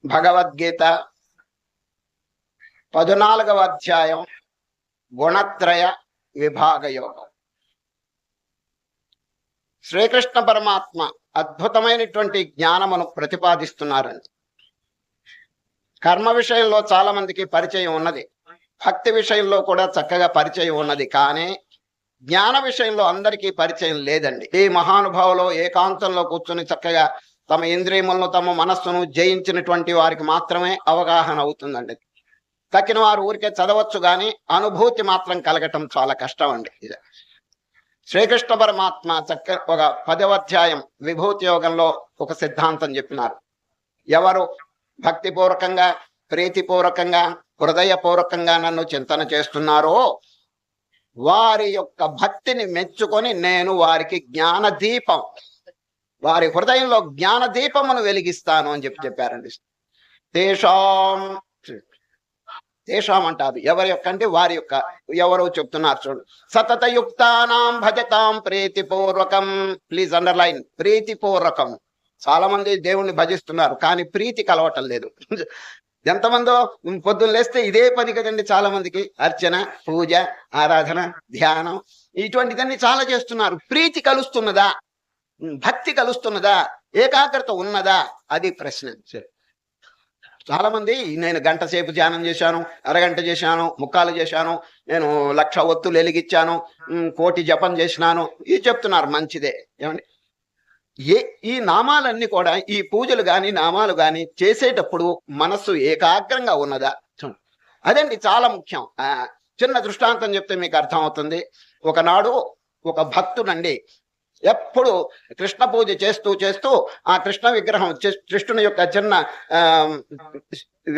భగవద్గీత 14వ అధ్యాయం గుణత్రయ విభాగ యోగం. శ్రీకృష్ణ పరమాత్మ అద్భుతమైనటువంటి జ్ఞానమును ప్రతిపాదిస్తున్నారండి. కర్మ విషయంలో చాలా మందికి పరిచయం ఉన్నది, భక్తి విషయంలో కూడా చక్కగా పరిచయం ఉన్నది, కానీ జ్ఞాన విషయంలో అందరికీ పరిచయం లేదండి. ఈ మహానుభావులు ఏకాంతంలో కూర్చుని చక్కగా తమ ఇంద్రియములను తమ మనస్సును జయించినటువంటి వారికి మాత్రమే అవగాహన అవుతుందండి. తక్కిన వారు ఊరికే చదవచ్చు కానీ అనుభూతి మాత్రం కలగటం చాలా కష్టం అండి. శ్రీకృష్ణ పరమాత్మ ఒక 10వ అధ్యాయం విభూతి యోగంలో ఒక సిద్ధాంతం చెప్పినారు. ఎవరు భక్తిపూర్వకంగా ప్రీతిపూర్వకంగా హృదయపూర్వకంగా నన్ను చింతన చేస్తున్నారో వారి యొక్క భక్తిని మెచ్చుకొని నేను వారికి జ్ఞాన దీపం, వారి హృదయంలో జ్ఞాన దీపమును వెలిగిస్తాను అని చెప్పారండి. తేషాం అంటారు ఎవరి యొక్క అంటే వారి యొక్క, ఎవరో చెప్తున్నారు చూడు. సతతయుక్తానాం భజతాం ప్రీతిపూర్వకం. ప్లీజ్ అండర్లైన్, ప్రీతిపూర్వకం. చాలా మంది దేవుణ్ణి భజిస్తున్నారు కానీ ప్రీతి కలవటం లేదు. ఎంతమందో పొద్దున్న లేస్తే ఇదే పని కదండి చాలా మందికి. అర్చన, పూజ, ఆరాధన, ధ్యానం ఇటువంటిదన్నీ చాలా చేస్తున్నారు. ప్రీతి కలుస్తున్నదా? భక్తి కలుస్తున్నదా? ఏకాగ్రత ఉన్నదా? అది ప్రశ్న. చాలా మంది నేను గంట సేపు ధ్యానం చేశాను, అరగంట చేశాను, ముక్కాలు చేశాను, నేను 1,00,000 ఒత్తులు వెలిగించాను, 1,000,000 జపం చేసినాను, ఇది చెప్తున్నారు. మంచిదే. ఏమండి, ఈ నామాలన్నీ కూడా, ఈ పూజలు కానీ నామాలు కానీ చేసేటప్పుడు మనస్సు ఏకాగ్రంగా ఉన్నదా? అదండి చాలా ముఖ్యం. చిన్న దృష్టాంతం చెప్తే మీకు అర్థం అవుతుంది. ఒకనాడు ఒక భక్తుడండి ఎప్పుడు కృష్ణ పూజ చేస్తూ చేస్తూ ఆ కృష్ణ విగ్రహం, కృష్ణుని యొక్క చిన్న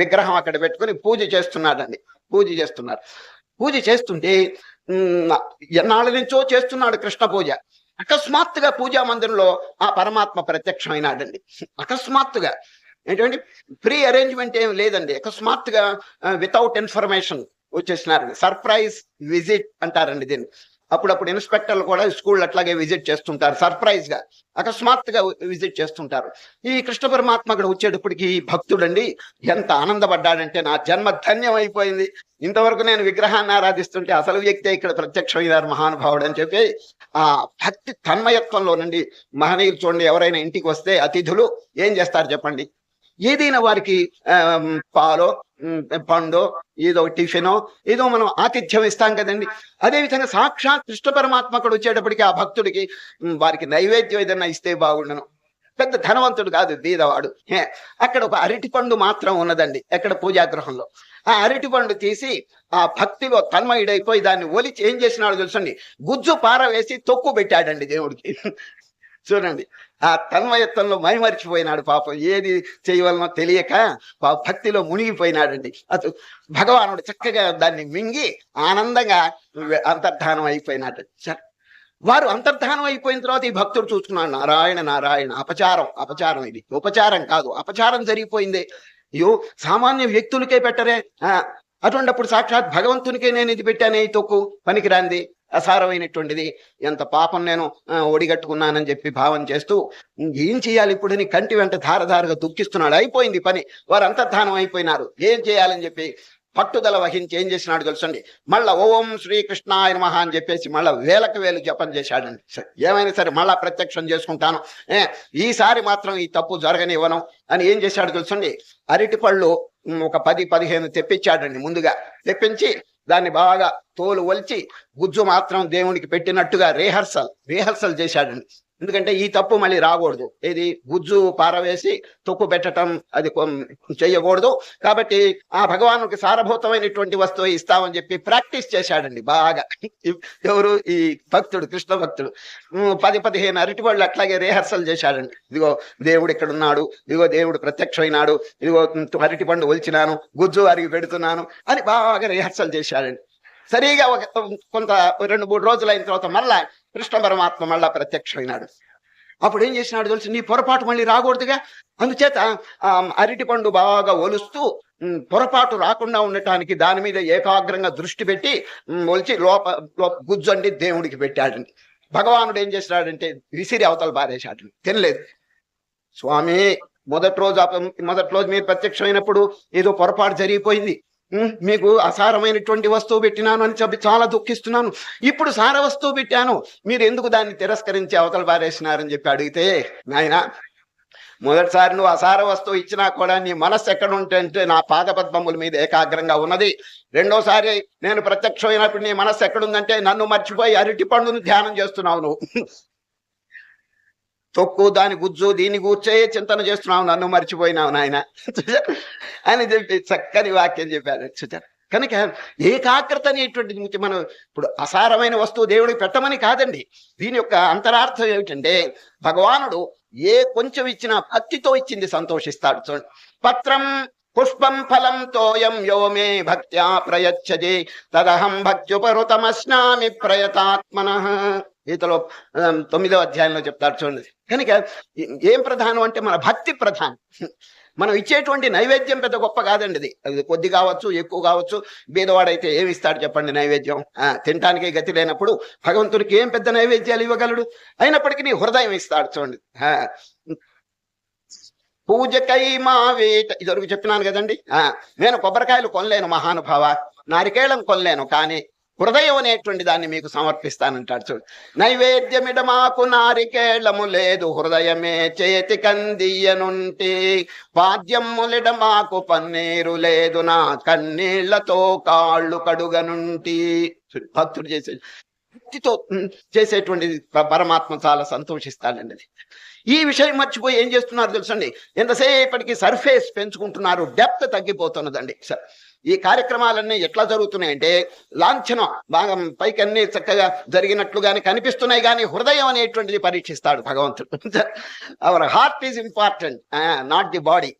విగ్రహం అక్కడ పెట్టుకుని పూజ చేస్తున్నాడండి. పూజ చేస్తుంటే ఎన్నాళ్ళ నుంచో చేస్తున్నాడు కృష్ణ పూజ. అకస్మాత్తుగా పూజా మందిరంలో ఆ పరమాత్మ ప్రత్యక్షమైనాడండి. అకస్మాత్తుగా, ఏంటంటే ప్రీ అరేంజ్మెంట్ ఏం లేదండి, అకస్మాత్తుగా వితౌట్ ఇన్ఫర్మేషన్ వచ్చేసినారు. సర్ప్రైజ్ విజిట్ అంటారండి దీన్ని. అప్పుడప్పుడు ఇన్స్పెక్టర్లు కూడా స్కూల్ అట్లాగే విజిట్ చేస్తుంటారు, సర్ప్రైజ్ గా అకస్మాత్తుగా విజిట్ చేస్తుంటారు. ఈ కృష్ణ పరమాత్మ అక్కడ వచ్చేటప్పటికి ఈ భక్తుడండి ఎంత ఆనందపడ్డాడంటే, నా జన్మ ధన్యం అయిపోయింది, ఇంతవరకు నేను విగ్రహాన్ని ఆరాధిస్తుంటే అసలు వ్యక్తే ఇక్కడ ప్రత్యక్షమైనారు మహానుభావుడు అని చెప్పి ఆ భక్తి తన్మయత్వంలో నుండి మహనీయులు చూడండి, ఎవరైనా ఇంటికి వస్తే అతిథులు ఏం చేస్తారు చెప్పండి? ఏదైనా వారికి పాలో పండో ఏదో టిఫినో ఏదో మనం ఆతిథ్యం ఇస్తాం కదండి. అదేవిధంగా సాక్షాత్ కృష్ణ పరమాత్మ అక్కడ వచ్చేటప్పటికి ఆ భక్తుడికి వారికి నైవేద్యం ఏదైనా ఇస్తే బాగుండను. పెద్ద ధనవంతుడు కాదు, బీదవాడు. అక్కడ ఒక అరటి పండు మాత్రం ఉన్నదండి ఎక్కడ పూజాగృహంలో. ఆ అరటి పండు తీసి ఆ భక్తిలో తన్మయుడైపోయి దాన్ని ఒలిచి ఏం చేసినాడు తెలుసండి, గుజ్జు పారవేసి తొక్కు పెట్టాడండి దేవుడికి. చూడండి, ఆ తన్మయత్వంలో మైమరిచిపోయినాడు పాపం. ఏది చేయవలనో తెలియక భక్తిలో మునిగిపోయినాడండి. అటు భగవానుడు చక్కగా దాన్ని మింగి ఆనందంగా అంతర్ధానం అయిపోయినాడు. వారు అంతర్ధానం అయిపోయిన తర్వాత ఈ భక్తుడు చూసుకున్నాడు, నారాయణ నారాయణ, అపచారం ఇది ఉపచారం కాదు, అపచారం జరిగిపోయింది. అయ్యో, సామాన్య వ్యక్తులకే పెట్టరే, అటువంటిప్పుడు సాక్షాత్ భగవంతునికే నేను ఇది పెట్టానే, ఈ తొక్కు పనికిరాంది, అసారమైనటువంటిది, ఎంత పాపం నేను ఒడిగట్టుకున్నానని చెప్పి భావం చేస్తూ ఏం చేయాలి ఇప్పుడు అని కంటి వెంట ధారధారగా దుఃఖిస్తున్నాడు. అయిపోయింది పని, వారు అంతర్ధానం అయిపోయినారు. ఏం చేయాలని చెప్పి పట్టుదల వహించి ఏం చేసినాడు తెలుసండి, మళ్ళా ఓం శ్రీకృష్ణాయ నమః అని చెప్పేసి మళ్ళా వేలకు వేలు జపం చేశాడండి. ఏమైనా సరే మళ్ళా ప్రత్యక్షం చేసుకుంటాను, ఈసారి మాత్రం ఈ తప్పు జరగనివ్వను అని ఏం చేశాడు తెలుసండి, అరటి పళ్ళు ఒక 10-15 తెప్పించాడండి. ముందుగా తెప్పించి దాన్ని బాగా తోలు ఒలిచి గుజ్జు మాత్రం దేవునికి పెట్టినట్టుగా రిహర్సల్ చేశాడండి. ఎందుకంటే ఈ తప్పు మళ్ళీ రాకూడదు, ఏది గుజ్జు పారవేసి తొక్కు పెట్టడం అది చెయ్యకూడదు. కాబట్టి ఆ భగవానుకి సారభూతమైనటువంటి వస్తువు ఇస్తామని చెప్పి ప్రాక్టీస్ చేశాడండి బాగా. ఎవరు? ఈ భక్తుడు, కృష్ణ భక్తుడు. 10-15 అరటిపళ్ళు అట్లాగే రిహర్సల్ చేశాడండి. ఇదిగో దేవుడు ఇక్కడ ఉన్నాడు, ఇదిగో దేవుడు ప్రత్యక్షమైనాడు, ఇదిగో అరటి పండు ఒలిచినాను, గుజ్జు అరిగి పెడుతున్నాను అని బాగా రిహర్సల్ చేశాడండి. సరిగా కొంత 2-3 రోజులు అయిన తర్వాత మళ్ళా కృష్ణ పరమాత్మ మళ్ళా ప్రత్యక్షమైనాడు. అప్పుడు ఏం చేసినాడు తెలుసు, నీ పొరపాటు మళ్ళీ రాకూడదుగా, అందుచేత అరటి పండు బాగా ఒలుస్తూ పొరపాటు రాకుండా ఉండటానికి దాని మీద ఏకాగ్రంగా దృష్టి పెట్టి ఒలిచి గుజ్జండి దేవుడికి పెట్టాడండి. భగవానుడు ఏం చేసినాడంటే విసిరి అవతల పారేశాడు, తినలేదు. స్వామి మొదటి రోజు మీరు ప్రత్యక్షమైనప్పుడు ఏదో పొరపాటు జరిగిపోయింది, మీకు అసారమైనటువంటి వస్తువు పెట్టినాను అని చెప్పి చాలా దుఃఖిస్తున్నాను. ఇప్పుడు సార వస్తువు పెట్టాను, మీరు ఎందుకు దాన్ని తిరస్కరించి అవతల పారేసినారని చెప్పి అడిగితే, నాయన మొదటిసారి నువ్వు అసార వస్తువు ఇచ్చినా కూడా నీ మనస్సు ఎక్కడ ఉంటే నా పాదపద్మముల మీద ఏకాగ్రంగా ఉన్నది. రెండోసారి నేను ప్రత్యక్షమైనప్పుడు నీ మనస్సు ఎక్కడుందంటే నన్ను మర్చిపోయి అరటి పండును ధ్యానం చేస్తున్నావు నువ్వు. తొక్కు దాని గుజ్జు దీని కూర్చే చింతన చేస్తున్నావు, నన్ను మర్చిపోయినావు నాయన అని చెప్పి చక్కని వాక్యం చెప్పారు. చూచారు కనుక ఏకాగ్రత అనేటువంటిది మనం ఇప్పుడు అసారమైన వస్తువు దేవుడికి పెట్టమని కాదండి. దీని యొక్క అంతరార్థం ఏమిటంటే భగవానుడు ఏ కొంచెం ఇచ్చినా భక్తితో ఇచ్చింది సంతోషిస్తాడు. చూడండి, పత్రం పుష్పం ఫలం తోయం యో మే భక్త్యా ప్రయచ్చది తదహం భక్త్యుపరుతమస్నామి ప్రయతాత్మనః. గీతలో 9వ అధ్యాయంలో చెప్తాడు. చూడండి, కనుక ఏం ప్రధానం అంటే మన భక్తి ప్రధానం. మనం ఇచ్చేటువంటి నైవేద్యం పెద్ద గొప్ప కాదండి. అది కొద్ది కావచ్చు, ఎక్కువ కావచ్చు. బీదవాడైతే ఏమి ఇస్తాడు చెప్పండి నైవేద్యం? తినటానికి గతి లేనప్పుడు భగవంతుడికి ఏం పెద్ద నైవేద్యాలు ఇవ్వగలడు? అయినప్పటికీ నీ హృదయం ఇస్తాడు. చూడండి, పూజకై మా వేట ఇదివరకు చెప్పినాను కదండి. నేను కొబ్బరికాయలు కొనలేను మహానుభావ, నారికేళం కొనలేను, కానీ హృదయం అనేటువంటి దాన్ని మీకు సమర్పిస్తానంటాడు. చూడు, నైవేద్యమిడ మాకు నారికేళము లేదు, హృదయమే చేతి కందియనుంటే పాద్యములిడ మాకు పన్నీరు లేదు, నా కన్నీళ్లతో కాళ్ళు కడుగనుంటి. భక్తుడు చేసే భక్తితో చేసేటువంటి పరమాత్మ చాలా సంతోషిస్తాడండి. అది ఈ విషయం మర్చిపోయి ఏం చేస్తున్నారు తెలుసండి, ఎంతసేపటికి సర్ఫేస్ పెంచుకుంటున్నారు, డెప్త్ తగ్గిపోతున్నదండి. సార్ ఈ కార్యక్రమాలన్నీ ఎట్లా జరుగుతున్నాయంటే లాంఛనం బాగా పైకి అన్ని చక్కగా జరిగినట్లుగానే కనిపిస్తున్నాయి, కానీ హృదయం అనేటువంటిది పరీక్షిస్తాడు భగవంతుడు. Our heart is important, not the body.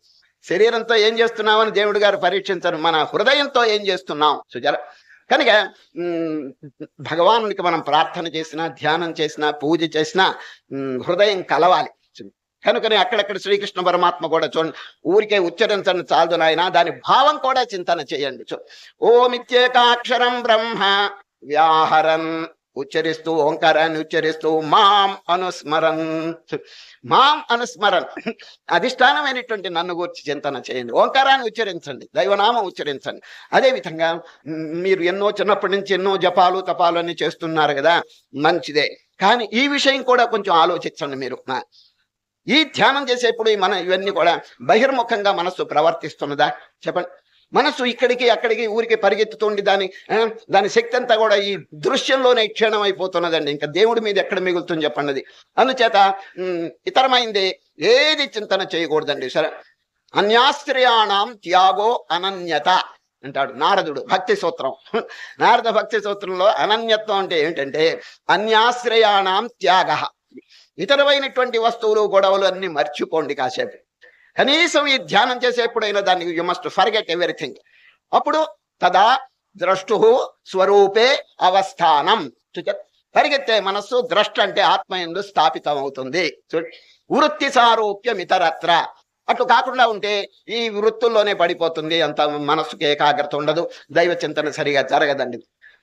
శరీరంతో ఏం చేస్తున్నామని దేవుడు గారు పరీక్షించరు, మన హృదయంతో ఏం చేస్తున్నాం. సుజల కనుక భగవానునికి మనం ప్రార్థన చేసినా, ధ్యానం చేసినా, పూజ చేసినా హృదయం కలవాలి. కనుకనే అక్కడక్కడ శ్రీకృష్ణ పరమాత్మ కూడా చూడండి, ఊరికే ఉచ్చరించండి చాలదు నాయన, దాని భావం కూడా చింతన చేయండి. ఓమిత్యేకాక్షరం బ్రహ్మ వ్యాహరన్ ఉచ్చరిస్తూ, ఓంకారాన్ని ఉచ్చరిస్తూ మాం అనుస్మరన్, మాం అనుస్మరన్ అధిష్టానమైనటువంటి నన్ను గురించి చింతన చేయండి. ఓంకారాన్ని ఉచ్చరించండి, దైవనామం ఉచ్చరించండి. అదేవిధంగా మీరు ఎన్నో చిన్నప్పటి నుంచి ఎన్నో జపాలు తపాలు అన్ని చేస్తున్నారు కదా, మంచిదే, కానీ ఈ విషయం కూడా కొంచెం ఆలోచించండి మీరు. ఈ ధ్యానం చేసేప్పుడు ఇవన్నీ కూడా బహిర్ముఖంగా మనస్సు ప్రవర్తిస్తున్నదా చెప్పండి? మనస్సు ఇక్కడికి అక్కడికి ఊరికి పరిగెత్తుతుండి దాని శక్తి అంతా కూడా ఈ దృశ్యంలోనే క్షీణం అయిపోతున్నదండి. ఇంకా దేవుడి మీద ఎక్కడ మిగులుతుంది చెప్పండి? అందుచేత ఇతరమైంది ఏది చింతన చేయకూడదండి. సరే, అన్యాశ్రయాణం త్యాగో అనన్యత అంటాడు నారదుడు భక్తి సూత్రం. నారద భక్తి సూత్రంలో అనన్యత్వం అంటే ఏమిటంటే అన్యాశ్రయాణం త్యాగ. ఇతరమైనటువంటి వస్తువులు గొడవలు అన్ని మర్చిపోండి కాసేపు. కనీసం ఈ ధ్యానం చేసేప్పుడైనా దాన్ని యు మస్ట్ ఫర్గెట్ ఎవ్రీథింగ్. అప్పుడు తదా ద్రష్టు స్వరూపే అవస్థానం. పరిగెత్తే మనస్సు ద్రష్ట అంటే ఆత్మయందు స్థాపితం అవుతుంది. వృత్తి సారూప్యం ఇతరత్ర. అట్లు కాకుండా ఉంటే ఈ వృత్తుల్లోనే పడిపోతుంది, అంత మనస్సుకి ఏకాగ్రత ఉండదు, దైవ చింతన సరిగా జరగదండి.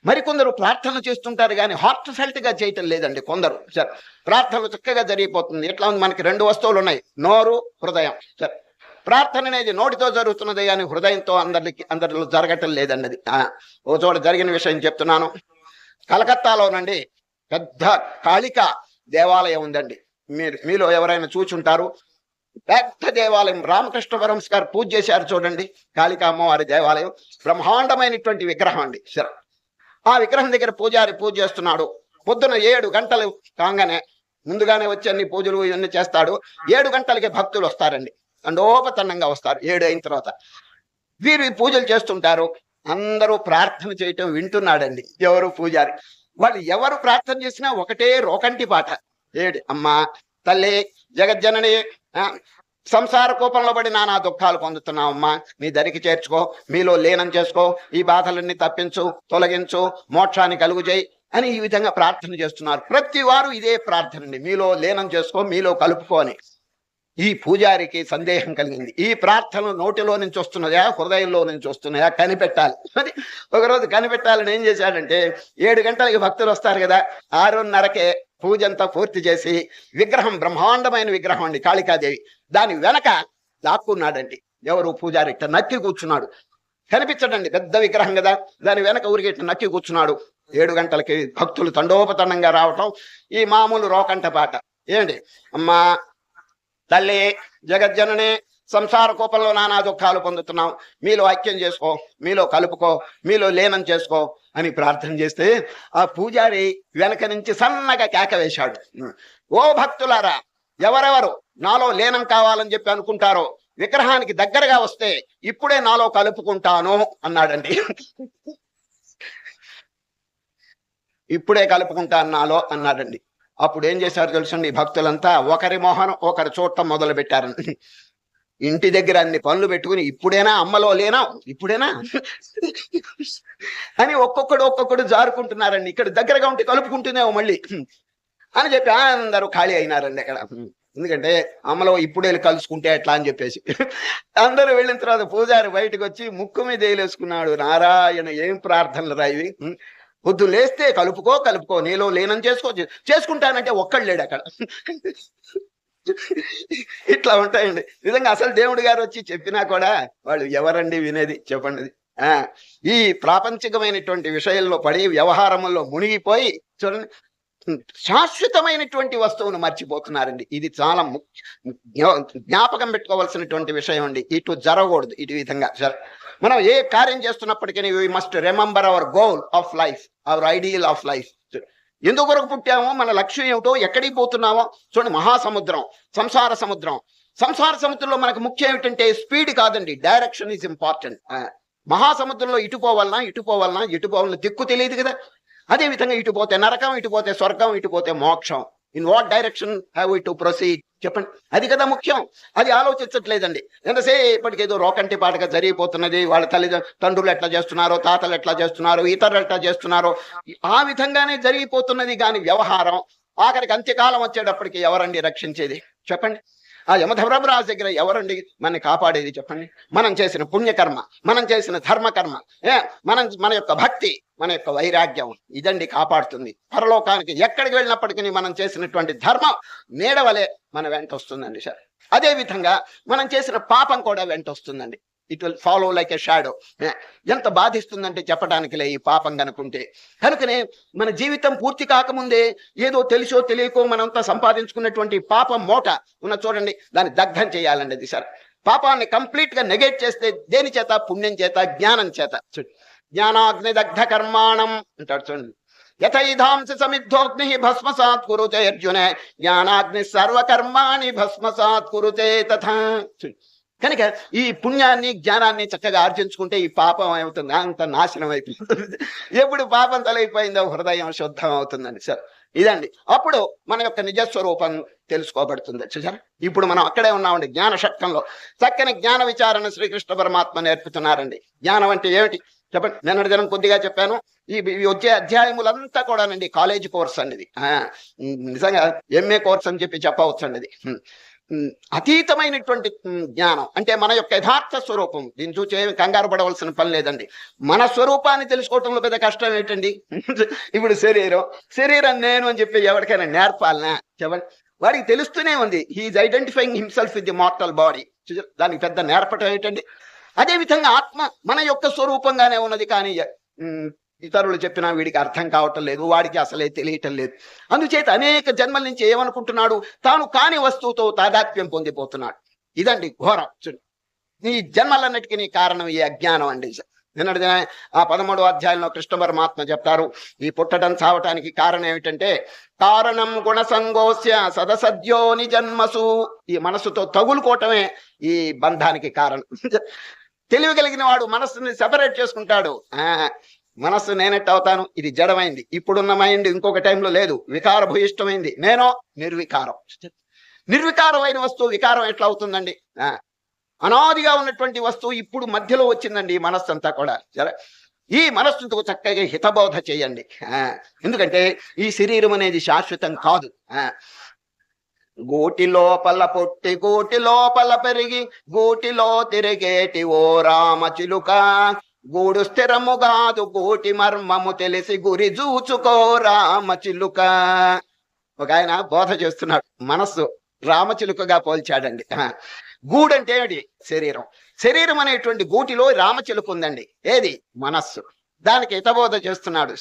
మరికొందరు ప్రార్థన చేస్తుంటారు కానీ హార్ట్ ఫెల్ట్ గా చేయటం లేదండి. కొందరు సార్ ప్రార్థన చక్కగా జరిగిపోతుంది. ఎట్లా ఉంది, మనకి 2 వస్తువులు ఉన్నాయి, నోరు, హృదయం. సార్ ప్రార్థన అనేది నోటితో జరుగుతున్నది కానీ హృదయంతో అందరిలో జరగటం లేదండి. అది ఓ చోట జరిగిన విషయం చెప్తున్నాను. కలకత్తాలోనండి పెద్ద కాళికా దేవాలయం ఉందండి. మీలో ఎవరైనా చూచుంటారు. పెద్ద దేవాలయం, రామకృష్ణ పరమహంస గారు పూజ చేశారు చూడండి. కాళికా అమ్మవారి దేవాలయం బ్రహ్మాండమైనటువంటి విగ్రహం అండి. సరే, ఆ విగ్రహం దగ్గర పూజారి పూజ చేస్తున్నాడు. పొద్దున 7 గంటలు కాగానే ముందుగానే వచ్చి అన్ని పూజలు ఇవన్నీ చేస్తాడు. 7 గంటలకి భక్తులు వస్తారండి, దండోపతండంగా వస్తారు. 7 అయిన తర్వాత వీరు ఈ పూజలు చేస్తుంటారు. అందరూ ప్రార్థన చేయటం వింటున్నాడండి ఎవరు పూజారి. వాళ్ళు ఎవరు ప్రార్థన చేసినా ఒకటే రోకంటి పాట, అమ్మా తల్లి జగజ్జనని, సంసార కోపంలో పడి నానా దుఃఖాలు పొందుతున్నావమ్మా, నీ దరికి చేర్చుకో, మీలో లీనం చేసుకో, ఈ బాధలన్నీ తప్పించు, తొలగించు, మోక్షాన్ని కలుగు చేయి అని ఈ విధంగా ప్రార్థన చేస్తున్నారు. ప్రతి వారు ఇదే ప్రార్థన అండి, మీలో లీనం చేసుకో, మీలో కలుపుకో అని. ఈ పూజారికి సందేహం కలిగింది, ఈ ప్రార్థన నోటిలో నుంచి వస్తున్నదా హృదయంలో నుంచి వస్తున్నాయా కనిపెట్టాలి. అది ఒకరోజు కనిపెట్టాలని ఏం చేశాడంటే 7 గంటలకి భక్తులు వస్తారు కదా, 6:30కే పూజ అంతా పూర్తి చేసి విగ్రహం, బ్రహ్మాండమైన విగ్రహం అండి కాళికాదేవి, దాని వెనక దాక్కున్నాడండి. ఎవరు? పూజారి. ఇట్ట నక్కి కూర్చున్నాడు, కనిపించడండి, పెద్ద విగ్రహం కదా, దాని వెనక ఊరికి ఇట్ట నక్కి కూర్చున్నాడు. 7 గంటలకి భక్తులు తండోపతండంగా రావటం, ఈ మామూలు రోకంట పాట. ఏంటి? అమ్మా తల్లి జగజ్జనని, సంసార కూపంలో నానా దుఃఖాలు పొందుతున్నాం, మీలో ఐక్యం చేసుకో, మీలో కలుపుకో, మీలో లీనం చేసుకో అని ప్రార్థన చేస్తే ఆ పూజారి వెనక నుంచి సన్నగా కేక వేశాడు. ఓ భక్తులారా, ఎవరెవరు నాలో లీనం కావాలని చెప్పి అనుకుంటారో విగ్రహానికి దగ్గరగా వస్తే ఇప్పుడే నాలో కలుపుకుంటాను అన్నాడండి. ఇప్పుడే కలుపుకుంటాను నాలో అన్నాడండి. అప్పుడు ఏం చేశారు తెలుసండి? భక్తులంతా ఒకరి మోహనం ఒకరు చూడటం మొదలు పెట్టారండి. ఇంటి దగ్గర అన్ని పనులు పెట్టుకుని ఇప్పుడేనా అమ్మలో లేనా, ఇప్పుడేనా అని ఒక్కొక్కడు జారుకుంటున్నారండి. ఇక్కడ దగ్గరగా ఉంటే కలుపుకుంటూనేమో మళ్ళీ అని చెప్పి అందరూ ఖాళీ అయినారండి అక్కడ. ఎందుకంటే అమ్మలో ఇప్పుడే కలుసుకుంటే ఎట్లా అని చెప్పేసి అందరూ వెళ్ళిన తర్వాత పూజారి బయటకు వచ్చి ముక్కు మీద వేలేసుకున్నాడు. నారాయణ, ఏం ప్రార్థనలు రా ఇవి! పొద్దు లేస్తే కలుపుకో, నీలో లీనం చేసుకుంటానంటే ఒక్కడు లేడు అక్కడ. ఇట్లా ఉంటాయండి నిజంగా. అసలు దేవుడు గారు వచ్చి చెప్పినా కూడా వాళ్ళు ఎవరండి వినేది? చెప్పండి. ఈ ప్రాపంచికమైనటువంటి విషయంలో పడి వ్యవహారముల్లో మునిగిపోయి చూడండి, శాశ్వతమైనటువంటి వస్తువును మర్చిపోతున్నారండి. ఇది చాలా జ్ఞాపకం పెట్టుకోవాల్సినటువంటి విషయం అండి. ఇటు జరగకూడదు. ఇటు విధంగా మనం ఏ కార్యం చేస్తున్నప్పటికీ we must remember our goal of life, our ideal of life. ఎందుకు కొరకు పుట్టామో, మన లక్ష్యం ఏమిటో, ఎక్కడికి పోతున్నామో చూడండి. మహాసముద్రం, సంసార సముద్రంలో మనకు ముఖ్యం ఏమిటంటే స్పీడ్ కాదండి, డైరెక్షన్ ఈజ్ ఇంపార్టెంట్. మహాసముద్రంలో ఇటు పోవాలన్నా దిక్కు తెలియదు కదా. అదే విధంగా ఇటు పోతే నరకం, ఇటు పోతే స్వర్గం, ఇటు పోతే మోక్షం. In what direction have we to proceed? చెప్పండి. అది కదా ముఖ్యం. అది ఆలోచించట్లేదండి. ఎంతసేపటికి ఏదో రోకంటి పాటగా జరిగిపోతున్నది. వాళ్ళ తండ్రులు ఎట్లా చేస్తున్నారో, తాతలు ఎట్లా చేస్తున్నారో, ఇతరులు ఎట్లా చేస్తున్నారో, ఆ విధంగానే జరిగిపోతున్నది. కానీ వ్యవహారం ఆఖరికి అంత్యకాలం వచ్చేటప్పటికి ఎవరండి రక్షించేది? చెప్పండి. ఆ యమధర్మరాజు దగ్గర ఎవరండి మనని కాపాడేది? చెప్పండి. మనం చేసిన పుణ్యకర్మ, మనం చేసిన ధర్మకర్మ, మన యొక్క భక్తి, మన యొక్క వైరాగ్యం, ఇదండి కాపాడుతుంది. పరలోకానికి ఎక్కడికి వెళ్ళినప్పటికీ మనం చేసినటువంటి ధర్మం నీడవలే మన వెంట వస్తుందండి సార్. అదే విధంగా మనం చేసిన పాపం కూడా వెంట వస్తుందండి. It will follow like a shadow. ఎంత బాధిస్తుందంటే చెప్పడానికి లే ఈ పాపం కనుకుంటే. కనుకనే మన జీవితం పూర్తి కాకముందే ఏదో తెలుసో తెలియకో మనంతా సంపాదించుకున్నటువంటి పాపం మూట ఉన్న చూడండి, దాన్ని దగ్ధం చేయాలండి. అది సార్ పాపాన్ని కంప్లీట్ గా నెగెట్ చేస్తే దేని చేత? పుణ్యం చేత, జ్ఞానం చేత. జ్ఞానాగ్ని దగ్ధ కర్మాణం అంటాడు చూడండి. యథైధాంసి సమిద్ధోగ్ని భస్మసాత్ కురుతే అర్జున, జ్ఞానాగ్ని సర్వకర్మాణి భస్మసాత్ కురుతే తథా. కనుక ఈ పుణ్యాన్ని జ్ఞానాన్ని చక్కగా ఆర్జించుకుంటే ఈ పాపం ఏమవుతుంది? అంత నాశనం అయిపోతుంది. ఎప్పుడు పాపం తొలగిపోయిందో హృదయం శుద్ధం అవుతుందండి సార్. ఇదండి అప్పుడు మన యొక్క నిజస్వరూపం తెలుసుకోబడుతుంది. చూసారా, ఇప్పుడు మనం అక్కడే ఉన్నామండి. జ్ఞాన శక్తంలో చక్కని జ్ఞాన విచారణ శ్రీకృష్ణ పరమాత్మ నేర్పుతున్నారండి. జ్ఞానం అంటే ఏమిటి చెప్పండి. నిన్నటి దినం కొద్దిగా చెప్పాను. ఈ వచ్చే అధ్యాయములంతా కూడానండి కాలేజీ కోర్స్ అండి. ఇది నిజంగా ఎంఏ కోర్స్ అని చెప్పవచ్చు అండి. ఇది అతీతమైనటువంటి జ్ఞానం అంటే మన యొక్క యథార్థ స్వరూపం. దీన్ని చూసి ఏమి కంగారు పడవలసిన పని లేదండి. మన స్వరూపాన్ని తెలుసుకోవటంలో పెద్ద కష్టం ఏంటండి? ఇప్పుడు శరీరం నేను అని చెప్పి ఎవరికైనా నేర్పాలనా చెప్పండి? వాడికి తెలుస్తూనే ఉంది. He's identifying himself with the mortal body. దానికి పెద్ద నేర్పటం ఏంటండి? అదేవిధంగా ఆత్మ మన యొక్క స్వరూపంగానే ఉన్నది. కానీ ఇతరులు చెప్పినా వీడికి అర్థం కావటం లేదు, వాడికి అసలే తెలియటం లేదు. అందుచేత అనేక జన్మల నుంచి ఏమనుకుంటున్నాడు? తాను కాని వస్తువుతో తాదాత్మ్యం పొందిపోతున్నాడు. ఇదండి ఘోరం. ఈ జన్మలన్నిటికీ కారణం ఈ అజ్ఞానం అండి. నిన్నటి ఆ 13వ అధ్యాయంలో కృష్ణ పరమాత్మ చెప్తారు, ఈ పుట్టడం చావటానికి కారణం ఏమిటంటే కారణం గుణసంగోస్య సదసద్యోని జన్మసు. ఈ మనసుతో తగులుకోవటమే ఈ బంధానికి కారణం. తెలియగలిగిన వాడు మనస్సుని సెపరేట్ చేసుకుంటాడు. మనస్సు నేనెట్ అవుతాను, ఇది జడమైంది. ఇప్పుడున్న మైండ్ ఇంకొక టైంలో లేదు, వికార భూయిష్టమైంది. నేనో నిర్వికారం. నిర్వికారమైన వస్తువు వికారం ఎట్లా అవుతుందండి? అనాదిగా ఉన్నటువంటి వస్తువు ఇప్పుడు మధ్యలో వచ్చిందండి. ఈ మనస్సు అంతా కూడా ఈ మనస్సుతో చక్కగా హితబోధ చేయండి. ఎందుకంటే ఈ శరీరం అనేది శాశ్వతం కాదు. గోటి లోపల పొట్టి గోటి లోపల పెరిగి గోటిలో తిరిగేటి ఓ రామ చిలుక, గూడు స్థిరము కాదు గోటి మర్మము తెలిసి గురి చూచుకో రామ చిలుక. ఒక ఆయన బోధ చేస్తున్నాడు, మనస్సు రామచిలుకగా పోల్చాడండి. గూడంటే ఏమిటి? శరీరం. శరీరం అనేటువంటి గూటిలో రామచిలుక ఉందండి. ఏది? మనస్సు. దానికి హితబోధ చేస్తున్నాడు.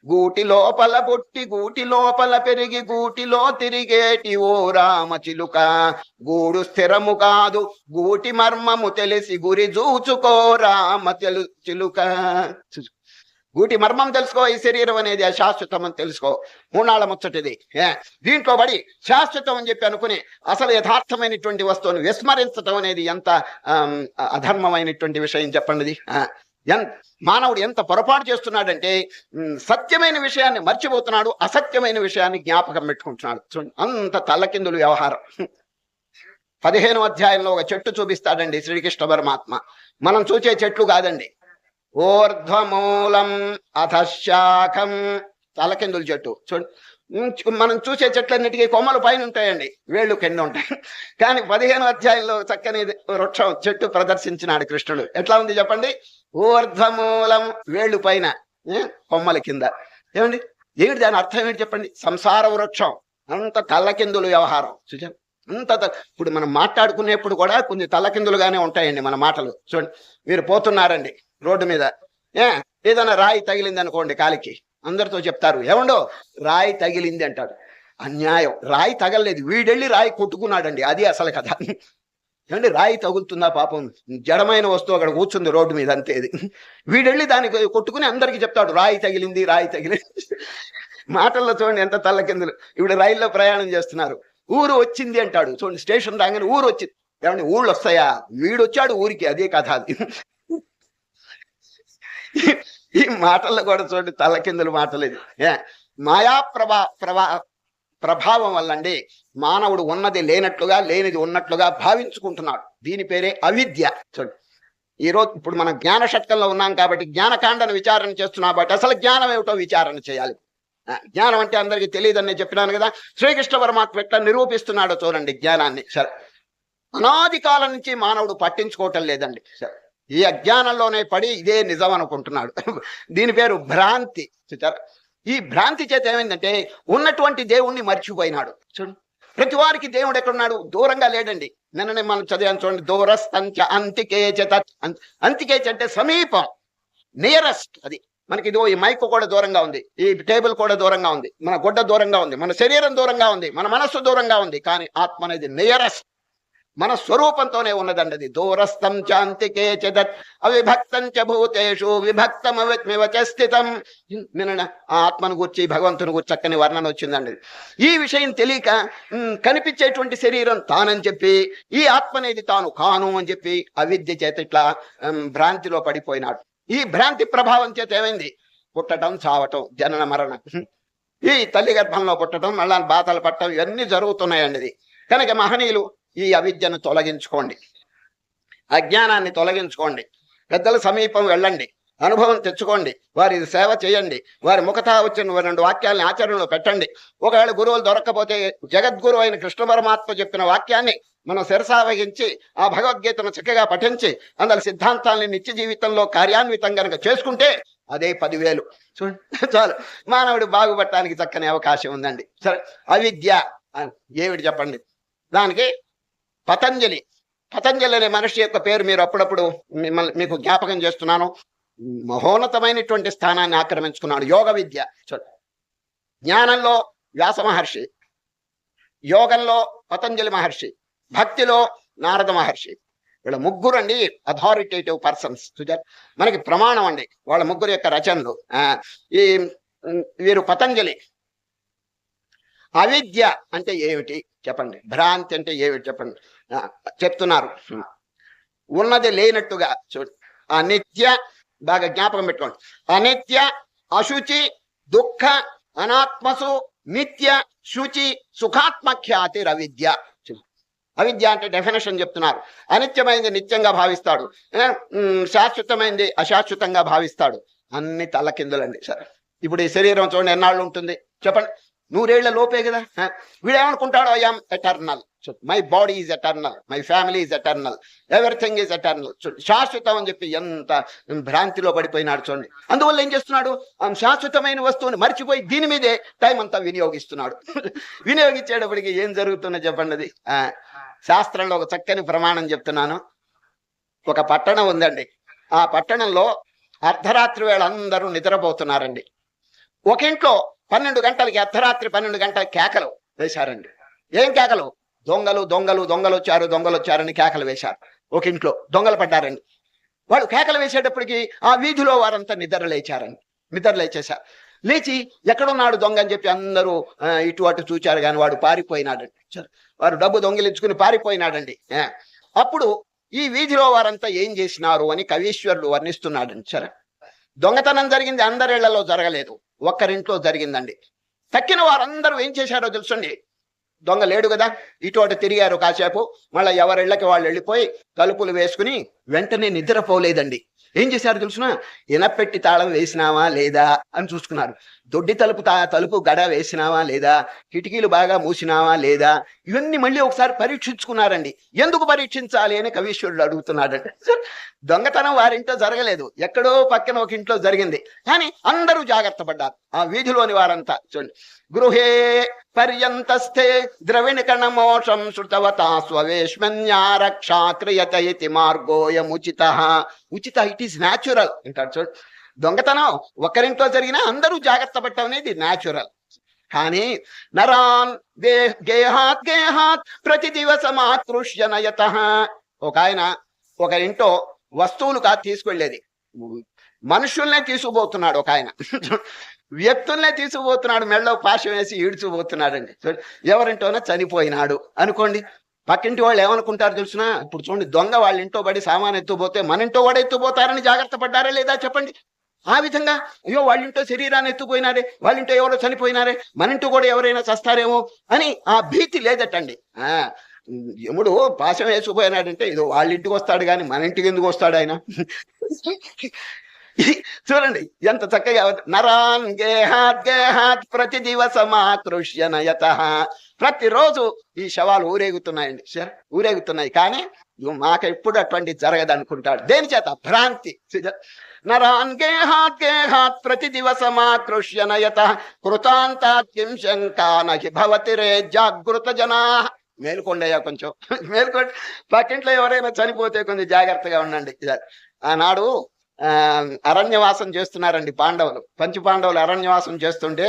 గూటి లోపల పుట్టి గూటి లోపల పెరిగి గూటిలో తిరిగేటి ఓ రామచిలుక, గూడు స్థిరము కాదు గూటి మర్మము తెలిసి గురి చూచుకో రామ చిలుక. గూటి మర్మం తెలుసుకో, ఈ శరీరం అనేది అశాశ్వతం అని తెలుసుకో. మూనాళ్ళ ముచ్చటిది. దీంట్లో పడి శాశ్వతం అని చెప్పి అనుకుని అసలు యథార్థమైనటువంటి వస్తువుని విస్మరించటం అనేది ఎంత అధర్మమైనటువంటి విషయం చెప్పండి. మానవుడు ఎంత పొరపాటు చేస్తున్నాడంటే సత్యమైన విషయాన్ని మర్చిపోతున్నాడు, అసత్యమైన విషయాన్ని జ్ఞాపకం పెట్టుకుంటున్నాడు. చూడండి, అంత తల్లకిందులు వ్యవహారం. 15వ అధ్యాయంలో ఒక చెట్టు చూపిస్తాడండి శ్రీకృష్ణ పరమాత్మ. మనం చూసే చెట్లు కాదండి. ఊర్ధ్వమూలం అధశాఖం, తలకిందుల చెట్టు. చూడండి, మనం చూసే చెట్లన్నిటికీ కొమ్మలు పైన ఉంటాయండి, వేళ్ళు కింద ఉంటాయి. కానీ 15వ అధ్యాయంలో చక్కని వృక్షం చెట్టు ప్రదర్శించినాడు కృష్ణుడు. ఎట్లా ఉంది చెప్పండి? ఊర్ధ్వమూలం, వేళ్ళు పైన, కొమ్మల కింద. ఏమండి, ఏమిటి దాని అర్థం ఏంటి చెప్పండి? సంసార వృక్షం, అంత తల్లకిందులు వ్యవహారం. చూచారు, అంత ఇప్పుడు మనం మాట్లాడుకునేప్పుడు కూడా కొన్ని తల్లకిందులుగానే ఉంటాయండి మన మాటలు. చూడండి, మీరు పోతున్నారండి రోడ్డు మీద, ఏదైనా రాయి తగిలింది అనుకోండి కాలికి, అందరితో చెప్తారు, ఏమండో రాయి తగిలింది అంటాడు. అన్యాయం, రాయి తగలలేదు, వీడెళ్ళి రాయి కొట్టుకున్నాడండి, అది అసలు కథ. ఏమండి, రాయి తగులుతుందా పాపం, జడమైన వస్తువు అక్కడ కూర్చుంది రోడ్డు మీద, అంతేది. వీడెళ్ళి దానికి కొట్టుకుని అందరికి చెప్తాడు రాయి తగిలింది, రాయి తగిలింది. మాటల్లో చూడండి ఎంత తల్లకిందులు. ఇప్పుడు రైల్లో ప్రయాణం చేస్తున్నారు, ఊరు వచ్చింది అంటాడు. చూడండి, స్టేషన్ రాగానే ఊరు వచ్చింది. ఏమండి, ఊళ్ళు వస్తాయా? వీడొచ్చాడు ఊరికి, అదే కథ అది. ఈ మాటల్లో కూడా చూడండి తల్లకిందులు మాటలు. ఇది మాయా ప్రభావం వల్లండి మానవుడు ఉన్నది లేనట్లుగా లేనిది ఉన్నట్లుగా భావించుకుంటున్నాడు. దీని పేరే అవిద్య. చూడండి, ఈరోజు ఇప్పుడు మనం జ్ఞాన షట్కంలో ఉన్నాం కాబట్టి జ్ఞానకాండను విచారణ చేస్తున్నాం కాబట్టి అసలు జ్ఞానం ఏమిటో విచారణ చేయాలి. జ్ఞానం అంటే అందరికీ తెలియదని చెప్పినాను కదా. శ్రీకృష్ణ పరమాత్మ ఎట్లా నిరూపిస్తున్నాడో చూడండి జ్ఞానాన్ని. సరే, అనాది కాలం నుంచి మానవుడు పట్టించుకోవటం లేదండి. సరే, ఈ అజ్ఞానంలోనే పడి ఇదే నిజం అనుకుంటున్నాడు. దీని పేరు భ్రాంతి. ఈ భ్రాంతి చేత ఏమైందంటే ఉన్నటువంటి దేవుణ్ణి మర్చిపోయినాడు. చూడండి, ప్రతి వారికి దేవుడు ఎక్కడున్నాడు? దూరంగా లేడండి. నిన్ననే మనం చదివాను చూడండి, దూరస్థంచ అంతికేచ. అంతికేచ అంటే సమీపం, నియరెస్ట్. అది మనకి ఇదో ఈ మైక్ కూడా దూరంగా ఉంది, ఈ టేబుల్ కూడా దూరంగా ఉంది, మన గుడ్డ దూరంగా ఉంది, మన శరీరం దూరంగా ఉంది, మన మనస్సు దూరంగా ఉంది. కానీ ఆత్మ అనేది నియరెస్ట్, మన స్వరూపంతోనే ఉన్నదండి. అది దూరస్థం చాంతికే చదత్ అవిభక్తం చ భూతేషు విభక్తమివ చ స్థితం. నిన్న ఆ ఆత్మను గురించి భగవంతుని గురించి చక్కని వర్ణన వచ్చిందండి. ఈ విషయం తెలియక కనిపించేటువంటి శరీరం తానని చెప్పి ఈ ఆత్మ అనేది తాను కాను అని చెప్పి అవిద్య చేత ఇట్లా భ్రాంతిలో పడిపోయినాడు. ఈ భ్రాంతి ప్రభావం చేత ఏమైంది? పుట్టడం, చావటం, జనన మరణం, ఈ తల్లి గర్భంలో పుట్టడం, మళ్ళా బాధలు పట్టడం, ఇవన్నీ జరుగుతున్నాయండి. ఇది కనుక మహనీయులు ఈ అవిద్యను తొలగించుకోండి, అజ్ఞానాన్ని తొలగించుకోండి, పెద్దల సమీపం వెళ్ళండి, అనుభవం తెచ్చుకోండి, వారి సేవ చేయండి, వారి ముఖతా వచ్చిన 2 వాక్యాలని ఆచరణలో పెట్టండి. ఒకవేళ గురువులు దొరక్కపోతే జగద్గురు అయిన కృష్ణ పరమాత్మ చెప్పిన వాక్యాన్ని మనం శిరసావహించి ఆ భగవద్గీతను చక్కగా పఠించి అందులో సిద్ధాంతాలని నిత్య జీవితంలో కార్యాన్వితం కనుక చేసుకుంటే అదే 10,000. చూడండి, చాలు, మానవుడు బాగుపడటానికి చక్కని అవకాశం ఉందండి. సరే, అవిద్య ఏమిటి చెప్పండి? దానికి పతంజలి అనే మనిషి యొక్క పేరు మీరు అప్పుడప్పుడు మీకు జ్ఞాపకం చేస్తున్నాను. మహోన్నతమైనటువంటి స్థానాన్ని ఆక్రమించుకున్నాడు. యోగ విద్య. జ్ఞానంలో వ్యాస మహర్షి, యోగంలో పతంజలి మహర్షి, భక్తిలో నారద మహర్షి. వీళ్ళ ముగ్గురు అండి అథారిటేటివ్ పర్సన్స్. మనకి ప్రమాణం అండి వాళ్ళ ముగ్గురు యొక్క రచనలు. వీరు పతంజలి. అవిద్య అంటే ఏమిటి చెప్పండి, భ్రాంతి అంటే ఏమిటి చెప్పండి చెప్తున్నారు. ఉన్నది లేనట్టుగా చూడు, అనిత్య, బాగా జ్ఞాపకం పెట్టుకోండి, అనిత్య, అశుచి, దుఃఖ, అనాత్మసు, నిత్య, శుచి, సుఖాత్మఖ్యాతి అవిద్య. అవిద్య అంటే డెఫినేషన్ చెప్తున్నారు. అనిత్యమైంది నిత్యంగా భావిస్తాడు, శాశ్వతమైంది అశాశ్వతంగా భావిస్తాడు. అన్ని తల్లకిందులండి. సరే, ఇప్పుడు ఈ శరీరం చూడండి ఎన్నాళ్ళు ఉంటుంది చెప్పండి. 100 ఏళ్ల లోపే కదా. వీడేమనుకుంటాడు, I am eternal, my body is eternal, my family is eternal, everything is eternal, శాశ్వతం అని చెప్పి ఎంత భ్రాంతిలో పడిపోయినాడు చూడండి. అందువల్ల ఏం చేస్తున్నాడు, శాశ్వతమైన వస్తువుని మర్చిపోయి దీని మీదే టైం అంతా వినియోగిస్తున్నాడు. వినియోగించేటప్పటికి ఏం జరుగుతుందో చెప్పండి. అది శాస్త్రంలో ఒక చక్కని ప్రమాణం చెప్తున్నాను. ఒక పట్టణం ఉందండి. ఆ పట్టణంలో అర్ధరాత్రి వేళ అందరూ నిద్రపోతున్నారండి. ఒక ఇంట్లో 12 గంటలకి, అర్ధరాత్రి 12 గంటల కేకలు వేశారండి. ఏం కేకలు? దొంగలు దొంగలు దొంగలు వచ్చారు, దొంగలు వచ్చారని కేకలు వేశారు. ఒక ఇంట్లో దొంగలు పడ్డారండి. వాళ్ళు కేకలు వేసేటప్పటికి ఆ వీధిలో వారంతా నిద్ర లేచేశారు. లేచి ఎక్కడున్నాడు దొంగ అని చెప్పి అందరూ ఇటు అటు చూచారు, కానీ వాడు పారిపోయినాడండి. వారు డబ్బు దొంగిలించుకుని పారిపోయినాడండి. అప్పుడు ఈ వీధిలో వారంతా ఏం చేసినారు అని కవీశ్వరుడు వర్ణిస్తున్నాడండి. సరే, దొంగతనం జరిగింది అందరిళ్లలో జరగలేదు, ఒక్కరింట్లో జరిగిందండి. తక్కిన వారందరూ ఏం చేశారో తెలుసండి. దొంగ లేడు కదా, ఇటు అటు తిరిగారు కాసేపు, మళ్ళీ ఎవరిళ్ళకి వాళ్ళు వెళ్ళిపోయి తలుపులు వేసుకుని వెంటనే నిద్రపోలేదండి. ఏం చేశారు తెలుసునా, ఇనపెట్టి తాళం వేసినావా లేదా అని చూసుకున్నారు. దొడ్డి తలుపు గడ వేసినావా లేదా, కిటికీలు బాగా మూసినావా లేదా, ఇవన్నీ మళ్ళీ ఒకసారి పరీక్షించుకున్నారండి. ఎందుకు పరీక్షించాలి అని కవీశ్వరుడు అడుగుతున్నాడండి. దొంగతనం వారింట్లో జరగలేదు, ఎక్కడో పక్కన ఒక ఇంట్లో జరిగింది, కానీ అందరూ జాగ్రత్త పడ్డారు. ఆ వీధిలోని వారంతా చూడండి. గృహే పర్యంతస్థే ద్రవిణ కణమోషం శృతవతా స్వవేష్మన్యారక్షా క్రియత ఇతి మార్గోయముచిత. ఉచిత, ఇట్ ఈస్ న్యాచురల్ అంటాడు చూడండి. దొంగతనం ఒకరింట్లో జరిగినా అందరూ జాగ్రత్త పడటం అనేది న్యాచురల్. కానీ నరాన్ గేహాత్ ప్రతి దివసమాతృష్య నయత. ఒక ఆయన ఒక ఇంట్లో వస్తువులు కాదు తీసుకెళ్లేది, మనుషుల్నే తీసుకుపోతున్నాడు. ఒక ఆయన వ్యక్తుల్నే తీసుకుపోతున్నాడు, మెళ్ళో పాశం వేసి ఈడ్చుకుపోతున్నాడండి. ఎవరింటోనో చనిపోయినాడు అనుకోండి, పక్కింటి వాళ్ళు ఏమనుకుంటారు తెలుసునా. ఇప్పుడు చూడండి, దొంగ వాళ్ళ ఇంట్లో పడి సామాన్ ఎత్తుపోతే మన ఇంట్లో కూడా ఎత్తుపోతారని జాగ్రత్త పడ్డారా లేదా చెప్పండి. ఆ విధంగా అయ్యో వాళ్ళింటో శరీరాన్ని ఎత్తుపోయినారే, వాళ్ళింటో ఎవరో చనిపోయినారే, మన ఇంటో కూడా ఎవరైనా చస్తారేమో అని ఆ భీతి లేదటండి. యముడు పాశం వేసుకుపోయినాడంటే ఏదో వాళ్ళ ఇంటికి వస్తాడు, కానీ మన ఇంటికి ఎందుకు వస్తాడు ఆయన? చూడండి ఎంత చక్కగా. నరాన్ గేహాత్ ప్రతి దివసమాతృష్య నయత. ప్రతిరోజు ఈ శవాలు ఊరేగుతున్నాయండి, ఊరేగుతున్నాయి, కానీ మాకు ఎప్పుడు అటువంటి జరగదు అనుకుంటాడు. దేని చేత? భ్రాంతి. నరాన్ గేహాత్ ప్రతి దివసమాతృష్య నయత కృతాంతాత్యం శంకా నహి భవతి రే జాగృత జనా. మేలుకొండయ్యా, కొంచెం మేలుకోండి. పక్కింట్లో ఎవరైనా చనిపోతే కొంచెం జాగ్రత్తగా ఉండండి. ఆనాడు అరణ్యవాసం చేస్తున్నారండి పాండవులు, పంచపాండవులు అరణ్యవాసం చేస్తుంటే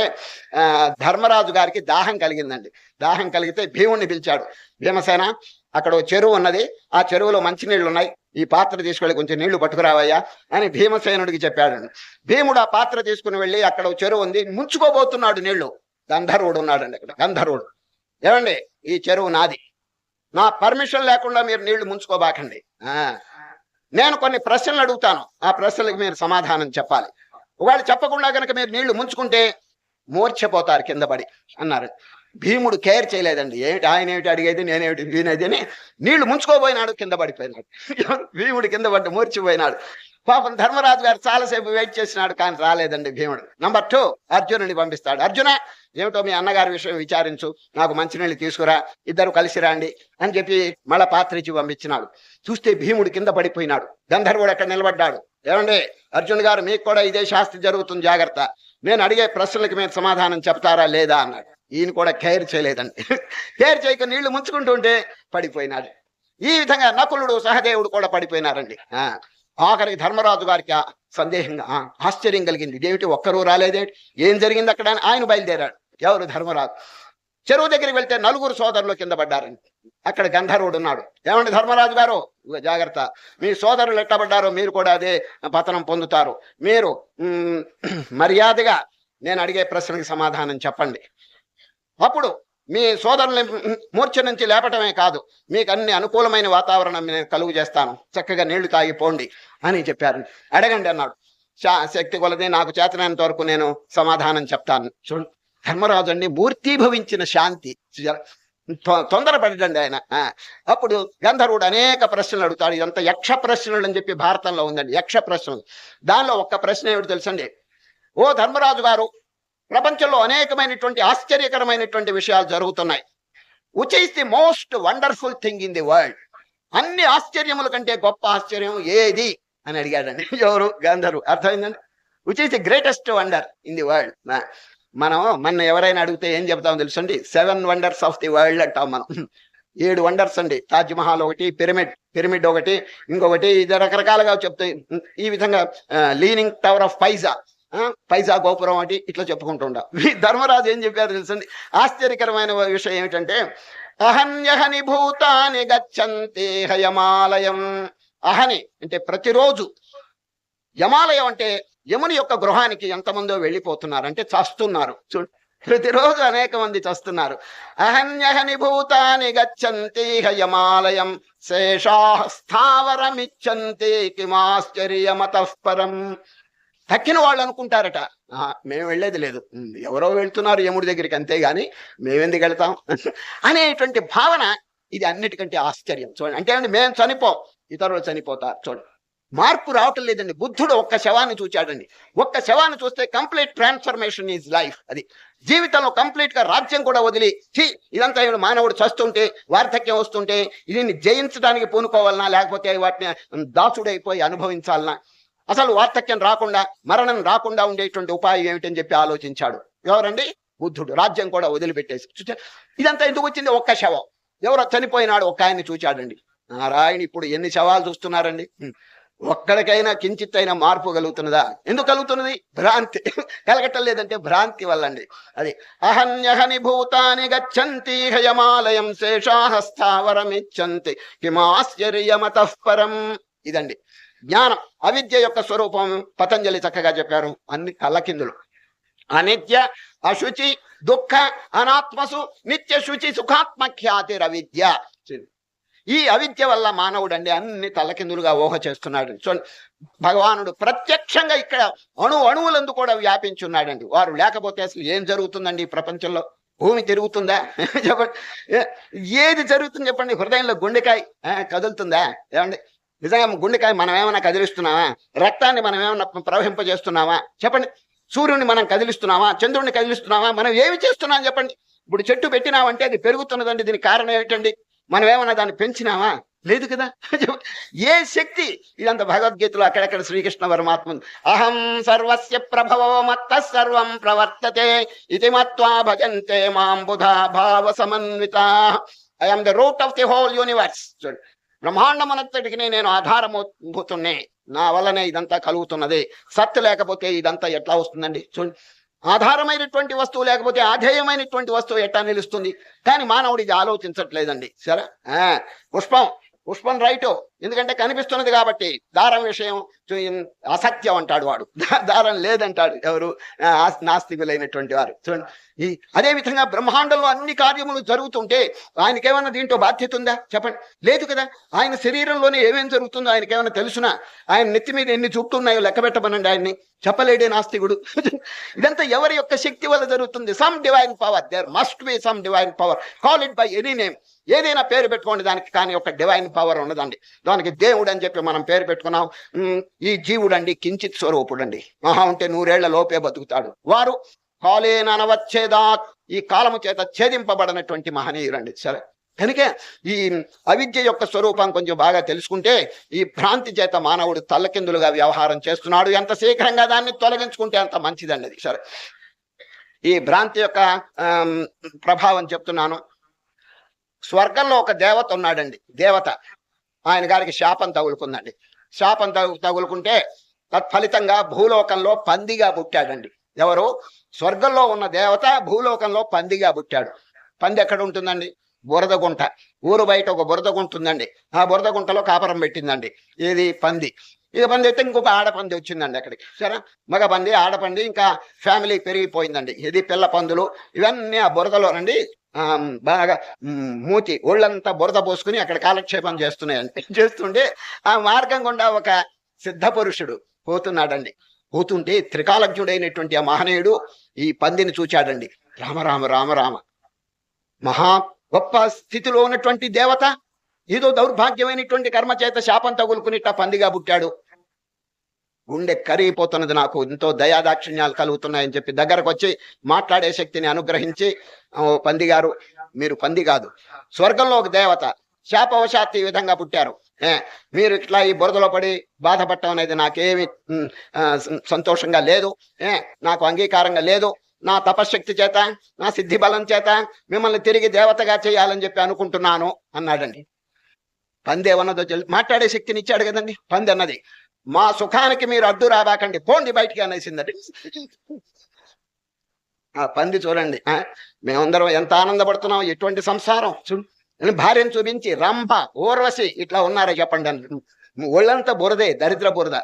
ధర్మరాజు గారికి దాహం కలిగిందండి. దాహం కలిగితే భీముడిని పిలిచాడు. భీమసేన, అక్కడ చెరువు ఉన్నది, ఆ చెరువులో మంచినీళ్ళు ఉన్నాయి, ఈ పాత్ర తీసుకెళ్ళి కొంచెం నీళ్లు పట్టుకురావయ్యా అని భీమసేనుడికి చెప్పాడండి. భీముడు ఆ పాత్ర తీసుకుని వెళ్ళి అక్కడ చెరువు ఉంది, ముంచుకోబోతున్నాడు నీళ్లు. గంధర్వుడు ఉన్నాడండి అక్కడ. గంధర్వుడు, ఏమండి ఈ చెరువు నాది, నా పర్మిషన్ లేకుండా మీరు నీళ్లు ముంచుకోబాకండి, నేను కొన్ని ప్రశ్నలు అడుగుతాను, ఆ ప్రశ్నలకు మీరు సమాధానం చెప్పాలి. ఒకవేళ చెప్పకుండా కనుక మీరు నీళ్లు ముంచుకుంటే మూర్ఛపోతారు కింద పడి అన్నారు. భీముడు కేర్ చేయలేదండి. ఏమిటి ఆయన ఏమిటి అడిగేది, నేనేమిటి వినేది అని నీళ్లు ముంచుకోబోయినాడు, కింద పడిపోయినాడు. భీముడు కింద పడి మూర్చిపోయినాడు. పాపం ధర్మరాజు గారు చాలాసేపు వెయిట్ చేసినాడు, కానీ రాలేదండి భీముడు. నంబర్ 2 అర్జునుడిని పంపిస్తాడు. అర్జున, ఏమిటో మీ అన్నగారి విషయం విచారించు, నాకు మంచినీళ్ళు తీసుకురా, ఇద్దరు కలిసి రండి అని చెప్పి మళ్ళా పాత్ర ఇచ్చి పంపించినాడు. చూస్తే భీముడు కింద పడిపోయినాడు. గంధర్వుడు అక్కడ నిలబడ్డాడు. ఏమండి అర్జున్ గారు, మీకు కూడా ఇదే శాస్త్రి జరుగుతుంది, జాగ్రత్త, నేను అడిగే ప్రశ్నలకి మీరు సమాధానం చెప్తారా లేదా అన్నాడు. ఈయన కూడా కేర్ చేయలేదండి. కేర్ చేయక నీళ్లు ముంచుకుంటుంటే పడిపోయినాడు. ఈ విధంగా నకులుడు సహదేవుడు కూడా పడిపోయినారండి. ఆఖరికి ధర్మరాజు గారికి సందేహంగా ఆశ్చర్యం కలిగింది. ఇదేమిటి ఒక్కరూ రాలేదేంటి, ఏం జరిగింది అక్కడ అని ఆయన బయలుదేరాడు. ఎవరు? ధర్మరాజు. చెరువు దగ్గరికి వెళ్తే 4 సోదరులు కింద పడ్డారండి. అక్కడ గంధర్వుడు ఉన్నాడు. ఏమండి ధర్మరాజు గారు, జాగ్రత్త, మీ సోదరులు ఎట్టబడ్డారో మీరు కూడా అదే పతనం పొందుతారు. మీరు మర్యాదగా నేను అడిగే ప్రశ్నకి సమాధానం చెప్పండి. అప్పుడు మీ సోదరుని మూర్ఛ నుంచి లేపటమే కాదు, మీకు అన్ని అనుకూలమైన వాతావరణం నేను కలుగు చేస్తాను, చక్కగా నీళ్లు తాగిపోండి అని చెప్పారు. అడగండి అన్నాడు. శక్తి కొలది నాకు చేతనంత వరకు నేను సమాధానం చెప్తాను. చూడు ధర్మరాజు అండి మూర్తిభవించిన శాంతి, తొందరపడండి ఆయన. అప్పుడు గంధర్వుడు అనేక ప్రశ్నలు అడుగుతాడు. ఇదంతా యక్ష ప్రశ్నలు అని చెప్పి భారతంలో ఉందండి, యక్ష ప్రశ్నలు. దానిలో ఒక్క ప్రశ్న ఏమిటి తెలుసండి. ఓ ధర్మరాజు గారు, ప్రపంచంలో అనేకమైనటువంటి ఆశ్చర్యకరమైనటువంటి విషయాలు జరుగుతున్నాయి. Which is the most wonderful thing in the world? అన్ని ఆశ్చర్యముల కంటే గొప్ప ఆశ్చర్యం ఏది అని అడిగాడండి. ఎవరు? గాంధర్వు. అర్థమైందండి? Which is the greatest wonder in the world. మనం మన ఎవరైనా అడిగితే ఏం చెప్తామో తెలుసండి? 7 వండర్స్ ఆఫ్ ది వరల్డ్ అంటాం మనం. 7 వండర్స్ అండి. తాజ్ మహల్ ఒకటి, పిరమిడ్ ఒకటి, ఇంకొకటి, ఇది రకరకాలుగా చెప్తాయి. ఈ విధంగా లీనింగ్ టవర్ ఆఫ్ పైజా గోపురం ఒకటి, ఇట్లా చెప్పుకుంటుంటా. ధర్మరాజు ఏం చెప్పారు తెలుసండి? ఆశ్చర్యకరమైన విషయం ఏమిటంటే, అహన్యహని భూతాని గచ్చంతే హయమాలయం. అహని అంటే ప్రతిరోజు, యమాలయం అంటే యముని యొక్క గృహానికి ఎంతమందో వెళ్ళిపోతున్నారు అంటే చస్తున్నారు. చూడు, ప్రతిరోజు అనేక మంది చస్తున్నారు. అహన్యహని భూతాని గచ్చంతి హయమాలయం శేషా స్థావరమిచ్చంతి కిమాశ్చర్యమతః పరం. తక్కిన వాళ్ళు అనుకుంటారట, మేము వెళ్ళేది లేదు, ఎవరో వెళ్తున్నారు యముడి దగ్గరికి, అంతేగాని మేమెందుకు వెళ్తాం అనేటువంటి భావన. ఇది అన్నిటికంటే ఆశ్చర్యం. చూడండి, అంటే అండి మేము చనిపోం, ఇతరులు చనిపోతారు. చూడండి, మార్పు రావటం లేదండి. బుద్ధుడు ఒక్క శవాన్ని చూచాడండి. ఒక్క శవాన్ని చూస్తే కంప్లీట్ ట్రాన్స్ఫర్మేషన్ ఈజ్ లైఫ్. అది జీవితంలో కంప్లీట్ గా రాజ్యం కూడా వదిలి, ఇదంతా మానవుడు చస్తుంటే, వార్ధక్యం వస్తుంటే దీన్ని జయించడానికి పూనుకోవాలనా, లేకపోతే వాటిని దాసుడైపోయి అనుభవించాలనా? అసలు వార్ధక్యం రాకుండా, మరణం రాకుండా ఉండేటువంటి ఉపాయం ఏమిటని చెప్పి ఆలోచించాడు. ఎవరండి? బుద్ధుడు. రాజ్యం కూడా వదిలిపెట్టేసి. ఇదంతా ఎందుకు వచ్చింది? ఒక్క శవం. ఎవరో చనిపోయినాడు, ఒక్క ఆయన్ని చూచాడండి. నారాయణ, ఇప్పుడు ఎన్ని శవాలు చూస్తున్నారండి? ఒక్కడికైనా కించిత్ అయినా మార్పు కలుగుతున్నదా? ఎందుకు కలుగుతున్నది? భ్రాంతి కలగటం లేదంటే భ్రాంతి వల్లండి. అది అహన్యహని భూతాని గచ్చంతి హయమాలయం శేషాః స్థావరమిచ్చంతి కిమాశ్చర్యమతః పరం. ఇదండి జ్ఞానం. అవిద్య యొక్క స్వరూపం పతంజలి చక్కగా చెప్పారు. అన్ని కళ్ళకిందులు. అనిత్య, అశుచి, దుఃఖ, అనాత్మసు నిత్య శుచి సుఖాత్మఖ్యాతిరవిద్య. ఈ అవిద్య వల్ల మానవుడు అండి అన్ని తలకిందులుగా ఊహ చేస్తున్నాడు. చూడండి, భగవానుడు ప్రత్యక్షంగా ఇక్కడ అణువులందు కూడా వ్యాపించున్నాడండి. వారు లేకపోతే అసలు ఏం జరుగుతుందండి ఈ ప్రపంచంలో? భూమి తిరుగుతుందా? చెప్పండి. ఏది జరుగుతుంది చెప్పండి? హృదయంలో గుండెకాయ కదులుతుందా? ఏమండి, నిజంగా గుండెకాయ మనం ఏమైనా కదిలిస్తున్నావా? రక్తాన్ని మనం ఏమైనా ప్రవహింపజేస్తున్నావా? చెప్పండి. సూర్యుడిని మనం కదిలిస్తున్నావా? చంద్రుడిని కదిలిస్తున్నావా? మనం ఏమి చేస్తున్నాం చెప్పండి? ఇప్పుడు చెట్టు పెట్టినామంటే అది పెరుగుతున్నదండి. దీనికి కారణం ఏమిటండి? మనం ఏమన్నా దాన్ని పెంచినావా? లేదు కదా. ఏ శక్తి? ఇదంతా భగవద్గీతలో అక్కడక్కడ శ్రీకృష్ణ పరమాత్మ అహం సర్వస్య ప్రభవో మత్తః సర్వం ప్రవర్తతే ఇతి మత్వా భజంతే మాం బుధా భావ సమన్వితాః. I am the root of the whole universe. బ్రహ్మాండమనంతటికి నేను ఆధారమవుతున్నే, నా వల్లనే ఇదంతా కలుగుతున్నది. సత్తు లేకపోతే ఇదంతా ఎట్లా వస్తుందండి? చూడండి, ఆధారమైనటువంటి వస్తువు లేకపోతే ఆధేయమైనటువంటి వస్తువు ఎట్లా నిలుస్తుంది? కానీ మానవుడు ఇది ఆలోచించట్లేదండి. సరే, పుష్పం రైటు, ఎందుకంటే కనిపిస్తున్నది కాబట్టి. దారం విషయం అసత్యం అంటాడు వాడు, దారం లేదంటాడు ఎవరు? నాస్తికులైనటువంటి వారు. చూడండి, అదే విధంగా బ్రహ్మాండంలో అన్ని కార్యములు జరుగుతుంటే ఆయనకేమన్నా దీంట్లో బాధ్యత ఉందా చెప్పండి? లేదు కదా. ఆయన శరీరంలోనే ఏమేం జరుగుతుందో ఆయనకేమన్నా తెలుసునా? ఆయన నెత్తి మీద ఎన్ని చుట్టూ ఉన్నాయో లెక్క పెట్టమనండి, ఆయన్ని చెప్పలేడే నాస్తికుడు. ఇదంతా ఎవరి యొక్క శక్తి వల్ల జరుగుతుంది? Some divine power. There must be some divine power. Call it by any name. ఏదైనా పేరు పెట్టుకోండి దానికి, కానీ ఒక డివైన్ పవర్ ఉన్నదండి. దానికి దేవుడు అని చెప్పి మనం పేరు పెట్టుకున్నాం. ఈ జీవుడు అండి కించిత్ స్వరూపుడు అండి. మహా ఉంటే 100 ఏళ్ల లోపే బతుకుతాడు. వారు కాలేన అనవచ్ఛేదాత్, ఈ కాలము చేత ఛేదింపబడినటువంటి మహనీయులండి. సరే, కనుక ఈ అవిద్య యొక్క స్వరూపం కొంచెం బాగా తెలుసుకుంటే ఈ భ్రాంతి చేత మానవుడు తల్లకిందులుగా వ్యవహారం చేస్తున్నాడు. ఎంత శీఘ్రంగా దాన్ని తొలగించుకుంటే అంత మంచిదండి. అది సరే. ఈ భ్రాంతి యొక్క ప్రభావం చెప్తున్నాను. స్వర్గంలో ఒక దేవత ఉన్నాడండి. దేవత, ఆయన గారికి శాపం తగులుకుందండి. శాపం తగులుకుంటే తత్ఫలితంగా భూలోకంలో పందిగా పుట్టాడండి. ఎవరు? స్వర్గంలో ఉన్న దేవత భూలోకంలో పందిగా పుట్టాడు. పంది ఎక్కడ ఉంటుందండి? బురద గుంట. ఊరు బయట ఒక బురద గుంట ఉందండి. ఆ బురద గుంటలో కాపురం పెట్టిందండి. ఏది? పంది. ఇక పంది అయితే ఇంకొక ఆడపంది వచ్చిందండి అక్కడికి. సరే, మగ పంది, ఆడపంది, ఇంకా ఫ్యామిలీ పెరిగిపోయిందండి. ఇది పిల్ల పందులు ఇవన్నీ ఆ బురదలోనండి బాగా మూతి ఒళ్ళంతా బురద పోసుకుని అక్కడ కాలక్షేపం చేస్తున్నాయండి. చేస్తుంటే ఆ మార్గం గుండా ఒక సిద్ధ పురుషుడు పోతున్నాడండి. పోతుంటే త్రికాలజ్ఞుడైనటువంటి ఆ మహనీయుడు ఈ పందిని చూచాడండి. రామ రామ రామ రామ, మహా గొప్ప స్థితిలో ఉన్నటువంటి దేవత ఏదో దౌర్భాగ్యమైనటువంటి కర్మ చేత శాపం తగులుకుని పందిగా పుట్టాడు. గుండె కరిగిపోతున్నది, నాకు ఎంతో దయాదాక్షిణ్యాలు కలుగుతున్నాయని చెప్పి దగ్గరకు వచ్చి మాట్లాడే శక్తిని అనుగ్రహించి, పంది గారు, మీరు పంది కాదు, స్వర్గంలో ఒక దేవత, శాపవశాత్తు ఈ విధంగా పుట్టారు, మీరు ఇట్లా ఈ బురదలో పడి బాధపడటం అనేది నాకేమి సంతోషంగా లేదు, నాకు అంగీకారంగా లేదు. నా తపశక్తి చేత, నా సిద్ధి బలం చేత మిమ్మల్ని తిరిగి దేవతగా చేయాలని చెప్పి అనుకుంటున్నాను అన్నాడండి. పంది ఏమన్నదో మాట్లాడే శక్తిని ఇచ్చాడు కదండి. పంది అన్నది, మా సుఖానికి మీరు అడ్డు రాబాకండి, పోండి బయటికి అనేసిందండి. ఆ పంది చూడండి, మేమందరం ఎంత ఆనందపడుతున్నాం, ఎటువంటి సంసారం. భార్యను చూపించి రంభ, ఊర్వశి ఇట్లా ఉన్నారా చెప్పండి అని, ఒళ్ళంతా బురదే, దరిద్ర బురద.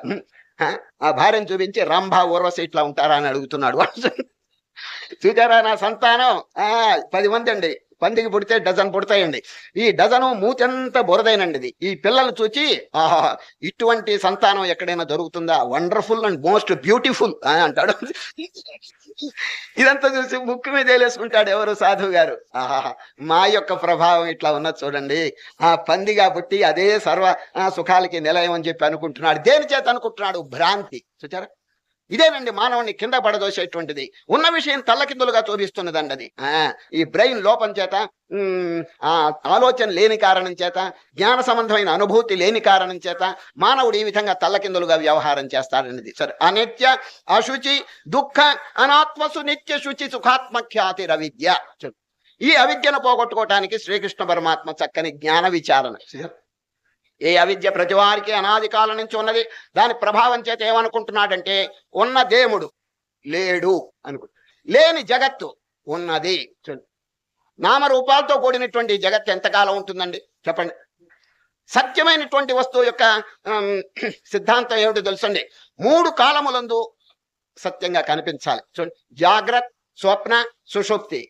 ఆ భార్యను చూపించి రంభ, ఊర్వశి ఇట్లా ఉంటారా అని అడుగుతున్నాడు. చూచారా నా సంతానం 10 మంది అండి, పందికి పుడితే డజన్ పుడతాయండి, ఈ డజను మూతంత బురదైనండి ఇది. ఈ పిల్లలు చూచి ఆహా, ఇటువంటి సంతానం ఎక్కడైనా దొరుకుతుందా, వండర్ఫుల్ అండ్ మోస్ట్ బ్యూటిఫుల్ అంటాడు. ఇదంతా చూసి ముక్కు మీద వేలేసుకుంటాడు ఎవరు, సాధువు గారు. ఆహా, మా యొక్క ప్రభావం ఇట్లా ఉన్నది చూడండి. ఆ పందిగా పుట్టి అదే సర్వ సుఖాలకి నిలయం అని చెప్పి అనుకుంటున్నాడు. దేని చేత అనుకుంటున్నాడు? భ్రాంతి. చూచారా, ఇదేనండి మానవుని కింద పడదోసేటువంటిది. ఉన్న విషయం తల్లకిందులుగా చూపిస్తున్నదండి అది. ఈ బ్రెయిన్ లోపం చేత, ఆలోచన లేని కారణం చేత, జ్ఞాన సంబంధమైన అనుభూతి లేని కారణం చేత మానవుడు ఈ విధంగా తల్లకిందులుగా వ్యవహారం చేస్తాడనేది. సరే, అనిత్య అశుచి దుఃఖ అనాత్మసు నిత్య శుచి సుఖాత్మఖ్యాతి అవిద్య. ఈ అవిద్యను పోగొట్టుకోవటానికి శ్రీకృష్ణ పరమాత్మ చక్కని జ్ఞాన విచారణ. ఏ అవిద్య ప్రతి వారికి అనాది కాలం నుంచి ఉన్నది. దాని ప్రభావం చేత ఏమనుకుంటున్నాడంటే, ఉన్న దేవుడు లేడు లేని జగత్తు ఉన్నది. నామరూపాలతో కూడినటువంటి జగత్తు ఎంతకాలం ఉంటుందండి చెప్పండి? సత్యమైనటువంటి వస్తువు యొక్క సిద్ధాంతం ఏమిటో తెలుసండి. 3 కాలములందు సత్యంగా కనిపించాలి. చూడండి, జాగ్రత్త, స్వప్న, సుషుప్తి.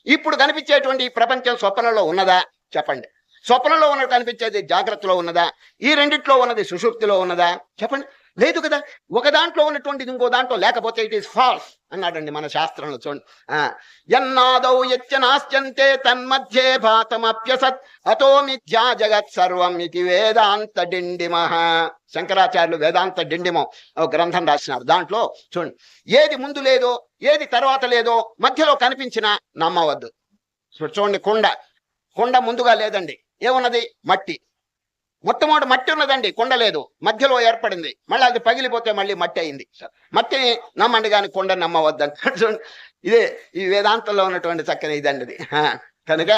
ఇప్పుడు కనిపించేటువంటి ఈ ప్రపంచం స్వప్నంలో ఉన్నదా చెప్పండి? స్వప్నంలో ఉన్నది కనిపించేది జాగ్రత్తలో ఉన్నదా? ఈ రెండిట్లో ఉన్నది సుషుప్తిలో ఉన్నదా చెప్పండి? లేదు కదా. ఒక దాంట్లో ఉన్నటువంటిది ఇంకో దాంట్లో లేకపోతే ఇట్ ఈస్ ఫాల్స్ అన్నాడండి మన శాస్త్రంలో. చూడండి, యన్నాదౌ యచ్చనాస్యంతే తన్మధ్యే భాతమప్యసత్ అతో మిథ్యా జగత్ సర్వం ఇది వేదాంత డిండిమః. శంకరాచార్యులు వేదాంత డిండిమం గ్రంథం రాసినారు. దాంట్లో చూడండి, ఏది ముందు లేదో, ఏది తర్వాత లేదో, మధ్యలో కనిపించినా నమ్మవద్దు. చూడండి, కొండ ముందుగా లేదండి, ఏమున్నది? మట్టి. మొట్టమొదటి మట్టి ఉన్నదండి, కొండ లేదు, మధ్యలో ఏర్పడింది, మళ్ళీ అది పగిలిపోతే మళ్ళీ మట్టి అయింది. మట్టిని నమ్మండి కానీ కొండ నమ్మవద్దండి. ఇదే ఈ వేదాంతంలో ఉన్నటువంటి చక్కని ఇదండి ఇది. కనుక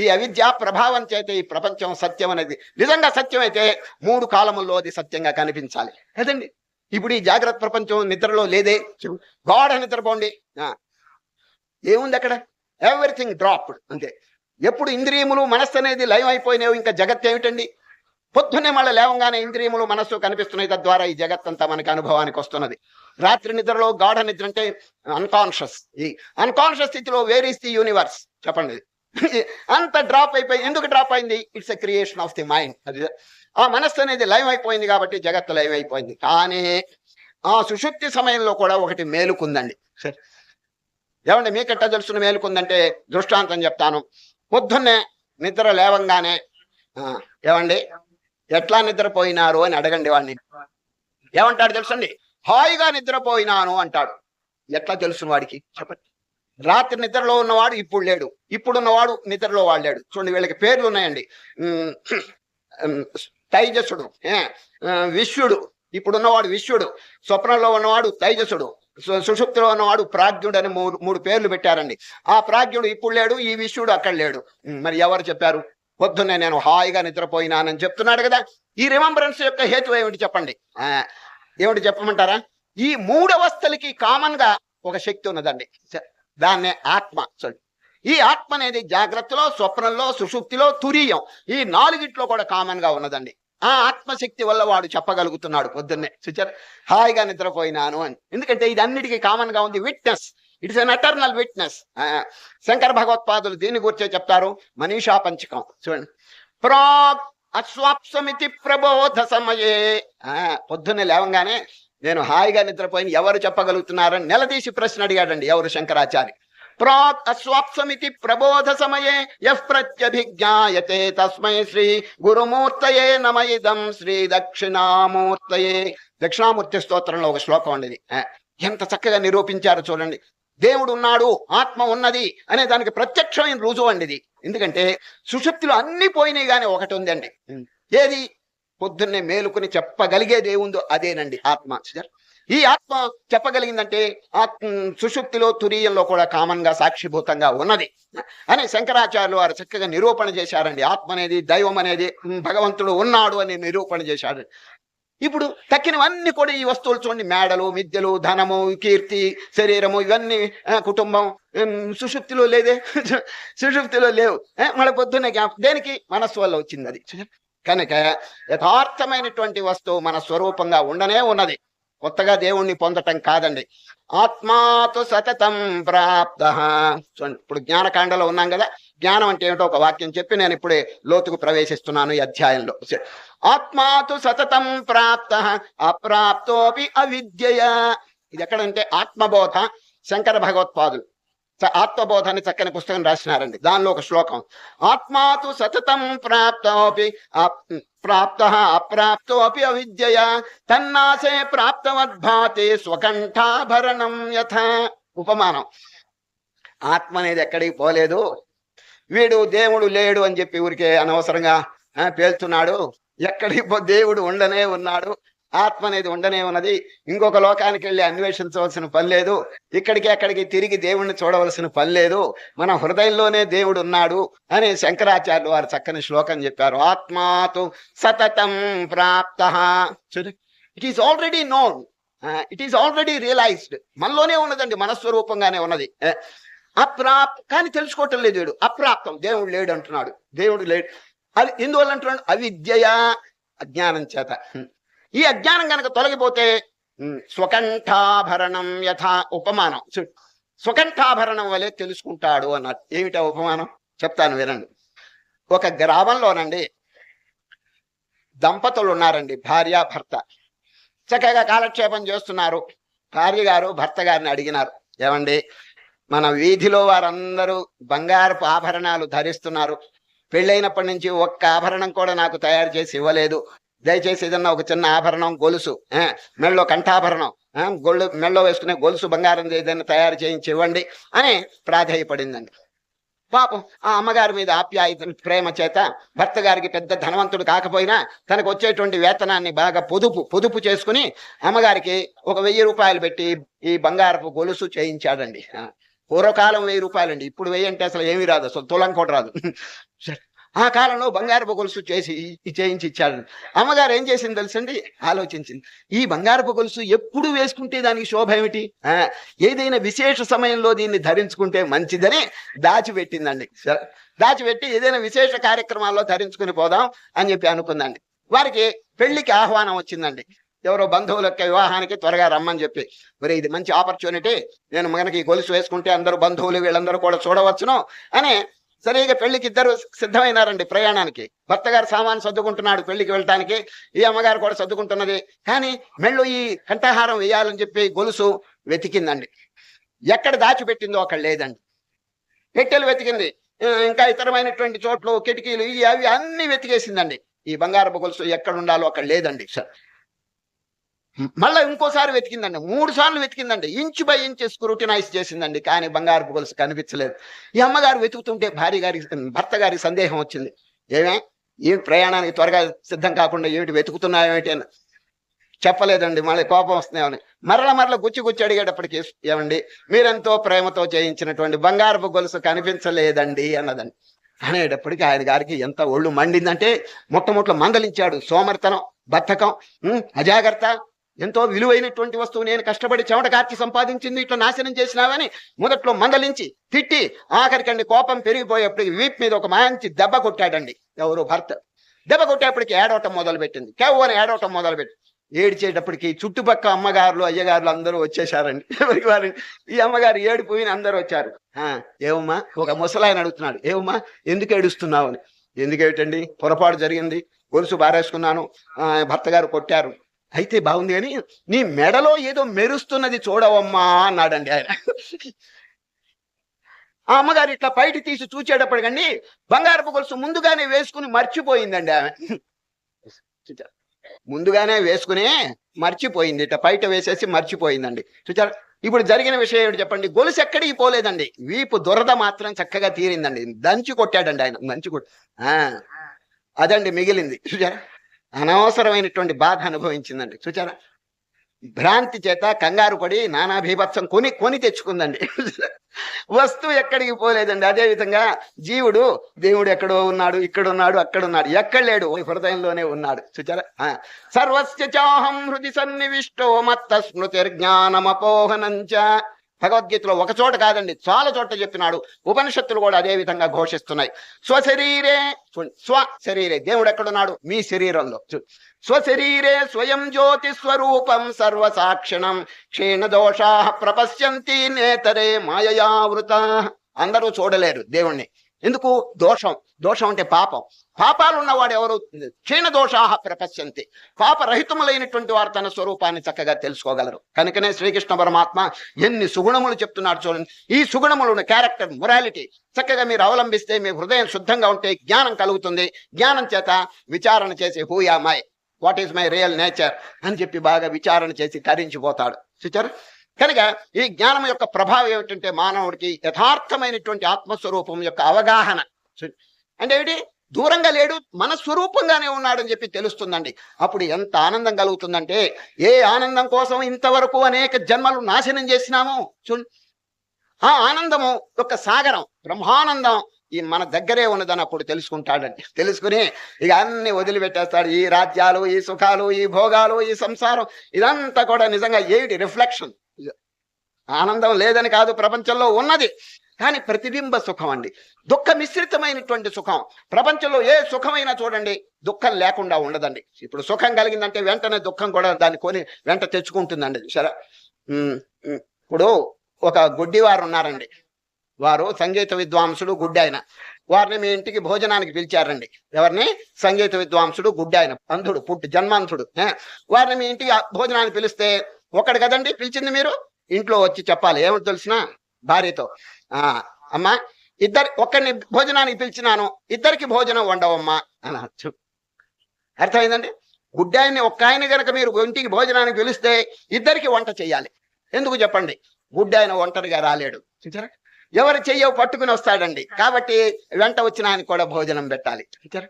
ఈ అవిద్యా ప్రభావం చేత ఈ ప్రపంచం సత్యం అనేది నిజంగా సత్యం అయితే 3 కాలముల్లో అది సత్యంగా కనిపించాలి కదండి. ఇప్పుడు ఈ జాగ్రత్త ప్రపంచం నిద్రలో లేదే, గాఢ నిద్రపోండి, ఏముంది అక్కడ? ఎవ్రీథింగ్ డ్రాప్డ్ అంతే. ఎప్పుడు ఇంద్రియములు మనస్సు అనేది లయం అయిపోయినావు, ఇంకా జగత్ ఏమిటండి? పొద్దున్నే మళ్ళీ లేవంగానే ఇంద్రియములు మనస్సు కనిపిస్తున్నాయి, తద్వారా ఈ జగత్తంతా మనకి అనుభవానికి వస్తున్నది. రాత్రి నిద్రలో గాఢ నిద్ర అంటే అన్కాన్షియస్. ఈ అన్కాన్షియస్ స్థితిలో వేర్ ఈస్ ది యూనివర్స్ చెప్పండి? అంత డ్రాప్ అయిపోయి, ఎందుకు డ్రాప్ అయింది? It's a creation of the mind. అది ఆ మనస్సు అనేది లయం అయిపోయింది కాబట్టి జగత్తు లయం అయిపోయింది. కానీ ఆ సుషుప్తి సమయంలో కూడా ఒకటి మేలుకుందండి. సరే, ఏమండి మీకెట్టా తెలుసున్న మేలుకుందంటే దృష్టాంతం చెప్తాను. పొద్దున్నే నిద్ర లేవంగానే ఏమండి ఎట్లా నిద్రపోయినారు అని అడగండి వాడిని. ఏమంటాడు తెలుసండి? హాయిగా నిద్రపోయినాను అంటాడు. ఎట్లా తెలుసు వాడికి చెప్పండి? రాత్రి నిద్రలో ఉన్నవాడు ఇప్పుడు లేడు, ఇప్పుడున్నవాడు నిద్రలో వాడు లేడు. చూడండి, వీళ్ళకి పేర్లు ఉన్నాయండి. తైజసుడు, విశ్వడు. ఇప్పుడున్నవాడు విశ్వడు, స్వప్నంలో ఉన్నవాడు తైజసుడు, సుషుప్తిలో ఉన్నవాడు ప్రాజ్ఞుడు అని 3 పేర్లు పెట్టారండి. ఆ ప్రాజ్ఞుడు ఇప్పుడు లేడు, ఈ విశ్వడు అక్కడ లేడు. మరి ఎవరు చెప్పారు? పొద్దున్నే నేను హాయిగా నిద్రపోయినానని చెప్తున్నాడు కదా. ఈ రిమెంబరెన్స్ యొక్క హేతు ఏమిటి చెప్పండి? ఏమిటి చెప్పమంటారా? ఈ 3 అవస్థలకి కామన్ గా ఒక శక్తి ఉన్నదండి, దాన్నే ఆత్మ. ఈ ఆత్మ అనేది జాగ్రత్తలో, స్వప్నంలో, సుషుప్తిలో, తురీయం, ఈ 4గిట్లో కూడా కామన్ గా ఉన్నదండి. ఆ ఆత్మశక్తి వల్ల వాడు చెప్పగలుగుతున్నాడు పొద్దున్నే చూచారు హాయిగా నిద్రపోయినాను అని. ఎందుకంటే ఇది అన్నిటికీ కామన్ గా ఉంది, witness. It's an eternal witness. Shankara భగవత్పాదులు దీని గురించే చెప్తారు, మనీషా పంచకం చూడండి. ప్రాగ్ అస్వాప్సమితి ప్రబోధ సమయే. పొద్దున్నే లేవంగానే నేను హాయిగా నిద్రపోయిన ఎవరు చెప్పగలుగుతున్నారని నిలదీసి ప్రశ్న అడిగాడండి ఎవరు? శంకరాచార్య. ప్రాక్ అస్వాప్సమితి ప్రబోధ సమయే యః ప్రత్యభిజ్ఞాయతే తస్మై శ్రీ గురుమూర్తయే నమ ఇదం శ్రీ దక్షిణామూర్తయే. దక్షిణామూర్తి స్తోత్రంలో ఒక శ్లోకం అండి ఇది. ఎంత చక్కగా నిరూపించారో చూడండి. దేవుడు ఉన్నాడు, ఆత్మ ఉన్నది అనే దానికి ప్రత్యక్షమైన రుజువు అండి ఇది. ఎందుకంటే సుషుప్తిలో అన్ని పోయినాయి కానీ ఒకటి ఉందండి. ఏది? పొద్దున్నే మేలుకుని చెప్పగలిగేది ఏముందో అదేనండి ఆత్మ. ఈ ఆత్మ చెప్పగలిగిందంటే సుషుప్తిలో తురీయంలో కూడా కామన్ గా సాక్షిభూతంగా ఉన్నది అని శంకరాచార్యులు వారు చక్కగా నిరూపణ చేశారండి. ఆత్మ అనేది, దైవం అనేది, భగవంతుడు ఉన్నాడు అని నిరూపణ చేశారు. ఇప్పుడు తక్కినవన్నీ కూడా ఈ వస్తువులు చూడండి, మేడలు, మిద్దెలు, ధనము, కీర్తి, శరీరము, ఇవన్నీ కుటుంబం సుషుప్తిలో లేదే, సుషుప్తిలో లేవు. మళ్ళీ పొద్దున్నే దేనికి? మనస్సు వల్ల వచ్చింది అది. కనుక యథార్థమైనటువంటి వస్తువు మన స్వరూపంగా ఉండనే ఉన్నది, కొత్తగా దేవుణ్ణి పొందటం కాదండి. ఆత్మాతు సతతం ప్రాప్త. చూడండి, ఇప్పుడు జ్ఞానకాండలో ఉన్నాం కదా, జ్ఞానం అంటే ఏమిటో ఒక వాక్యం చెప్పి నేను ఇప్పుడే లోతుకు ప్రవేశిస్తున్నాను ఈ అధ్యాయంలో. ఆత్మాతు సతతం ప్రాప్త అప్రాప్తోపి అవిద్యయ. ఇది ఎక్కడంటే ఆత్మబోధ, శంకర భగవత్పాదులు ఆత్మబోధాన్ని చక్కని పుస్తకం రాసినారండి. దానిలో ఒక శ్లోకం, ఆత్మాతు సతతం ప్రాప్తోపి అప్రాప్తోపి అవిద్యయ తన్నాసే ప్రాప్తవద్భాతే స్వకంఠాభరణం యథ. ఉపమానం, ఆత్మ అనేది ఎక్కడికి పోలేదు, వీడు దేవుడు లేడు అని చెప్పి ఊరికే అనవసరంగా పేల్చున్నాడు. ఎక్కడికి దేవుడు ఉండనే ఉన్నాడు, ఆత్మ అనేది ఉండనే ఉన్నది. ఇంకొక లోకానికి వెళ్ళి అన్వేషించవలసిన పని లేదు, ఇక్కడికి అక్కడికి తిరిగి దేవుణ్ణి చూడవలసిన పని లేదు, మన హృదయంలోనే దేవుడు ఉన్నాడు అని శంకరాచార్యులు వారు చక్కని శ్లోకం చెప్పారు. ఆత్మాతు సతతం ప్రాప్త. It is already known, it is already realised. మనలోనే ఉన్నదండి, మనస్వరూపంగానే ఉన్నది. అప్రాప్త కానీ తెలుసుకోవటం లేదు వీడు. అప్రాప్తం, దేవుడు లేడు అంటున్నాడు. దేవుడు లేడు అది ఎందువల్ల అంటున్నాడు? అవిద్యయ, అజ్ఞానం చేత. ఈ అజ్ఞానం కనుక తొలగిపోతే స్వకంఠాభరణం యథా. ఉపమానం, స్వకంఠాభరణం వలె తెలుసుకుంటాడు అన్నాడు. ఏమిటా ఉపమానం చెప్తాను వినండి. ఒక గ్రామంలోనండి దంపతులు ఉన్నారండి, భార్య భర్త. చక్కగా కాలక్షేపం చేస్తున్నారు. భార్య గారు భర్త గారిని అడిగినారు, ఏమండి మన వీధిలో వారందరూ బంగారపు ఆభరణాలు ధరిస్తున్నారు, పెళ్ళైనప్పటి నుంచి ఒక్క ఆభరణం కూడా నాకు తయారు చేసి ఇవ్వలేదు, దయచేసి ఏదన్నా ఒక చిన్న ఆభరణం, గొలుసు, మెళ్ళో కంఠాభరణం, మెళ్ళో వేసుకునే గొలుసు బంగారం ఏదైనా తయారు చేయించి ఇవ్వండి అని ప్రాధేయపడిందండి. పాపం ఆ అమ్మగారి మీద ఆప్యాయత, ప్రేమ చేత భర్త గారికి పెద్ద ధనవంతుడు కాకపోయినా తనకు వచ్చేటువంటి వేతనాన్ని బాగా పొదుపు చేసుకుని అమ్మగారికి ఒక 1000 రూపాయలు పెట్టి ఈ బంగారపు గొలుసు చేయించాడండి. పూర్వకాలం 1000 రూపాయలండి, ఇప్పుడు 1000 అంటే అసలు ఏమీ రాదు, అసలు తులం కూడా రాదు. ఆ కాలంలో బంగారపు గొలుసు చేయించి ఇచ్చాడు. అమ్మగారు ఏం చేసింది తెలుసండి? ఆలోచించింది, ఈ బంగారపు గొలుసు ఎప్పుడు వేసుకుంటే దానికి శోభ ఏమిటి, ఏదైనా విశేష సమయంలో దీన్ని ధరించుకుంటే మంచిదని దాచిపెట్టిందండి. దాచిపెట్టి ఏదైనా విశేష కార్యక్రమాల్లో ధరించుకుని పోదాం అని చెప్పి అనుకుందండి. వారికి పెళ్లికి ఆహ్వానం వచ్చిందండి, ఎవరో బంధువుల యొక్క వివాహానికి త్వరగా రమ్మని చెప్పి. మరి ఇది మంచి ఆపర్చునిటీ, నేను మనకి గొలుసు వేసుకుంటే అందరూ బంధువులు వీళ్ళందరూ కూడా చూడవచ్చును అని సరిగా పెళ్లికి ఇద్దరు సిద్ధమైనారండి ప్రయాణానికి. భర్త గారు సామాను సర్దుకుంటున్నాడు పెళ్లికి వెళ్ళటానికి, ఈ అమ్మగారు కూడా సర్దుకుంటున్నది. కానీ మెళ్ళు ఈ కంఠహారం వేయాలని చెప్పి గొలుసు వెతికిందండి. ఎక్కడ దాచిపెట్టిందో అక్కడ లేదండి. పెట్టెలు వెతికింది, ఇంకా ఇతరమైనటువంటి చోట్లు, కిటికీలు, ఇవి అవి అన్ని వెతికేసిందండి. ఈ బంగారపు గొలుసు ఎక్కడ ఉండాలో అక్కడ లేదండి. సార్ మళ్ళీ ఇంకోసారి వెతికిందండి, 3 సార్లు వెతికిందండి. ఇంచు బై ఇంచు స్క్రూటినైజ్ చేసిందండి, కానీ బంగారపు గొలుసు కనిపించలేదు. ఈ అమ్మగారు వెతుకుతుంటే భర్త గారికి సందేహం వచ్చింది, ఏమి ప్రయాణానికి త్వరగా సిద్ధం కాకుండా ఏమిటి వెతుకుతున్నాయేమిటి అని చెప్పలేదండి. మళ్ళీ కోపం వస్తున్నాయని మరల గుచ్చి అడిగేటప్పటికి, ఏమండి మీరెంతో ప్రేమతో చేయించినటువంటి బంగారపు గొలుసు కనిపించలేదండి అన్నదండి. అనేటప్పటికీ ఆయన గారికి ఎంత ఒళ్ళు మండిందంటే మొట్టమొదటి మందలించాడు. సోమరితనం, బద్ధకం, అజాగ్రత్త, ఎంతో విలువైనటువంటి వస్తువు నేను కష్టపడి చెమట కార్చి సంపాదించింది ఇట్లా నాశనం చేసినావని మొదట్లో మందలించి తిట్టి ఆఖరికండి కోపం పెరిగిపోయేప్పటికి వీప్ మీద ఒక మంచి దెబ్బ కొట్టాడండి. ఎవరు? భర్త. దెబ్బ కొట్టేప్పటికి ఏడవటం మొదలుపెట్టింది, కేవలం ఏడవటం మొదలుపెట్టి. ఏడిచేటప్పటికి చుట్టుపక్క అమ్మగారులు అయ్యగారులు అందరూ వచ్చేసారండి. వారిని ఈ అమ్మగారు ఏడిపోయిన అందరూ వచ్చారు. ఏమమ్మా, ఒక ముసలాయన అడుగుతున్నాడు, ఏమమ్మా ఎందుకు ఏడుస్తున్నావు అని. ఎందుకేటండి, పొరపాటు జరిగింది, గొలుసు బారేసుకున్నాను, భర్త గారు కొట్టారు. అయితే బాగుంది కానీ నీ మెడలో ఏదో మెరుస్తున్నది చూడవమ్మా అన్నాడండి ఆయన. ఆ అమ్మగారు ఇట్లా బయట తీసి చూచేటప్పటికండి బంగారపు గొలుసు ముందుగానే వేసుకుని మర్చిపోయిందండి ఆమె. ముందుగానే వేసుకుని మర్చిపోయింది, ఇట్లా బయట వేసేసి మర్చిపోయిందండి. చూచారు. ఇప్పుడు జరిగిన విషయం ఏమిటి చెప్పండి? గొలుసు ఎక్కడికి పోలేదండి, వీపు దురద మాత్రం చక్కగా తీరిందండి. దంచి కొట్టాడండి ఆయన, దంచి కొట్టి. అదండి మిగిలింది. చూచారా, అనవసరమైనటువంటి బాధ అనుభవించిందండి. చూచారా, భ్రాంతి చేత కంగారు పడి నానా భీభత్సం కొని తెచ్చుకుందండి. వస్తువు ఎక్కడికి పోలేదండి. అదే విధంగా జీవుడు, దేవుడు ఎక్కడో ఉన్నాడు, ఇక్కడున్నాడు, అక్కడున్నాడు, ఎక్కడ లేడు, హృదయంలోనే ఉన్నాడు. చూచారా, సర్వస్య చాహం హృది సన్నివిష్టో మత్త స్మృతిర్జ్ఞానమపోహనంచ. భగవద్గీతలో ఒక చోట కాదండి, చాలా చోట్ల చెప్పినాడు. ఉపనిషత్తులు కూడా అదే విధంగా ఘోషిస్తున్నాయి. స్వశరీరే, స్వశరీరే, దేవుడు ఎక్కడున్నాడు? మీ శరీరంలో. స్వశరీరే స్వయం జ్యోతి స్వరూపం సర్వసాక్షిణం క్షీణ దోషా ప్రపశ్యంతి నేతరే మాయయావృత. అందరూ చూడలేరు దేవుణ్ణి. ఎందుకు? దోషం అంటే పాపం. పాపాలు ఉన్నవాడు ఎవరు? క్షీణ దోషా ప్రపశ్యంతి. పాపరహితములైనటువంటి వారు తన స్వరూపాన్ని చక్కగా తెలుసుకోగలరు. కనుకనే శ్రీకృష్ణ పరమాత్మ ఎన్ని సుగుణములు చెప్తున్నాడు చూడండి. ఈ సుగుణములను, క్యారెక్టర్, మొరాలిటీ చక్కగా మీరు అవలంబిస్తే మీ హృదయం శుద్ధంగా ఉంటే జ్ఞానం కలుగుతుంది. జ్ఞానం చేత విచారణ చేసి who am I, what is my real nature అని చెప్పి బాగా విచారణ చేసి తరించిపోతాడు. చూచారు. కనుక ఈ జ్ఞానం యొక్క ప్రభావం ఏమిటంటే మానవుడికి యథార్థమైనటువంటి ఆత్మస్వరూపం యొక్క అవగాహన. అంటే ఏమిటి? దూరంగా లేడు, మన స్వరూపంగానే ఉన్నాడని చెప్పి తెలుస్తుందండి. అప్పుడు ఎంత ఆనందం కలుగుతుందంటే, ఏ ఆనందం కోసం ఇంతవరకు అనేక జన్మలు నాశనం చేసినామో ఆ ఆనందము యొక్క సాగరం, బ్రహ్మానందం ఈ మన దగ్గరే ఉన్నదని అప్పుడు తెలుసుకుంటాడండి. తెలుసుకుని ఇక అన్ని వదిలిపెట్టేస్తాడు. ఈ రాజ్యాలు, ఈ సుఖాలు, ఈ భోగాలు, ఈ సంసారం, ఇదంతా కూడా నిజంగా ఏమిటి? రిఫ్లెక్షన్. ఆనందం లేదని కాదు, ప్రపంచంలో ఉన్నది, కానీ ప్రతిబింబ సుఖం అండి. దుఃఖ మిశ్రితమైనటువంటి సుఖం. ప్రపంచంలో ఏ సుఖమైనా చూడండి, దుఃఖం లేకుండా ఉండదండి. ఇప్పుడు సుఖం కలిగిందంటే వెంటనే దుఃఖం కూడా దాన్ని కొని వెంట తెచ్చుకుంటుందండి. సరే, ఇప్పుడు ఒక గుడ్డివారు ఉన్నారండి. వారు సంగీత విద్వాంసుడు, గుడ్డాయన. వారిని మీ ఇంటికి భోజనానికి పిలిచారండి. ఎవరిని? సంగీత విద్వాంసుడు, గుడ్డాయన, అంధుడు, జన్మాంధుడు. వారిని మీ ఇంటికి భోజనానికి పిలిస్తే ఒకడు కదండి పిలిచింది, మీరు ఇంట్లో వచ్చి చెప్పాలి. ఏమిటి తెలిసిన? భార్యతో, అమ్మా ఒక్కడిని భోజనానికి పిలిచినాను, ఇద్దరికి భోజనం వండవమ్మా అని అర్థం. అర్థమైందండి? గుడ్డాయన్ని ఒక్క ఆయన కనుక మీరు ఇంటికి భోజనానికి పిలిస్తే ఇద్దరికి వంట చేయాలి. ఎందుకు చెప్పండి? గుడ్డాయన ఒంటరిగా రాలేడు. చూచారా, ఎవరు చెయ్యవు పట్టుకుని వస్తాడండి. కాబట్టి వెంట వచ్చిన ఆయన కూడా భోజనం పెట్టాలి. చూచారా,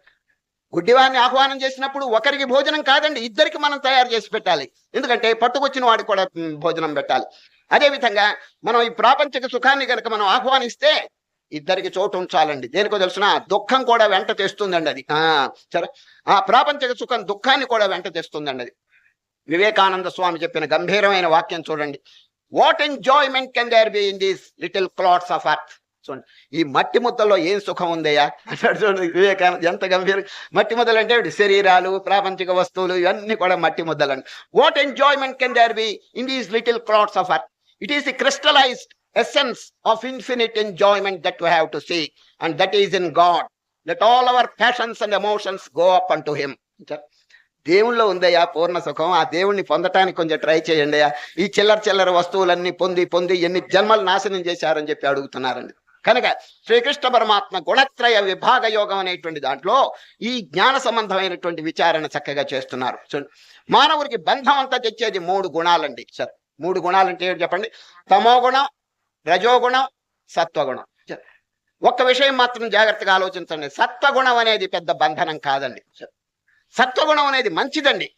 గుడ్డివాడిని ఆహ్వానం చేసినప్పుడు ఒకరికి భోజనం కాదండి, ఇద్దరికి మనం తయారు చేసి పెట్టాలి. ఎందుకంటే పట్టుకొచ్చిన వాడికి కూడా భోజనం పెట్టాలి. అదేవిధంగా మనం ఈ ప్రాపంచిక సుఖాన్ని కనుక మనం ఆహ్వానిస్తే ఇద్దరికి చోటు ఉంచాలండి. దేనికో తెలుసిన? దుఃఖం కూడా వెంట తెస్తుందండి అది. సరే, ఆ ప్రాపంచిక సుఖం దుఃఖాన్ని కూడా వెంట తెస్తుందండి అది. వివేకానంద స్వామి చెప్పిన గంభీరమైన వాక్యం చూడండి. What enjoyment can there be in these little clots of earth. చూడండి, ఈ మట్టి ముద్దల్లో ఏం సుఖం ఉందయ్యా అంటాడు. చూడండి వివేకానంద ఎంత గంభీరం. మట్టి ముద్దలు అంటే శరీరాలు, ప్రాపంచిక వస్తువులు, ఇవన్నీ కూడా మట్టి ముద్దలండి. What enjoyment can there be in these little clots of earth. It is the crystallized essence of infinite enjoyment that we have to seek, and that is in God. Let all our passions and emotions go up unto Him. దేవుళ్ళో ఉందయ్యా పూర్ణ సుఖం. ఆ దేవుణ్ణి పొందటానికి కొంచెం try చేయండి. ఈ చిల్లర వస్తువులన్నీ పొంది ఎన్ని జన్మలు నాశనం చేశారని చెప్పి అడుగుతున్నారండి. కనుక శ్రీకృష్ణ పరమాత్మ గుణత్రయ విభాగ యోగం అనేటువంటి దాంట్లో ఈ జ్ఞాన సంబంధమైనటువంటి విచారణ చక్కగా చేస్తున్నారు. మానవుడికి బంధం అంతా తెచ్చేది 3 గుణాలండి. సరే, 3 గుణాలు అంటే ఏంటి చెప్పండి? తమోగుణం, రజోగుణం, సత్వగుణం. ఒక్క విషయం మాత్రం జాగ్రత్తగా ఆలోచించండి. సత్వగుణం అనేది పెద్ద బంధనం కాదండి. సత్వగుణం అనేది మంచిదండి.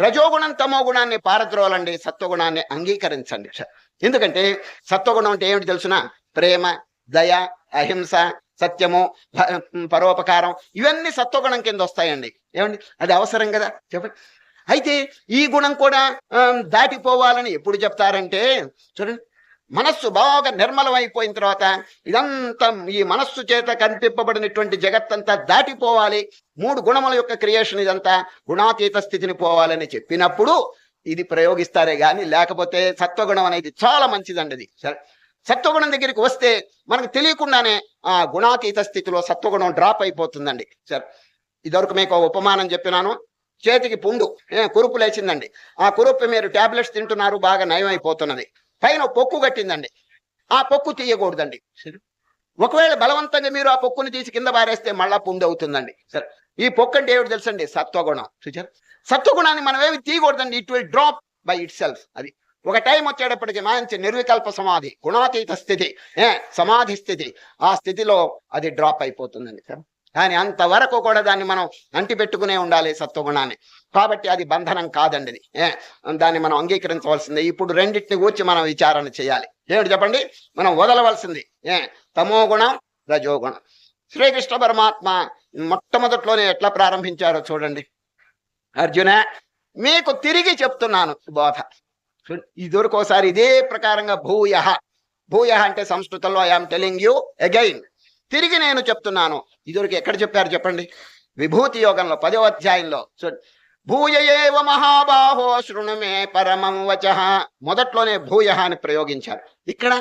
రజోగుణం, తమో గుణాన్ని పారద్రోలండి, సత్వగుణాన్ని అంగీకరించండి. ఎందుకంటే సత్వగుణం అంటే ఏమిటి తెలుసునా? ప్రేమ, దయ, అహింస, సత్యము, పరోపకారం, ఇవన్నీ సత్వగుణం కింద వస్తాయండి. ఏమండి, అది అవసరం కదా చెప్పండి. అయితే ఈ గుణం కూడా దాటిపోవాలని ఎప్పుడు చెప్తారంటే, చూడండి, మనస్సు బాగా నిర్మలం అయిపోయిన తర్వాత ఇదంతా ఈ మనస్సు చేత కనిపింపబడినటువంటి జగత్తంతా దాటిపోవాలి, 3 గుణముల యొక్క క్రియేషన్, ఇదంతా గుణాతీత స్థితిని పోవాలని చెప్పినప్పుడు ఇది ప్రయోగిస్తారే గాని, లేకపోతే సత్వగుణం అనేది చాలా మంచిదండి. అది సరే, సత్వగుణం దగ్గరికి వస్తే మనకు తెలియకుండానే ఆ గుణాతీత స్థితిలో సత్వగుణం డ్రాప్ అయిపోతుందండి. సరే, ఇదివరకు మీకు ఉపమానం చెప్పినాను. చేతికి పుండు, కురుపు లేచిందండి. ఆ కురుపు మీరు టాబ్లెట్స్ తింటున్నారు, బాగా నయం అయిపోతున్నది. పైన పొక్కు కట్టిందండి. ఆ పొక్కు తీయకూడదండి. ఒకవేళ బలవంతంగా మీరు ఆ పొక్కుని తీసి కింద పారేస్తే మళ్ళా పుండు అవుతుందండి. సరే, ఈ పొక్కు అంటే ఏమిటి తెలుసండి? సత్వగుణం. చూచారు, సత్వగుణాన్ని మనం ఏమి తీయకూడదండి. It will drop by itself. అది ఒక టైం వచ్చేటప్పటికి మంచి నిర్వికల్ప సమాధి, గుణాతీత స్థితి, సమాధి స్థితి, ఆ స్థితిలో అది డ్రాప్ అయిపోతుందండి. సరే, కానీ అంతవరకు కూడా దాన్ని మనం అంటిపెట్టుకునే ఉండాలి సత్వగుణాన్ని. కాబట్టి అది బంధనం కాదండి. దాన్ని మనం అంగీకరించవలసిందే. ఇప్పుడు రెండింటిని గూర్చి మనం విచారణ చేయాలి. ఏమిటి చెప్పండి? మనం వదలవలసింది తమో గుణం, రజోగుణం. శ్రీకృష్ణ పరమాత్మ మొట్టమొదట్లోనే ఎట్లా ప్రారంభించారో చూడండి. అర్జున, మీకు తిరిగి చెప్తున్నాను బోధ. ఇదివరకోసారి ఇదే ప్రకారంగా భూయ, భూయ అంటే సంస్కృతంలో ఐఆమ్ టెలింగ్ యూ అగైన్, తిరిగి నేను చెప్తున్నాను. ఇదివరకు ఎక్కడ చెప్పారు చెప్పండి? విభూతి యోగంలో 10వ అధ్యాయంలో. భూయ ఏవ మహాబాహో శృణు మే పరమం వచః. మొదట్లోనే భూయ అని ప్రయోగించారు. ఇక్కడ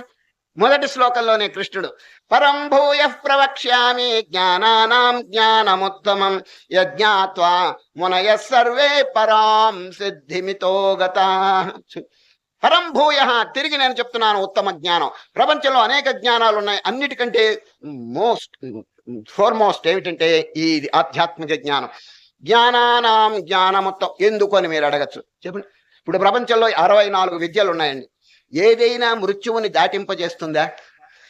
మొదటి శ్లోకంలోనే కృష్ణుడు పరం భూయ ప్రవక్ష్యామి జ్ఞానానాం జ్ఞానముత్తమం యజ్ఞాత్వా మునయ సర్వే పరాం సిద్ధిమితో గతాః. పరం భూయ, తిరిగి నేను చెప్తున్నాను ఉత్తమ జ్ఞానం. ప్రపంచంలో అనేక జ్ఞానాలు ఉన్నాయి. అన్నిటికంటే ఫోర్మోస్ట్ ఏమిటంటే ఈ ఆధ్యాత్మిక జ్ఞానం. జ్ఞానానాం జ్ఞానముత్తం. ఎందుకు అని మీరు అడగచ్చు. చెప్పండి. ఇప్పుడు ప్రపంచంలో 64 విద్యలు ఉన్నాయండి. ఏదైనా మృత్యువుని దాటింపజేస్తుందా?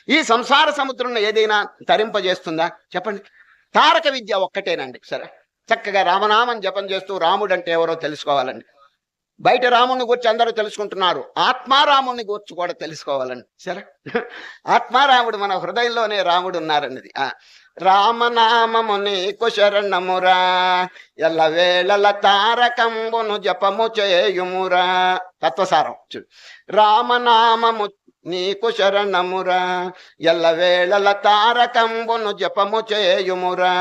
ఈ సంసార సముద్రంలో ఏదైనా తరింపజేస్తుందా? చెప్పండి. తారక విద్య ఒక్కటేనండి. సరే, చక్కగా రామనామం జపం చేస్తూ రాముడు అంటే ఎవరో తెలుసుకోవాలండి. బయట రాముడిని గురించి అందరూ తెలుసుకుంటున్నారు, ఆత్మారాముడిని గురించి కూడా తెలుసుకోవాలండి. సరే, ఆత్మారాముడు మన హృదయంలోనే రాముడు ఉన్నారన్నది. రామనామము నీకు శరణమురా, ఎల్ల వేళల తారకంబును జపము చేయుమురా. తత్వసారం. రామనామము నీకు శరణమురా, ఎల్ల వేళల తారకంబును జపము చేయుమురా.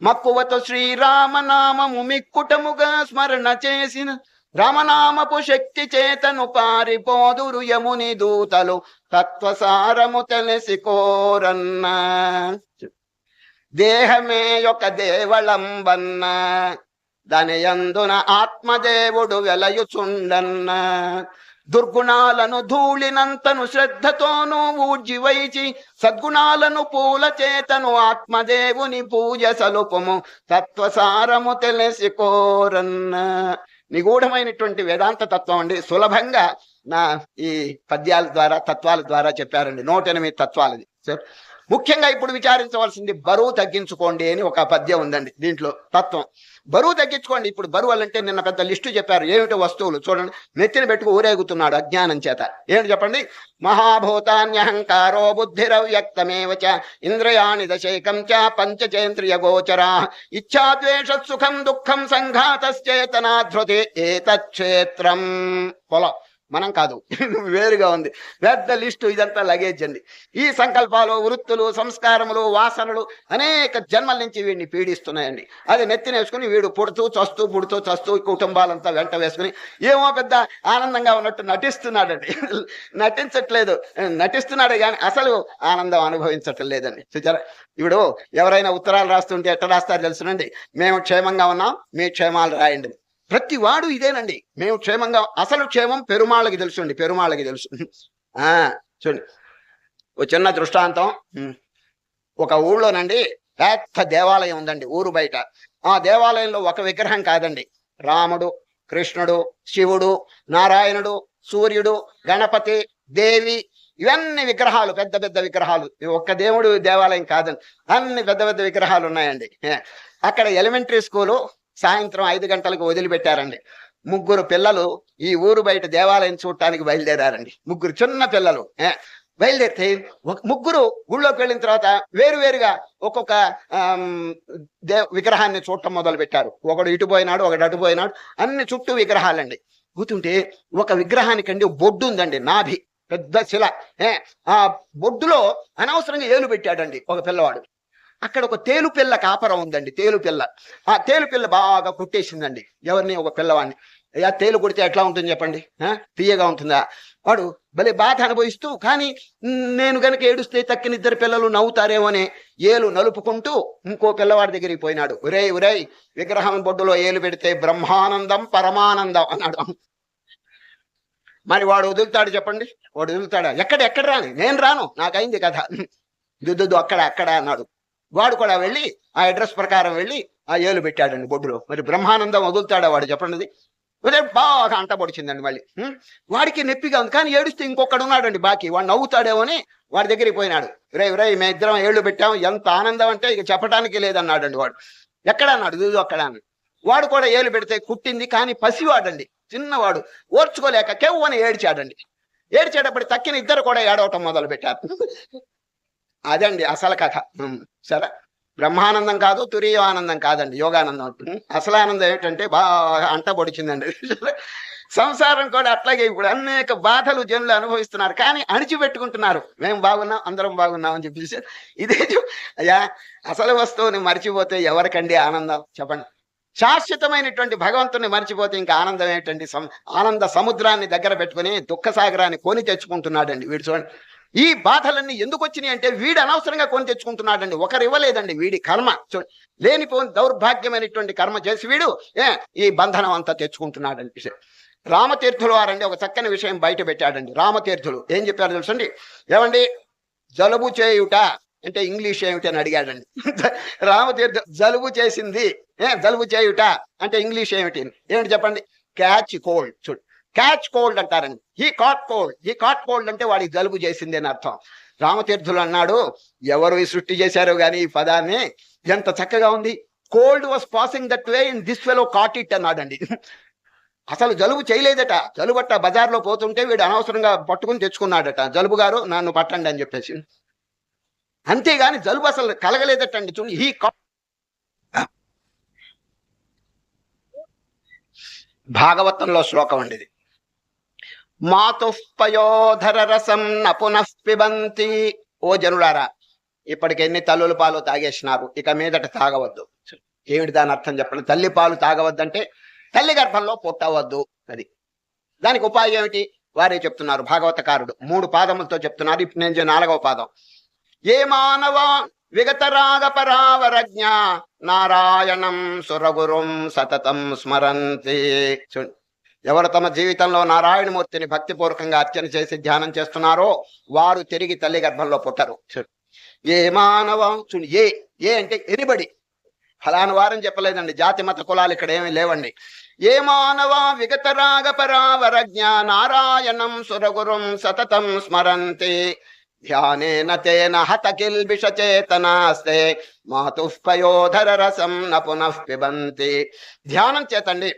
మక్కువతో శ్రీరామనామము మిక్కుటముగా స్మరణ చేసిన రామనామపు శక్తి చేతను పారిపోదురు యముని దూతలు, తత్వసారము తెలిసి కోరన్నా. దేహమే ఒక దేవళంబన్న, దాని యందున ఆత్మదేవుడు వెలయుచుండన్న. దుర్గుణాలను ధూళినంతను శ్రద్ధతోనూ ఊర్జివైచి, సద్గుణాలను పూల చేతను ఆత్మదేవుని పూజ సలుపుము, తత్వసారము తెలిసి కోరన్న. నిగూఢమైనటువంటి వేదాంత తత్వం అండి. సులభంగా నా ఈ పద్యాల ద్వారా, తత్వాల ద్వారా చెప్పారండి. 108 తత్వాలది. ముఖ్యంగా ఇప్పుడు విచారించవలసింది బరువు తగ్గించుకోండి అని ఒక పద్యం ఉందండి. దీంట్లో తత్వం బరువు తగ్గించుకోండి. ఇప్పుడు బరువు అంటే నిన్న పెద్ద లిస్టు చెప్పారు. ఏమిటో వస్తువులు చూడండి. నెత్తిన పెట్టుకు ఊరేగుతున్నాడు అజ్ఞానం చేత. ఏమిటి చెప్పండి? మహాభూతాన్యహంకారో బుద్ధిరవ్యక్తమేవ చ ఇంద్రియాణి దశైకం చ పంచచేంద్రియ గోచరా ఇచ్ఛాద్వేష సుఖం దుఃఖం సంఘాతశ్చేతనాధృతి ఏతక్షేత్రం. పొలం మనం కాదు, వేరుగా ఉంది. పెద్ద లిస్టు. ఇదంతా లగేజ్ అండి. ఈ సంకల్పాలు, వృత్తులు, సంస్కారములు, వాసనలు అనేక జన్మల నుంచి వీడిని పీడిస్తున్నాయండి. అది నెత్తిన వేసుకుని వీడు పుడుతూ చస్తూ పుడుతూ చస్తూ కుటుంబాలంతా వెంట వేసుకుని ఏమో పెద్ద ఆనందంగా ఉన్నట్టు నటిస్తున్నాడండి. నటించట్లేదు, నటిస్తున్నాడే కానీ అసలు ఆనందం అనుభవించటం లేదండి. చూచారా? ఇప్పుడు ఎవరైనా ఉత్తరాలు రాస్తుంటే ఎట్లా రాస్తారో తెలుసునండి. మేము క్షేమంగా ఉన్నాం, మీ క్షేమాలు రాయండి. ప్రతి వాడు ఇదేనండి. మేము క్షేమంగా, అసలు క్షేమం పెరుమాళ్ళకి తెలుసు. పెరుమాళ్ళకి తెలుసు. చూడండి, ఒక చిన్న దృష్టాంతం. ఒక ఊళ్ళోనండి పెద్ద దేవాలయం ఉందండి, ఊరు బయట. ఆ దేవాలయంలో ఒక విగ్రహం కాదండి, రాముడు, కృష్ణుడు, శివుడు, నారాయణుడు, సూర్యుడు, గణపతి, దేవి, ఇవన్నీ విగ్రహాలు, పెద్ద పెద్ద విగ్రహాలు. ఒక్క దేవుడు దేవాలయం కాదండి, అన్ని పెద్ద పెద్ద విగ్రహాలు ఉన్నాయండి. అక్కడ ఎలిమెంటరీ స్కూలు సాయంత్రం 5 గంటలకు వదిలిపెట్టారండి. 3 పిల్లలు ఈ ఊరు బయట దేవాలయం చూడటానికి బయలుదేరారండి. 3 చిన్న పిల్లలు బయలుదేరితే ముగ్గురు ఊళ్ళోకి వెళ్ళిన తర్వాత వేరువేరుగా ఒక్కొక్క విగ్రహాన్ని చూడటం మొదలు పెట్టారు. ఒకడు ఇటు పోయినాడు, ఒకడు అటు పోయినాడు, అన్ని చుట్టూ విగ్రహాలండి. కూతుంటే ఒక విగ్రహానికండి బొడ్డు ఉందండి, నాభి, పెద్ద శిల. ఆ బొడ్డులో అనవసరంగా ఏలు పెట్టాడండి ఒక పిల్లవాడు. అక్కడ ఒక తేలుపిల్ల కాపరం ఉందండి, తేలుపిల్ల. ఆ తేలుపిల్ల బాగా కుట్టేసిందండి ఎవరిని? ఒక పిల్లవాడిని. ఆ తేలు కొడితే ఎట్లా ఉంటుంది చెప్పండి? తీయగా ఉంటుందా? వాడు భలే బాధ అనుభవిస్తూ, కానీ నేను గనక ఏడుస్తే తక్కిన 2 పిల్లలు నవ్వుతారేమో అని ఏలు నలుపుకుంటూ ఇంకో పిల్లవాడి దగ్గరికి పోయినాడు. ఉరేయ్ ఉరేయ్, విగ్రహం బొడ్డులో ఏలు పెడితే బ్రహ్మానందం పరమానందం అన్నాడు. మరి వాడు వదులుతాడు చెప్పండి? వాడు వదులుతాడా? ఎక్కడ రాని, నేను రాను, నాకైంది కథ. దుద్దు అక్కడ అక్కడ అన్నాడు. వాడు కూడా వెళ్ళి ఆ అడ్రస్ ప్రకారం వెళ్ళి ఆ ఏలు పెట్టాడండి బొడ్డులో. మరి బ్రహ్మానందం వదులుతాడా వాడు చెప్పండి? బాగా అంట పొడిచిందండి మళ్ళీ. వాడికి నొప్పిగా ఉంది, కానీ ఏడుస్తే ఇంకొకడు ఉన్నాడండి బాకీ, వాడు నవ్వుతాడేమో అని వాడి దగ్గరికి పోయినాడు. రే మేము ఇద్దరం ఏళ్ళు పెట్టాం, ఎంత ఆనందం అంటే ఇక చెప్పడానికి లేదన్నాడండి వాడు. ఎక్కడ అన్నాడు? దుద్దు అక్కడ అన్నాడు. వాడు కూడా ఏలు పెడితే కుట్టింది, కానీ పసివాడండి, చిన్నవాడు, ఓర్చుకోలేక కెవ్వని ఏడ్చాడండి. ఏడ్చేటప్పుడు తక్కిన ఇద్దరు కూడా ఏడవటం మొదలు పెట్టారు. అదండి అసలు కథ. సరే, బ్రహ్మానందం కాదు, తురీయ ఆనందం కాదండి, యోగానందం. అసలు ఆనందం ఏంటంటే బాగా అంట పొడిచిందండి. సంసారం కూడా అట్లాగే ఇప్పుడు అనేక బాధలు జనులు అనుభవిస్తున్నారు, కానీ అణిచిపెట్టుకుంటున్నారు. మేము బాగున్నాం, అందరం బాగున్నాం అని చెప్పేసి. ఇదే అయ్యా, అసలు వస్తువుని మర్చిపోతే ఎవరికండి ఆనందం చెప్పండి? శాశ్వతమైనటువంటి భగవంతుని మర్చిపోతే ఇంకా ఆనందం ఏంటండి? ఆనంద సముద్రాన్ని దగ్గర పెట్టుకుని దుఃఖ సాగరాన్ని కొని తెచ్చుకుంటున్నాడండి వీడు. చూడండి, ఈ బాధలన్నీ ఎందుకు వచ్చినాయి అంటే వీడు అనవసరంగా కొని తెచ్చుకుంటున్నాడండి. ఒకరు ఇవ్వలేదండి, వీడి కర్మ. చూడండి, లేనిపోని దౌర్భాగ్యమైనటువంటి కర్మ చేసి వీడు ఈ బంధనం అంతా తెచ్చుకుంటున్నాడండి. రామతీర్థులు వారండి ఒక చక్కని విషయం బయట పెట్టాడండి. రామతీర్థులు ఏం చెప్పారు తెలుసండి? ఏమండి, జలుబు చేయుట అంటే ఇంగ్లీష్ ఏమిటి అని అడిగాడండి. రామతీర్థ జలుబు చేసింది, జలుబు చేయుట అంటే ఇంగ్లీష్ ఏమిటి చెప్పండి? Catch cold. చూడు, క్యాచ్ కోల్డ్ అంటారండి. హీ కాట్ కోల్డ్ అంటే వాడికి జలుబు చేసింది అని అర్థం. రామతీర్థులు అన్నాడు, ఎవరు ఈ సృష్టి చేశారో గాని ఈ పదాన్ని, ఎంత చక్కగా ఉంది. Cold was passing that way in this fellow caught it అన్నాడండి. అసలు జలుబు చేయలేదట, జలుబట్ట బజార్లో పోతుంటే వీడు అనవసరంగా పట్టుకుని తెచ్చుకున్నాడట. జలుబు గారు నన్ను పట్టండి అని చెప్పేసి. అంతేగాని జలుబు అసలు కలగలేదటండి. చూడండి, హీ కాట్. భాగవతంలో శ్లోకం అండి ఇది. మాతుఃపయోధర రసం న పునః పిబంతి. ఓ జనులారా, ఇప్పటికి ఎన్ని తల్లుల పాలు తాగేసినారు, ఇక మీదట తాగవద్దు. ఏమిటి దాని అర్థం చెప్పండి? తల్లి పాలు తాగవద్దంటే తల్లి గర్భంలో పుట్టవద్దు. అది దానికి ఉపాయం ఏమిటి? వారే చెప్తున్నారు భాగవతకారుడు. 3 పాదములతో చెప్తున్నారు. ఇప్పుడు నేను 4వ పాదం. ఏ మానవ విగతరాగ పరావరజ్ఞ నారాయణం సురగురుం సతతం స్మరంతి. ఎవరు తమ జీవితంలో నారాయణమూర్తిని భక్తిపూర్వకంగా అర్చన చేసి ధ్యానం చేస్తున్నారో వారు తిరిగి తల్లి గర్భంలో పుట్టరు. ఏ మానవ, చూడు, ఏ అంటే ఎనిబడి, ఫలాని వారని చెప్పలేదండి. జాతి మత కులాలు ఇక్కడ ఏమీ లేవండి. ఏ మానవ విగతరాగ పరావరజ్ఞ నారాయణం సురగురుం సతతం స్మరంతి ధ్యానేన తేన హత కిల్బిష చేతనాస్తే మాతుఃపయోధర రసం న పునః పిబంతి. ధ్యానం చేతండి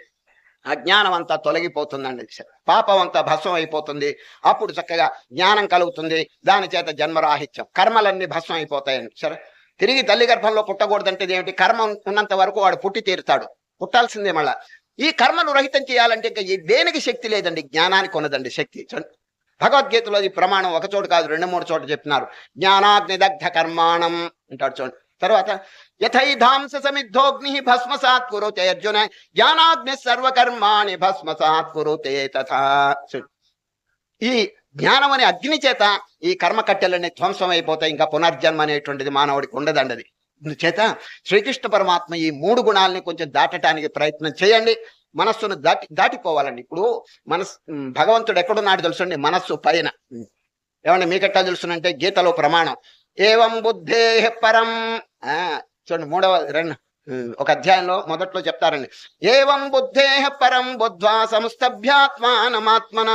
అజ్ఞానం అంతా తొలగిపోతుందండి, పాపం అంతా భస్మం అయిపోతుంది. అప్పుడు చక్కగా జ్ఞానం కలుగుతుంది. దాని చేత జన్మరాహిత్యం, కర్మలన్నీ భస్మం అయిపోతాయండి. సరే, తిరిగి తల్లి గర్భంలో పుట్టకూడదంటే ఏమిటి? కర్మ ఉన్నంత వరకు వాడు పుట్టి తీరుతాడు, పుట్టాల్సిందే. మళ్ళా ఈ కర్మను రహితం చేయాలంటే ఇంకా దేనికి శక్తి లేదండి, జ్ఞానానికి ఉన్నదండి శక్తి. భగవద్గీతలో ఈ ప్రమాణం ఒక చోటు కాదు, 2-3 చోట్ల చెప్తున్నారు. జ్ఞానాగ్ని దగ్ధ కర్మాణం అంటాడు. చూడండి, తర్వాత యథైధాంస సమిద్ధోగ్ని భస్మసాత్ కురుతే అర్జున జ్ఞానాగ్ని సర్వకర్మాణి భస్మసాత్ కురుతే తథా. ఈ జ్ఞానం అనే అగ్ని చేత ఈ కర్మ కట్టెలన్నీ ధ్వంసం అయిపోతాయి. ఇంకా పునర్జన్మ అనేటువంటిది మానవుడికి ఉండదండి. అది చేత శ్రీకృష్ణ పరమాత్మ ఈ 3 గుణాలని కొంచెం దాటడానికి ప్రయత్నం చేయండి. మనస్సును దాటిపోవాలండి. ఇప్పుడు భగవంతుడు ఎక్కడున్నాడు తెలుసండి? మనస్సు పైన. ఏమండి మీకెట్టా తెలుసునంటే గీతలో ప్రమాణం ఏవం బుద్ధే పరం. చూడండి, 3వ ఒక అధ్యాయంలో మొదట్లో చెప్తారండి. ఏవం బుద్ధే పరం బుద్ధ్వా సంస్థభ్యాత్మానమాత్మన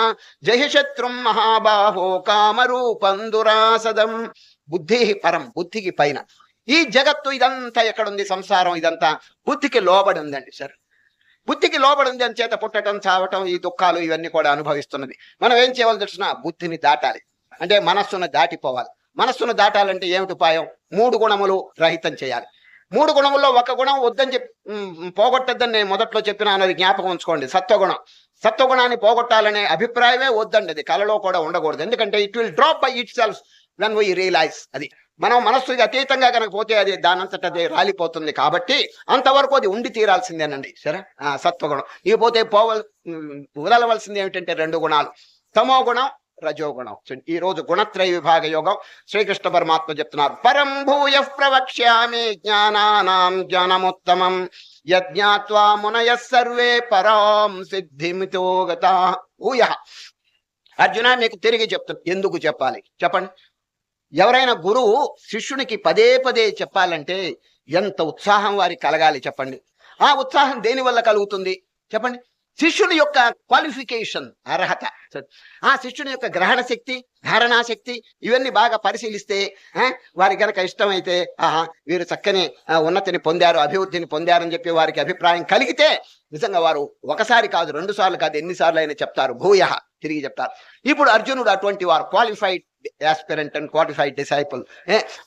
జహి శత్రుం మహాబాహో కామరూపం దురాసదం. బుద్ధి పరం, బుద్ధికి పైన. ఈ జగత్తు ఇదంతా ఎక్కడుంది? సంసారం ఇదంతా బుద్ధికి లోబడి ఉందండి. సరే, బుద్ధికి లోబడి ఉంది అని చేత పుట్టడం, చావటం, ఈ దుఃఖాలు ఇవన్నీ కూడా అనుభవిస్తున్నది. మనం ఏం చేయాలి తెలిసిన? బుద్ధిని దాటాలి, అంటే మనస్సును దాటిపోవాలి. మనస్సును దాటాలంటే ఏమిటి ఉపాయం? 3 గుణములు రహితం చేయాలి. 3 గుణముల్లో ఒక గుణం వద్దని పోగొట్టద్దని నేను మొదట్లో చెప్పినాను, అది జ్ఞాపకం ఉంచుకోండి. సత్వగుణం. సత్వగుణాన్ని పోగొట్టాలనే అభిప్రాయమే వద్దండి, అది కలలో కూడా ఉండకూడదు. ఎందుకంటే it will drop by itself when we realise. అది మనం మనస్సుకి అతీతంగా కనుక పోతే అది దానంతట అదే రాలిపోతుంది. కాబట్టి అంతవరకు అది ఉండి తీరాల్సిందేనండి. సరే, సత్వగుణం ఇక పోతే వదలవలసింది ఏమిటంటే 2 గుణాలు, తమో గుణం, రజోగుణం. ఈ రోజు గుణత్రయ విభాగ యోగం శ్రీకృష్ణ పరమాత్మ చెప్తున్నారు. పరం భూయ ప్రవక్ష్యామి జ్ఞానానాం జ్ఞానముత్తమం యజ్ఞాత్వా మునయః సర్వే పరాం సిద్ధిమితో గతాః. భూయ. అర్జున, మీకు తిరిగి చెప్తున్నా. ఎందుకు చెప్పాలి చెప్పండి? ఎవరైనా గురువు శిష్యునికి పదే పదే చెప్పాలంటే ఎంత ఉత్సాహం వారికి కలగాలి చెప్పండి. ఆ ఉత్సాహం దేని వల్ల కలుగుతుంది చెప్పండి? శిష్యుని యొక్క క్వాలిఫికేషన్, అర్హత, ఆ శిష్యుని యొక్క గ్రహణ శక్తి, ధారణా శక్తి, ఇవన్నీ బాగా పరిశీలిస్తే వారికి గనక ఇష్టమైతే వీరు చక్కని ఉన్నతిని పొందారు, అభివృద్ధిని పొందారని చెప్పి వారికి అభిప్రాయం కలిగితే నిజంగా వారు ఒకసారి కాదు, 2 సార్లు కాదు, ఎన్నిసార్లు అయినా చెప్తారు, భూయ తిరిగి చెప్తారు. ఇప్పుడు అర్జునుడు అటువంటి వారు, qualified aspirant and qualified disciple.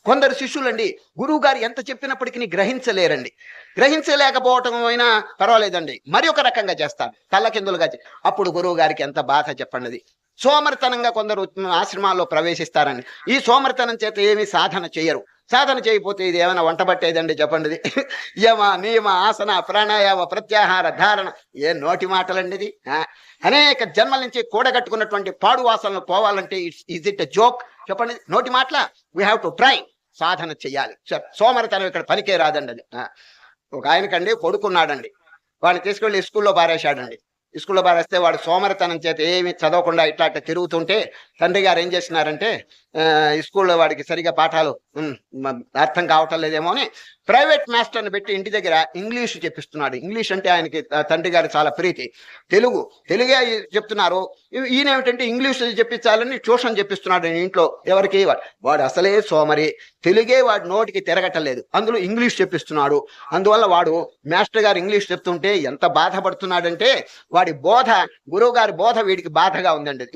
కొందరు శిష్యులండి గురువు గారు ఎంత చెప్పినప్పటికీ గ్రహించలేరండి. గ్రహించలేకపోవటం అయినా పర్వాలేదండి, మరి ఒక రకంగా చేస్తారు, తల్లకిందులుగా. అప్పుడు గురువు గారికి ఎంత బాధ చెప్పండి. సోమరితనంగా కొందరు ఆశ్రమాల్లో ప్రవేశిస్తారండి. ఈ సోమరితనం చేత ఏమీ సాధన చేయరు. సాధన చేయకపోతే ఇది ఏమైనా వంట పట్టేదండి చెప్పండి. యమ నియమ ఆసన ప్రాణాయామ ప్రత్యాహార ధారణ, ఏ నోటి మాటలండి ఇది. అనేక జన్మల నుంచి కూడగట్టుకున్నటువంటి పాడు వాసనలు పోవాలంటే ఇస్ ఇట్ ఎ జోక్ చెప్పండి? నోటి మాటల వీ హ్యావ్ టు ట్రై, సాధన చెయ్యాలి. సోమరితనం ఇక్కడ పనికే రాదండి. అది ఒక ఆయనకండి కొడుకున్నాడండి, వాడిని తీసుకెళ్లి స్కూల్లో పారేశాడండి. స్కూల్లో పారేస్తే వాడు సోమరితనం చేత ఏమి చదవకుండా ఇట్లా తిరుగుతుంటే తండ్రి గారు ఏం చేసినారంటే స్కూల్లో వాడికి సరిగా పాఠాలు అర్థం కావటం లేదేమో అని ప్రైవేట్ మాస్టర్ని పెట్టి ఇంటి దగ్గర ఇంగ్లీష్ చెప్పిస్తున్నాడు. ఇంగ్లీష్ అంటే ఆయనకి తండ్రి గారు చాలా ప్రీతి. తెలుగే చెప్తున్నారు, ఈయన ఏమిటంటే ఇంగ్లీష్ చెప్పించాలని ట్యూషన్ చెప్పిస్తున్నాడు ఇంట్లో. ఎవరికి? వాడు అసలే సోమరి, తెలుగే వాడి నోటికి తిరగటలేదు, అందులో ఇంగ్లీష్ చెప్పిస్తున్నాడు. అందువల్ల వాడు మాస్టర్ గారు ఇంగ్లీష్ చెప్తుంటే ఎంత బాధపడుతున్నాడంటే వాడి బోధ, గురువు గారి బోధ వీడికి బాధగా ఉందండి.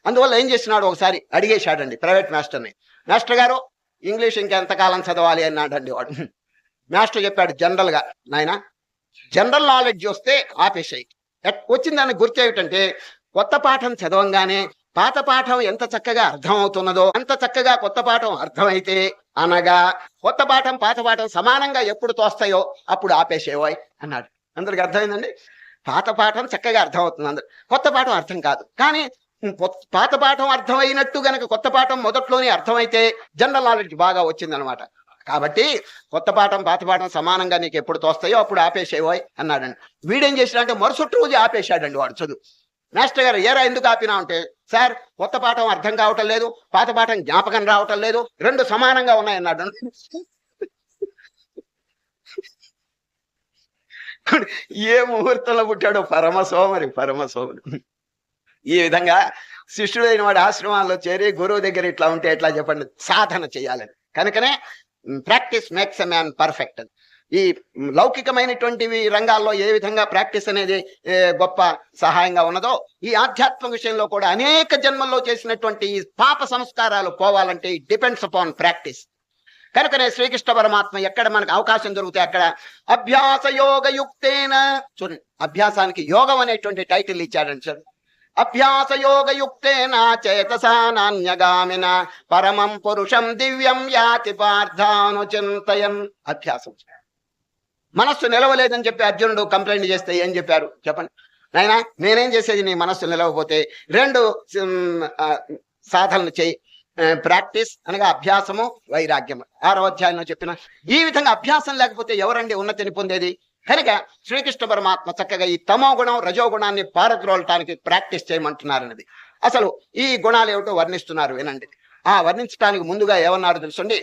అందువల్ల ఏం చేస్తున్నాడు, ఒకసారి అడిగేశాడండి ప్రైవేట్ మాస్టర్ని, మాస్టర్ గారు ఇంగ్లీష్ ఇంకెంతకాలం చదవాలి అన్నాడండి వాడు. మాస్టర్ చెప్పాడు జనరల్ గా, నాయన జనరల్ నాలెడ్జ్ వస్తే ఆపేసాయి. వచ్చిందానికి గుర్తు ఏమిటంటే కొత్త పాఠం చదవంగానే పాత పాఠం ఎంత చక్కగా అర్థం అవుతున్నదో అంత చక్కగా కొత్త పాఠం అర్థమైతే, అనగా కొత్త పాఠం పాత పాఠం సమానంగా ఎప్పుడు తోస్తాయో అప్పుడు ఆపేసేవాయ్ అన్నాడు. అందరికి అర్థమైందండి. పాత పాఠం చక్కగా అర్థం అవుతుంది అందరు, కొత్త పాఠం అర్థం కాదు. కానీ పాత పాఠం అర్థమైనట్టు గనక కొత్త పాఠం మొదట్లోనే అర్థమైతే జనరల్ నాలెడ్జ్ బాగా వచ్చిందనమాట. కాబట్టి కొత్త పాఠం పాత పాఠం సమానంగా నీకు ఎప్పుడు తోస్తాయో అప్పుడు ఆపేసేవాయ్ అన్నాడండి. వీడేం చేసినాడంటే మరుసటి రోజు ఆపేశాడండి వాడు చదువు. మాస్టర్ గారు ఏరా ఎందుకు ఆపినా అంటే, సార్ కొత్త పాఠం అర్థం కావటం లేదు, పాత పాఠం జ్ఞాపకం రావటం లేదు, 2 సమానంగా ఉన్నాయన్నాడు. ఏ ముహూర్తంలో పుట్టాడో పరమసోమరి. ఈ విధంగా శిష్యుడైన వాడి ఆశ్రమాల్లో చేరి గురువు దగ్గర ఇట్లా ఉంటే ఎట్లా చెప్పండి? సాధన చేయాలని. కనుకనే practice makes a man perfect. ఈ లౌకికమైనటువంటి రంగాల్లో ఏ విధంగా ప్రాక్టీస్ అనేది గొప్ప సహాయంగా ఉన్నదో, ఈ ఆధ్యాత్మిక విషయంలో కూడా అనేక జన్మల్లో చేసినటువంటి పాప సంస్కారాలు పోవాలంటే ఇట్ డిపెండ్స్ అపాన్ ప్రాక్టీస్. కనుకనే శ్రీకృష్ణ పరమాత్మ ఎక్కడ మనకు అవకాశం దొరికితే అక్కడ అభ్యాస యోగ యుక్తేన, చూడండి అభ్యాసానికి యోగం అనేటువంటి టైటిల్ ఇచ్చాడండి. చూడండి, అభ్యాస యోగ యుక్తేన చేతసా నాన్యగామిన పరమం పురుషం దివ్యం యాతి పార్థానుచింతయన్. అభ్యాసం. మనస్సు నిలవలేదని చెప్పి అర్జునుడు కంప్లైంట్ చేస్తే ఏం చెప్పారు చెప్పండి? నాయనా నేనేం చేసేది, నీ మనస్సు నిలవకపోతే 2 సాధనలు చేయి. ప్రాక్టీస్ అనగా అభ్యాసము, వైరాగ్యము. 6వ అధ్యాయంలో చెప్పిన ఈ విధంగా అభ్యాసం లేకపోతే ఎవరండి ఉన్నతిని పొందేది? కనుక శ్రీకృష్ణ పరమాత్మ చక్కగా ఈ తమో గుణం రజోగుణాన్ని పారద్రోలటానికి ప్రాక్టీస్ చేయమంటున్నారన్నది. అసలు ఈ గుణాలు ఏమిటో వర్ణిస్తున్నారు వినండి. వర్ణించడానికి ముందుగా ఏమన్నారు తెలుసండి?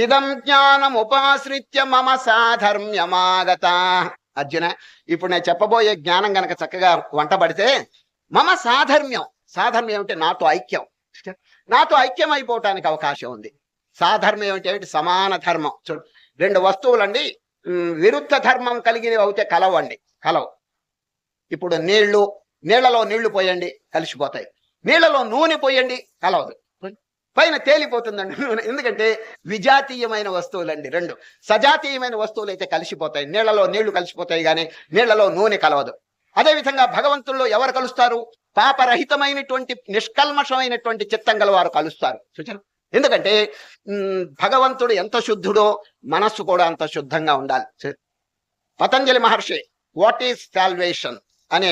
ఇదం జ్ఞానం ఉపాశ్రిత్య మమ సాధర్మ్యమాగత. అర్జున, ఇప్పుడు నేను చెప్పబోయే జ్ఞానం గనక చక్కగా వంటబడితే మమ సాధర్మ్యం, సాధర్మ్యం ఏమిటి? నాతో ఐక్యం, నాతో ఐక్యం అయిపోవటానికి అవకాశం ఉంది. సాధర్మ్యం ఏమిటి? సమాన ధర్మం. చూడు, 2 వస్తువులండి విరుద్ధ ధర్మం కలిగినవి అవుతే కలవండి, కలవు. ఇప్పుడు నీళ్లలో నీళ్లు పోయండి కలిసిపోతాయి, నీళ్లలో నూనె పోయండి కలవదు, పైన తేలిపోతుందండి నూనె. ఎందుకంటే విజాతీయమైన వస్తువులండి 2. సజాతీయమైన వస్తువులు అయితే కలిసిపోతాయి, నీళ్లలో నీళ్లు కలిసిపోతాయి కానీ నీళ్లలో నూనె కలవదు. అదేవిధంగా భగవంతుల్లో ఎవరు కలుస్తారు? పాపరహితమైనటువంటి నిష్కల్మషమైనటువంటి చిత్తం గల వారు కలుస్తారు. సూచన. ఎందుకంటే భగవంతుడు ఎంత శుద్ధుడో మనస్సు కూడా అంత శుద్ధంగా ఉండాలి. పతంజలి మహర్షి వాట్ ఈజ్ సాల్వేషన్ అనే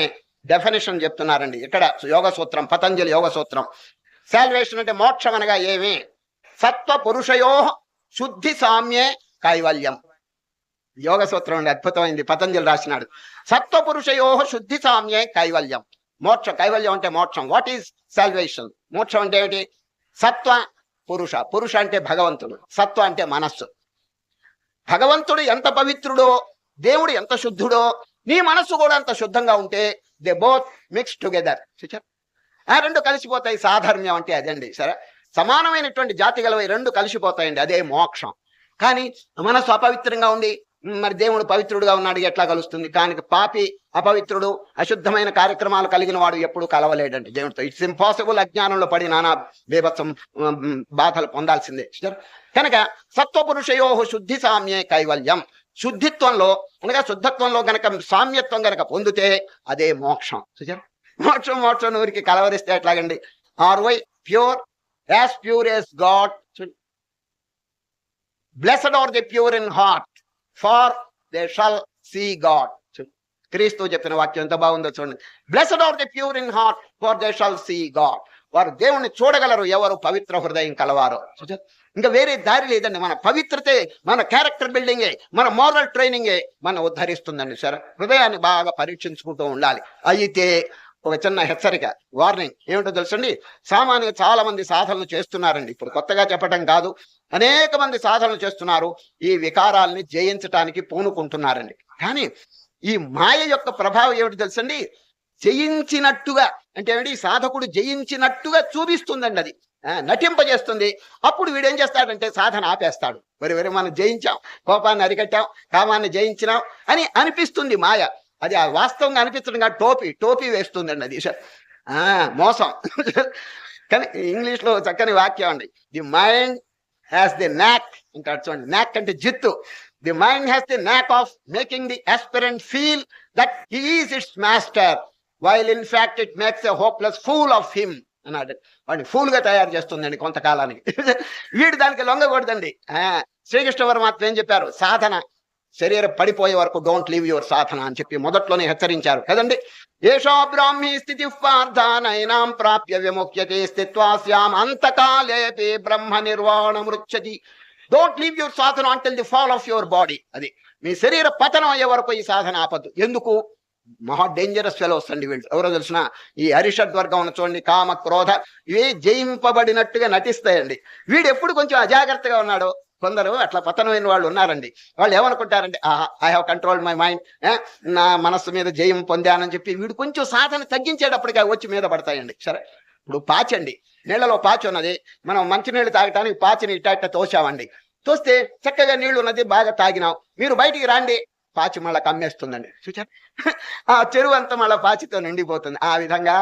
డెఫినేషన్ చెప్తున్నారండి ఇక్కడ యోగ సూత్రం, పతంజలి యోగ సూత్రం. సాల్వేషన్ అంటే మోక్షం అనగా ఏమి? సత్వ పురుషయో శుద్ధి సామ్యే కైవల్యం. యోగ సూత్రం అండి, అద్భుతమైంది, పతంజలి రాసినాడు. సత్వ పురుషయో శుద్ధి సామ్యే కైవల్యం. మోక్షం, కైవల్యం అంటే మోక్షం. What is salvation? మోక్షం అంటే ఏమిటి? సత్వ పురుష. పురుష అంటే భగవంతుడు, సత్వ అంటే మనస్సు. భగవంతుడు ఎంత పవిత్రుడో, దేవుడు ఎంత శుద్ధుడో, నీ మనస్సు కూడా అంత శుద్ధంగా ఉంటే దే బోత్ మిక్స్ టుగెదర్. ఆ రెండు కలిసిపోతాయి. సాధర్మ్యం అంటే అదండి. సరే, సమానమైనటువంటి జాతి గలవి రెండు కలిసిపోతాయండి, అదే మోక్షం. కానీ మనస్సు అపవిత్రంగా ఉండి మరి దేవుడు పవిత్రుడుగా ఉన్నాడు ఎట్లా కలుస్తుంది? కానీ పాపి, అపవిత్రుడు, అశుద్ధమైన కార్యక్రమాలు కలిగిన వాడు ఎప్పుడు కలవలేడండి దేవుడితో. It's impossible. అజ్ఞానంలో పడి నానా బేభత్సం బాధలు పొందాల్సిందే. కనుక సత్వపురుషయో శుద్ధి సామ్యే కైవల్యం. శుద్ధిత్వంలో అనగా శుద్ధత్వంలో గనక సామ్యత్వం గనక పొందితే అదే మోక్షం. మోక్షం ఊరికి కలవరిస్తే ఎట్లాగండి? Are ye pure as God. Blessed are the pure in heart, for they shall see God. క్రీస్తు చెప్పిన వాక్యం ఎంత బాగుందో చూడండి. Blessed are the pure in heart, for they shall see God. వారు దేవుణ్ణి చూడగలరు ఎవరు పవిత్ర హృదయం కలవారో. ఇంకా వేరే దారి లేదండి. మన పవిత్రతే, మన క్యారెక్టర్ బిల్డింగే, మన మోరల్ ట్రైనింగే మన ఉద్ధరిస్తుందండి. సరే, హృదయాన్ని బాగా పరీక్షించుకుంటూ ఉండాలి. అయితే ఒక చిన్న హెచ్చరిక, వార్నింగ్ ఏమిటో తెలుసండి? సామాన్యంగా చాలా మంది సాధనలు చేస్తున్నారండి. ఇప్పుడు కొత్తగా చెప్పటం కాదు, అనేక మంది సాధనలు చేస్తున్నారు. ఈ వికారాలని జయించటానికి పూనుకుంటున్నారండి. కానీ ఈ మాయ యొక్క ప్రభావం ఏమిటి తెలుసండి? జయించినట్టుగా అంటే ఏమిటి? సాధకుడు జయించినట్టుగా చూపిస్తుందండి. అది నటింపజేస్తుంది. అప్పుడు వీడేం చేస్తాడంటే సాధన ఆపేస్తాడు. మరి మనం జయించాం, కోపాన్ని అరికట్టాం, కామాన్ని జయించినాం అని అనిపిస్తుంది మాయ. అది ఆ వాస్తవంగా అనిపించడం కాదు, టోపీ వేస్తుందండి అది. మోసం. కానీ ఇంగ్లీష్లో చక్కని వాక్యం అండి. ది మైండ్ హ్యాస్ ది నాక్ అంటాడు చూడండి. నాక్ అంటే జిత్తు. ది మైండ్ హ్యాస్ ది నాక్ of making the aspirant feel that he is it's master, while in fact it makes a hopeless pool of him అన్నాడు. వాడిని ఫూల్ గా తయారు చేస్తుందండి కొంతకాలానికి. వీడు దానికి లొంగకూడదండి. శ్రీకృష్ణ పరమాత్మ ఏం చెప్పారు? సాధన శరీరం పడిపోయే వరకు డోంట్ లీవ్ యువర్ సాధన అని చెప్పి మొదట్లోనే హెచ్చరించారు కదండి. ఏషా బ్రాహ్మీ స్థితి పార్థానైనాం ప్రాప్య విముఖ్యతే స్థిత్వాస్యాం అంతకాలేపి బ్రహ్మ నిర్వాణ మృచ్చతి. Don't leave your sadhana until the fall of your body. అది మీ శరీర పతనం అయ్యే వరకు ఈ సాధన ఆపద్దు. ఎందుకు? మహా డేంజరస్ ఫెలోస్ అండి వీళ్ళు. ఎవరో తెలిసిన ఈ అరిషడ్ వర్గం ఉన్న చూడండి, కామ క్రోధ ఇవి జయింపబడినట్టుగా నటిస్తాయండి. వీడు ఎప్పుడు కొంచెం అజాగ్రత్తగా ఉన్నాడో, కొందరు అట్లా పతనమైన వాళ్ళు ఉన్నారండి. వాళ్ళు ఏమనుకుంటారంటే I have controlled my mind, నా మనస్సు మీద జయం పొందానని చెప్పి వీడు కొంచెం సాధన తగ్గించేటప్పటికి వచ్చి మీద పడతాయండి. సరే, ఇప్పుడు పాచి అండి, నీళ్లలో పాచి ఉన్నది. మనం మంచినీళ్ళు తాగటానికి పాచిని ఇట్ట తోసామండి. తోస్తే చక్కగా నీళ్లు ఉన్నది, బాగా తాగినాం. మీరు బయటికి రాండి, పాచి మళ్ళా కమ్మేస్తుందండి. చూచారు? ఆ చెరువు అంతా మళ్ళా పాచితో నిండిపోతుంది. ఆ విధంగా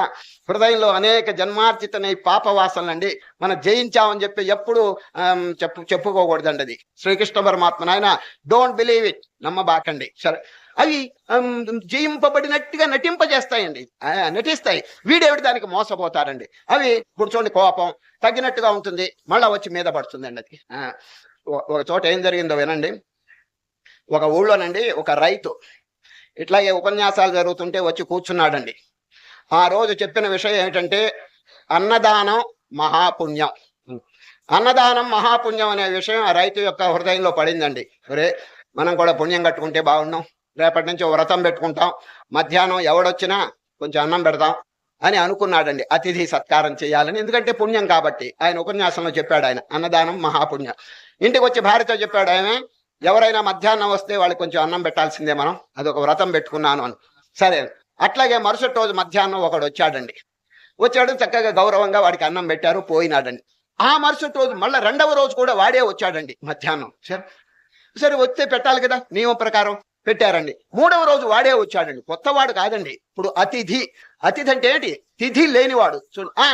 హృదయంలో అనేక జన్మార్జితనే పాపవాసనలండి మనం జయించామని చెప్పి ఎప్పుడు చెప్పుకోకూడదండి. అది శ్రీకృష్ణ పరమాత్మ ఆయన డోంట్ బిలీవ్ ఇట్, నమ్మబాకండి. సరే, అవి జయింపబడినట్టుగా నటింపజేస్తాయండి, నటిస్తాయి. వీడేవిడి దానికి మోసపోతారండి. అవి ఇప్పుడు చూడండి, కోపం తగ్గినట్టుగా ఉంటుంది, మళ్ళా వచ్చి మీద పడుతుందండి. అది ఒక చోట ఏం జరిగిందో వినండి. ఒక ఊళ్ళోనండి ఒక రైతు ఇట్లాగే ఉపన్యాసాలు జరుగుతుంటే వచ్చి కూర్చున్నాడండి. ఆ రోజు చెప్పిన విషయం ఏమిటంటే అన్నదానం మహాపుణ్యం. అన్నదానం మహాపుణ్యం అనే విషయం ఆ రైతు యొక్క హృదయంలో పడిందండి. ఒరే, మనం కూడా పుణ్యం కట్టుకుంటే బాగున్నాం, రేపటి నుంచి వ్రతం పెట్టుకుంటాం, మధ్యాహ్నం ఎవడొచ్చినా కొంచెం అన్నం పెడతాం అని అనుకున్నాడండి. అతిథి సత్కారం చేయాలని, ఎందుకంటే పుణ్యం కాబట్టి. ఆయన ఉపన్యాసంలో చెప్పాడు, ఆయన అన్నదానం మహాపుణ్యం. ఇంటికి వచ్చి భార్యతో చెప్పాడు ఆయన, ఎవరైనా మధ్యాహ్నం వస్తే వాళ్ళకి కొంచెం అన్నం పెట్టాల్సిందే, మనం అదొక వ్రతం పెట్టుకున్నాను అని. సరే, అట్లాగే మరుసటి రోజు మధ్యాహ్నం ఒకడు వచ్చాడు, చక్కగా గౌరవంగా వాడికి అన్నం పెట్టారు, పోయినాడండి. ఆ మరుసటి రోజు మళ్ళీ రెండవ రోజు కూడా వాడే వచ్చాడండి మధ్యాహ్నం. సరే వస్తే పెట్టాలి కదా, నియమం ప్రకారం పెట్టారండి. మూడవ రోజు వాడే వచ్చాడండి, కొత్తవాడు కాదండి. ఇప్పుడు అతిథి అంటే ఏంటి? తిథి లేనివాడు.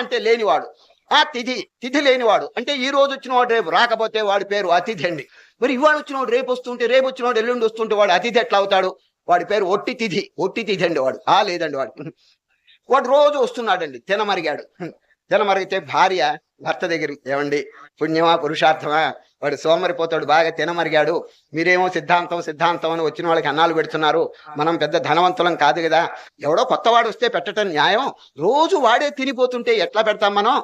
అంటే లేనివాడు. ఆ తిథి లేనివాడు అంటే ఈ రోజు వచ్చినవాడు రేపు రాకపోతే వాడి పేరు అతిథి అండి. మరి ఇవాళ వచ్చినవాడు రేపు వస్తుంటే, రేపు వచ్చినవాడు ఎల్లుండి వస్తుంటే వాడు అతిథి ఎట్లా అవుతాడు? వాడి పేరు ఒట్టి తిథి అండి వాడు. లేదండి, వాడు రోజు వస్తున్నాడండి. తినమరిగితే భార్య భర్త దగ్గరికి, ఏమండి పుణ్యమా పురుషార్థమా, వాడు సోమరిపోతాడు, బాగా తినమరిగాడు, మీరేమో సిద్ధాంతం అని వచ్చిన వాళ్ళకి అన్నాలు పెడుతున్నారు, మనం పెద్ద ధనవంతులం కాదు కదా, ఎవడో కొత్తవాడు వస్తే పెట్టడం న్యాయం, రోజు వాడే తినిపోతుంటే ఎట్లా పెడతాం మనం,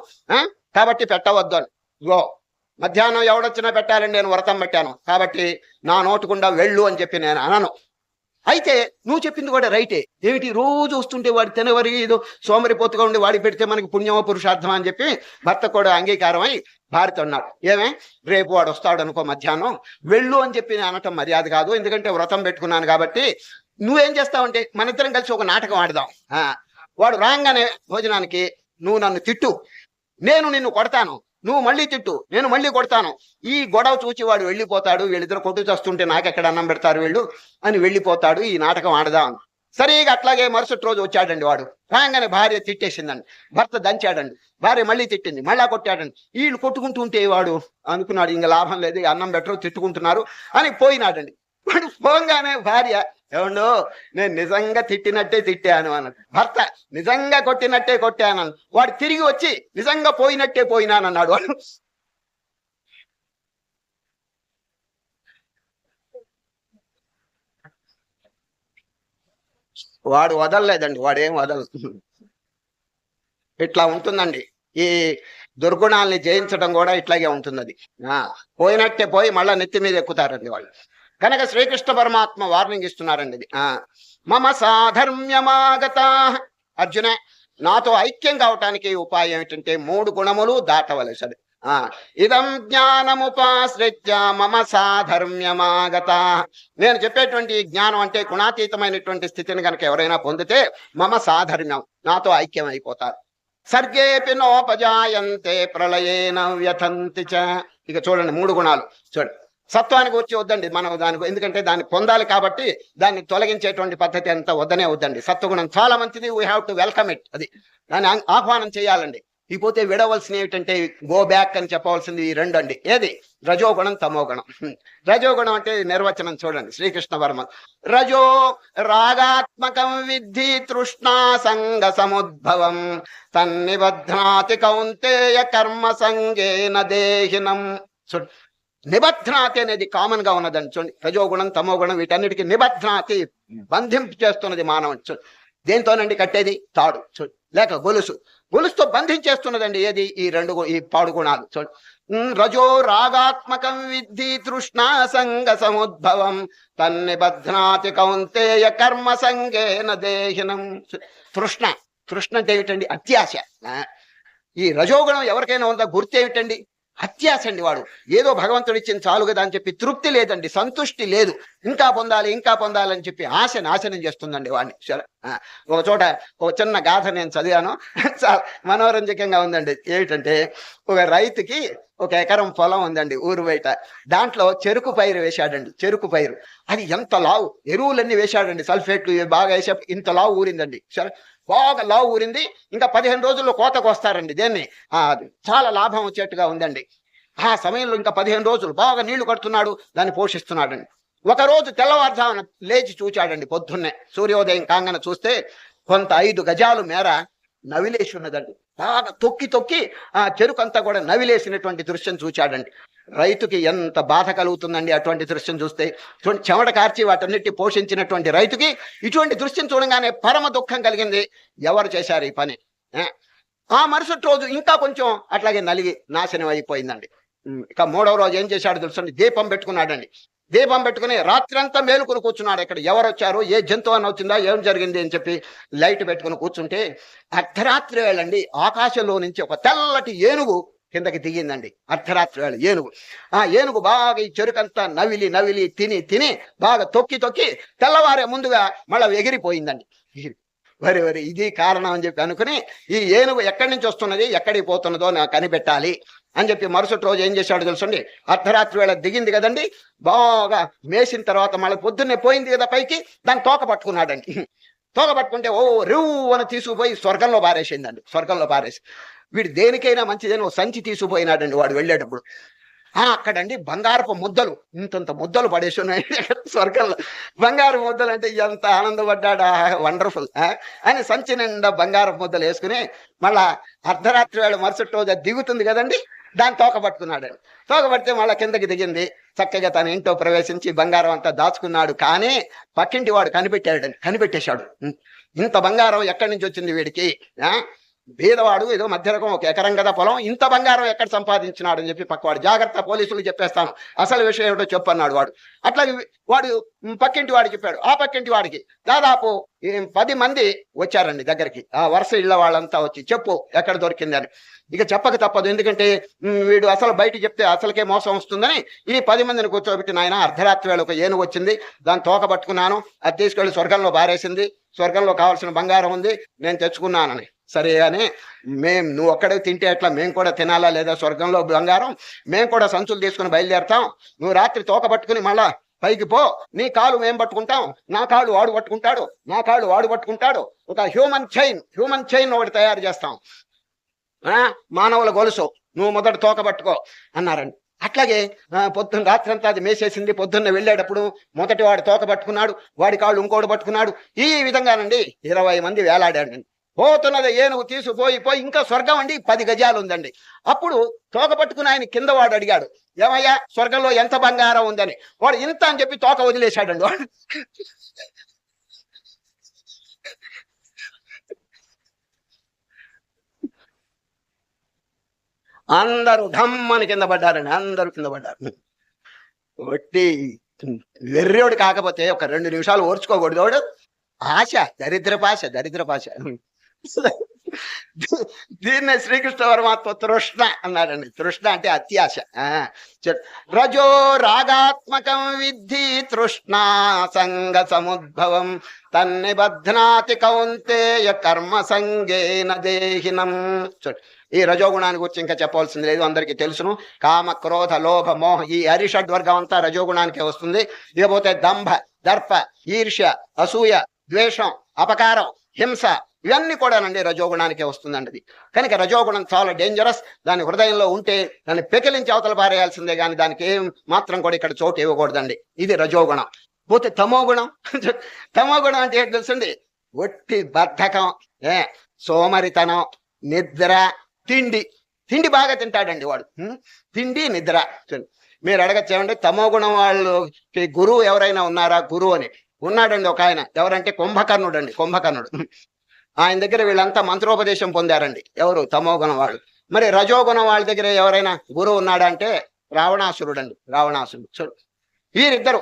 కాబట్టి పెట్టవద్దు అని. మధ్యాహ్నం ఎవడొచ్చినా పెట్టాలండి, నేను వ్రతం పెట్టాను కాబట్టి నా నోటుకుండా వెళ్ళు అని చెప్పి నేను అనను. అయితే నువ్వు చెప్పింది కూడా రైటే. ఏమిటి రోజు వస్తుంటే వాడి తినవరి ఏదో సోమరిపోతుగా ఉండి వాడికి పెడితే మనకి పుణ్యమో పురుషార్థం అని చెప్పి భర్త కూడా అంగీకారం అయి భార్యతో అన్నాడు. ఏమే రేపు వాడు వస్తాడు అనుకో మధ్యాహ్నం, వెళ్ళు అని చెప్పి నేను అనటం మర్యాద కాదు, ఎందుకంటే వ్రతం పెట్టుకున్నాను కాబట్టి. నువ్వేం చేస్తావంటే మన ఇద్దరం కలిసి ఒక నాటకం ఆడదాం. వాడు రాగానే భోజనానికి నువ్వు నన్ను తిట్టు, నేను నిన్ను కొడతాను, నువ్వు మళ్ళీ తిట్టు, నేను మళ్ళీ కొడతాను. ఈ గొడవ చూచి వాడు వెళ్ళిపోతాడు. వీళ్ళిద్దరు కొట్టు చేస్తుంటే నాకెక్కడ అన్నం పెడతారు వీళ్ళు అని వెళ్ళిపోతాడు. ఈ నాటకం ఆడదాం. సరిగా అట్లాగే మరుసటి రోజు వచ్చాడండి. వాడు రాగానే భార్య తిట్టేసిందండి, భర్త దంచాడండి, భార్య మళ్ళీ తిట్టింది, మళ్ళా కొట్టాడండి. వీళ్ళు కొట్టుకుంటూ ఉంటే వాడు అనుకున్నాడు ఇంక లాభం లేదు, అన్నం పెట్టరు, తిట్టుకుంటున్నారు అని పోయినాడండి. వాడు పోగానే భార్య, ఏమండో నేను నిజంగా తిట్టినట్టే తిట్టాను అన్నాడు. భర్త నిజంగా కొట్టినట్టే కొట్టాను. వాడు తిరిగి వచ్చి నిజంగా పోయినట్టే పోయినానన్నాడు. వాడు వదలలేదండి, వాడేం వదలదు. ఇట్లా ఉంటుందండి ఈ దుర్గుణాలని జయించడం కూడా ఇట్లాగే ఉంటుంది. అది పోయినట్టే పోయి మళ్ళా నెత్తి మీద ఎక్కుతారండి వాళ్ళు. కనుక శ్రీకృష్ణ పరమాత్మ వార్నింగ్ ఇస్తున్నారండి. ఇది మమ సాధర్మ్యమాగత అర్జున, నాతో ఐక్యం కావటానికి ఉపాయం ఏమిటంటే 3 గుణములు దాటవలసది. ఇదం జ్ఞానముపాశ్రిత్య మమ సాధర్మ్యమాగత. నేను చెప్పేటువంటి జ్ఞానం అంటే గుణాతీతమైనటువంటి స్థితిని కనుక ఎవరైనా పొందితే మమ సాధర్మ్యం, నాతో ఐక్యం అయిపోతారు. సర్గేపి నోపజాయంతే ప్రళయేన వ్యథంతి చ. ఇక చూడండి 3 గుణాలు చూడండి. సత్వానికి వచ్చి వద్దండి మనం దానికి, ఎందుకంటే దాన్ని పొందాలి కాబట్టి దాన్ని తొలగించేటువంటి పద్ధతి అంతా వద్దనే వద్దండి. సత్వగుణం చాలా మంచిది, we have to welcome it. అది దాన్ని ఆహ్వానం చేయాలండి. ఇకపోతే విడవలసిన ఏమిటంటే గో బ్యాక్ అని చెప్పవలసింది ఈ 2 అండి. ఏది? రజోగుణం, తమోగుణం. రజోగుణం అంటే నిర్వచనం చూడండి శ్రీకృష్ణ వర్మ. రజో రాగాత్మకం విద్ధి తృష్ణా సంగ సముద్భవం తన్నిబధ్నాతి కౌంతేయ కర్మ సంగేన దేహినం. నిబధ్నాతి అనేది కామన్ గా ఉన్నదండి. చూడండి రజోగుణం, తమోగుణం వీటన్నిటికీ నిబధ్నాతి బంధింపు చేస్తున్నది మానవుని. చూడండి దేంతోనండి కట్టేది? తాడు చూడు, లేక గొలుసు. గొలుసుతో బంధించేస్తున్నదండి ఏది? ఈ పాడు గుణాలు. చూడండి రజో రాగాత్మకం విద్ధి తృష్ణా సంగ సముద్భవం తన్నిబధ్నాతి కౌంతేయ కర్మ సంగేన దేహినం. తృష్ణ, తృష్ణ అంటే ఏమిటండి? అత్యాశ. ఈ రజోగుణం ఎవరికైనా ఉందా? గుర్తు ఏమిటండి? అత్యాశ అండి. వాడు ఏదో భగవంతుడు ఇచ్చింది చాలు కదా అని చెప్పి తృప్తి లేదండి, సంతుష్టి లేదు, ఇంకా పొందాలి ఇంకా పొందాలని చెప్పి ఆశ నాశనం చేస్తుందండి వాడిని. ఒక చోట ఒక చిన్న గాథ నేను చదివాను, చాలా మనోరంజకంగా ఉందండి. ఏమిటంటే ఒక రైతుకి 1 ఎకరం పొలం ఉందండి ఊరు బయట. దాంట్లో చెరుకు పైరు వేశాడండి. చెరుకు పైరు అది ఎంత లావు, ఎరువులన్నీ వేశాడండి, సల్ఫేట్లు బాగా వేసా, ఇంత లావు ఊరిందండి. సరే బాగా లావు ఊరింది. ఇంకా 15 రోజుల్లో కోతకు వస్తారండి. దేన్ని చాలా లాభం వచ్చేట్టుగా ఉందండి. ఆ సమయంలో ఇంకా 15 రోజులు బాగా నీళ్లు కడుతున్నాడు, దాన్ని పోషిస్తున్నాడండి. ఒకరోజు తెల్లవారుజామున లేచి చూచాడండి. పొద్దున్నే సూర్యోదయం కాంగన చూస్తే కొంత 5 గజాలు మేర నవిలేసి ఉన్నదండి. బాగా తొక్కి తొక్కి ఆ చెరుకంతా కూడా నవిలేసినటువంటి దృశ్యం చూచాడండి. రైతుకి ఎంత బాధ కలుగుతుందండి అటువంటి దృశ్యం చూస్తే. చెమట కార్చి వాటన్నిటి పోషించినటువంటి రైతుకి ఇటువంటి దృశ్యం చూడగానే పరమ దుఃఖం కలిగింది. ఎవరు చేశారు ఈ పని? ఆ మరుసటి రోజు ఇంకా కొంచెం అట్లాగే నలిగి నాశనం అయిపోయిందండి. ఇక 3వ రోజు ఏం చేశాడు తెలుసండి? దీపం పెట్టుకున్నాడండి. దీపం పెట్టుకుని రాత్రంతా మేలుకుని కూర్చున్నాడు. ఇక్కడ ఎవరు వచ్చారు, ఏ జంతువు అని వచ్చిందా, ఏం జరిగింది అని చెప్పి లైట్ పెట్టుకుని కూర్చుంటే అర్ధరాత్రి వేళండి ఆకాశంలో నుంచి ఒక తెల్లటి ఏనుగు కిందకి దిగిందండి. అర్ధరాత్రి వేళ ఏనుగు. ఆ ఏనుగు బాగా ఈ చెరుకంతా నవిలి నవిలి తిని తిని బాగా తొక్కి తొక్కి తెల్లవారే ముందుగా మళ్ళీ ఎగిరిపోయిందండి. వరి ఇది కారణం అని చెప్పి అనుకుని ఈ ఏనుగు ఎక్కడి నుంచి వస్తున్నది, ఎక్కడికి పోతున్నదో నాకు కనిపెట్టాలి అని చెప్పి మరుసటి రోజు ఏం చేశాడు తెలుసండి? అర్ధరాత్రి వేళ దిగింది కదండి, బాగా మేసిన తర్వాత మళ్ళీ పొద్దున్నే పోయింది కదా పైకి, దాన్ని తోక పట్టుకున్నాడండి. తోక పట్టుకుంటే ఓ రివ్వు అని తీసుకుపోయి స్వర్గంలో పారేసిందండి. స్వర్గంలో పారేసి వీడు దేనికైనా మంచిదని ఓ సంచి తీసుకుపోయినాడండి వాడు వెళ్ళేటప్పుడు. అక్కడండి బంగారపు ముద్దలు, ఇంతంత ముద్దలు పడేసి ఉన్నాయి స్వర్గంలో. బంగారు ముద్దలు అంటే ఎంత ఆనందపడ్డాడా, వండర్ఫుల్ అని సంచి నిండా బంగారపు ముద్దలు వేసుకుని మళ్ళా అర్ధరాత్రి వేళ మరుసటి రోజు దిగుతుంది కదండి, దాన్ని తోక పట్టుకున్నాడండి. తోక పడితే మళ్ళా కిందకి దిగింది. చక్కగా తన ఇంట్లో ప్రవేశించి బంగారం అంతా దాచుకున్నాడు. కానీ పక్కింటి వాడు కనిపెట్టేశాడు. ఇంత బంగారం ఎక్కడి నుంచి వచ్చింది వీడికి? బీదవాడు, ఏదో మధ్య రకం, 1 ఎకరం కదా పొలం, ఇంత బంగారం ఎక్కడ సంపాదించినాడు అని చెప్పి పక్కవాడు, జాగ్రత్త పోలీసులు చెప్పేస్తాను, అసలు విషయం ఏమిటో చెప్పన్నాడు వాడు. అట్లాగే వాడు పక్కింటి వాడికి చెప్పాడు, ఆ పక్కింటి వాడికి దాదాపు 10 మంది వచ్చారండి దగ్గరికి, ఆ వరుస ఇళ్ళ వాళ్ళంతా వచ్చి చెప్పు ఎక్కడ దొరికిందని. ఇక చెప్పక తప్పదు, ఎందుకంటే వీడు అసలు బయట చెప్తే అసలుకే మోసం వస్తుందని ఈ 10 మందిని కూర్చోబెట్టి, నాయన అర్ధరాత్రి వేళ ఒక ఏనుగు వచ్చింది, దాన్ని తోక పట్టుకున్నాను, అది తీసుకెళ్లి స్వర్గంలో బారేసింది, స్వర్గంలో కావాల్సిన బంగారం ఉంది, నేను తెచ్చుకున్నానని. సరే అని నువ్వు ఒక్కడే తింటే ఎట్లా, మేము కూడా తినాలా లేదా స్వర్గంలో బంగారం, మేము కూడా సంచులు తీసుకుని బయలుదేరతాం, నువ్వు రాత్రి తోక పట్టుకుని మళ్ళా పైకి పో, నీ కాలు మేము పట్టుకుంటాం, నా కాళ్ళు వాడు పట్టుకుంటాడు, నా కాళ్ళు వాడు పట్టుకుంటాడు, ఒక హ్యూమన్ చైన్ ఒకటి తయారు చేస్తాం, మానవుల గొలుసు, నువ్వు మొదట తోక పట్టుకో అన్నారండి. అట్లాగే పొద్దున్న రాత్రి అంతా అది మేసేసింది. పొద్దున్న వెళ్ళేటప్పుడు మొదటి వాడు తోక పట్టుకున్నాడు, వాడి కాళ్ళు ఇంకోటి పట్టుకున్నాడు. ఈ విధంగానండి 20 మంది వేలాడాడండి. పోతున్నది ఏనుగు తీసుకుపోయి ఇంకా స్వర్గం అండి 10 గజాలు ఉందండి. అప్పుడు తోక పట్టుకుని ఆయన కింద వాడు అడిగాడు, ఏమయ్యా స్వర్గంలో ఎంత బంగారం ఉందని. వాడు ఇంత అని చెప్పి తోక వదిలేశాడండి. వాడు అందరూ ఢమ్మని కింద పడ్డారండి, అందరూ కింద పడ్డారు. ఒట్టి వెర్రోడు కాకపోతే ఒక 2 నిమిషాలు ఓర్చుకోకూడదు వాడు. ఆశ, దరిద్రపాశ. దీన్నే శ్రీకృష్ణ పరమాత్మ తృష్ణ అన్నాడండి. తృష్ణ అంటే అత్యాశ. రజో రాగాత్మకం విద్ధి తృష్ణా సంగ సముద్భవం తన్నిబధ్నాతి కౌంతేయ కర్మ సంగేన దేహినం. ఈ రజోగుణాన్ని గురించి ఇంకా చెప్పవలసింది లేదు, అందరికీ తెలుసును. కామ, క్రోధ, లోభ, మోహ, ఈ అరిషడ్వర్గం అంతా రజోగుణానికే వస్తుంది. ఇకపోతే దంభ, దర్ప, ఈర్ష్య, అసూయ, ద్వేషం, అపకారం, హింస, ఇవన్నీ కూడానండి రజోగుణానికే వస్తుందండి. కనుక రజోగుణం చాలా డేంజరస్. దాని హృదయంలో ఉంటే దాన్ని పెకిలించి అవతల పారేయాల్సిందే కానీ దానికి ఏం మాత్రం కూడా ఇక్కడ చోటు ఇవ్వకూడదండి. ఇది రజోగుణం. పోతే తమోగుణం. తమోగుణం అంటే ఏంటి తెలుసండి? ఒట్టి బద్ధకం, సోమరితనం, నిద్ర, తిండి బాగా తింటాడండి వాడు. తిండి, నిద్ర. మీరు అడగచ్చేమండి తమోగుణం వాళ్ళకి గురువు ఎవరైనా ఉన్నారా? గురువు అని ఉన్నాడండి ఒక ఆయన. ఎవరంటే కుంభకర్ణుడు అండి. కుంభకర్ణుడు ఆయన దగ్గర వీళ్ళంతా మంత్రోపదేశం పొందారండి. ఎవరు? తమోగుణం వాళ్ళు. మరి రజోగుణం వాళ్ళ దగ్గర ఎవరైనా గురువు ఉన్నాడా అంటే రావణాసురుడు అండి. రావణాసురుడు. చూడు, వీరిద్దరు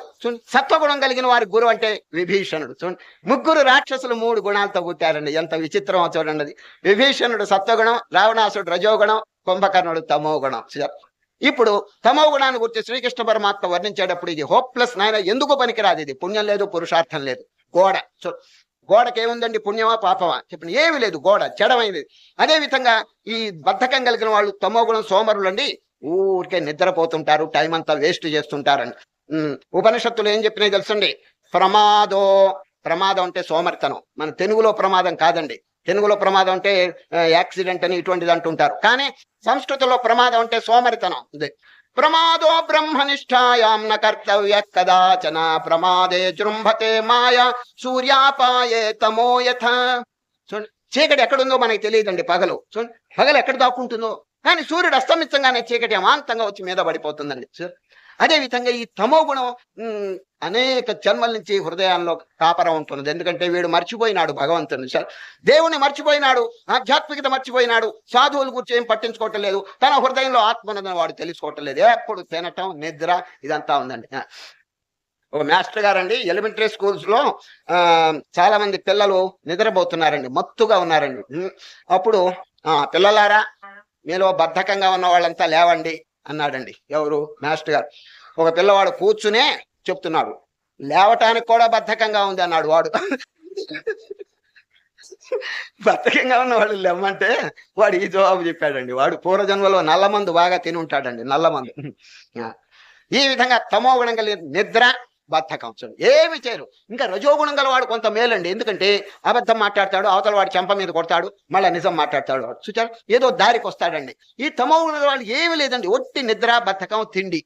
సత్వగుణం కలిగిన వారి గురువు అంటే విభీషణుడు. చూడండి, 3 రాక్షసులు 3 గుణాలతో పుట్టారండి. ఎంత విచిత్రం చూడండి అది. విభీషణుడు సత్వగుణం, రావణాసురుడు రజోగుణం, కుంభకర్ణుడు తమోగుణం. ఇప్పుడు తమోగుణాన్ని గురించి శ్రీకృష్ణ పరమాత్మ వర్ణించేటప్పుడు ఇది హోప్లెస్ నాయన, ఎందుకు పనికిరాదు, ఇది పుణ్యం లేదు, పురుషార్థం లేదు. గోడ. గోడకి ఏముందండి? పుణ్యమా పాపమా? చెప్పండి, ఏమి లేదు. గోడ జడమైనది. అదే విధంగా ఈ బద్ధకం కలిగిన వాళ్ళు తమోగుణం సోమరులండి. ఊరికే నిద్రపోతుంటారు, టైం అంతా వేస్ట్ చేస్తుంటారండి. ఉపనిషత్తులు ఏం చెప్పినాయి తెలుసండి? ప్రమాదం అంటే సోమరితనం. మన తెలుగులో ప్రమాదం కాదండి. తెలుగులో ప్రమాదం అంటే యాక్సిడెంట్ అని ఇటువంటిది అంటుంటారు. కానీ సంస్కృతిలో ప్రమాదం అంటే సోమరితనం. ప్రమాదో బ్రహ్మనిష్టాయాం న కర్తవ్య కదాచన ప్రమాదే జృంభతే మాయా సూర్యాపాయే తమో యథ. చూడండి, చీకటి ఎక్కడుందో మనకి తెలియదండి. పగలు చూడండి, పగలు ఎక్కడ దాక్కుంటుందో, కానీ సూర్యుడు అస్తమించగానే చీకటి అమాంతంగా వచ్చి మీద పడిపోతుందండి. అదే విధంగా ఈ తమో గుణం అనేక జన్మల నుంచి హృదయాల్లో కాపరం ఉంటుంది. ఎందుకంటే వీడు మర్చిపోయినాడు భగవంతుని, దేవుని మర్చిపోయినాడు, ఆధ్యాత్మికత మర్చిపోయినాడు, సాధువుల గురించి ఏం పట్టించుకోవటం లేదు, తన హృదయంలో ఆత్మ ఉన్నదని వాడు తెలుసుకోవటం లేదు. ఎప్పుడు తినటం, నిద్ర, ఇదంతా ఉందండి. ఒక మాస్టర్ గారండి ఎలిమెంటరీ స్కూల్స్ లో చాలా మంది పిల్లలు నిద్రపోతున్నారండి, మత్తుగా ఉన్నారండి. అప్పుడు పిల్లలారా, మీలో బద్ధకంగా ఉన్న వాళ్ళంతా లేవండి అన్నాడండి. ఎవరు? మాస్టర్ గారు. ఒక పిల్లవాడు కూర్చునే చెప్తున్నాడు, లేవటానికి కూడా బద్ధకంగా ఉంది అన్నాడు వాడు. బద్ధకంగా ఉన్న వాడు లేవమంటే వాడు ఈ జవాబు చెప్పాడండి. వాడు పూర్వజన్మలో నల్లమందు బాగా తిని ఉంటాడండి, నల్లమందు. ఈ విధంగా తమోగుణం కలిగిన నిద్ర, బద్ధకం, ఏమి చేయరు. ఇంకా రజోగుణం గల వాడు కొంత మేలండి. ఎందుకంటే అబద్ధం మాట్లాడతాడు, అవతల వాడు చెంప మీద కొడతాడు, మళ్ళీ నిజం మాట్లాడతాడు. వాడు చూచారు, ఏదో దారికి వస్తాడండి. ఈ తమోగుణం వాళ్ళు ఏమి లేదండి, ఒట్టి నిద్ర, బద్ధకం, తిండి.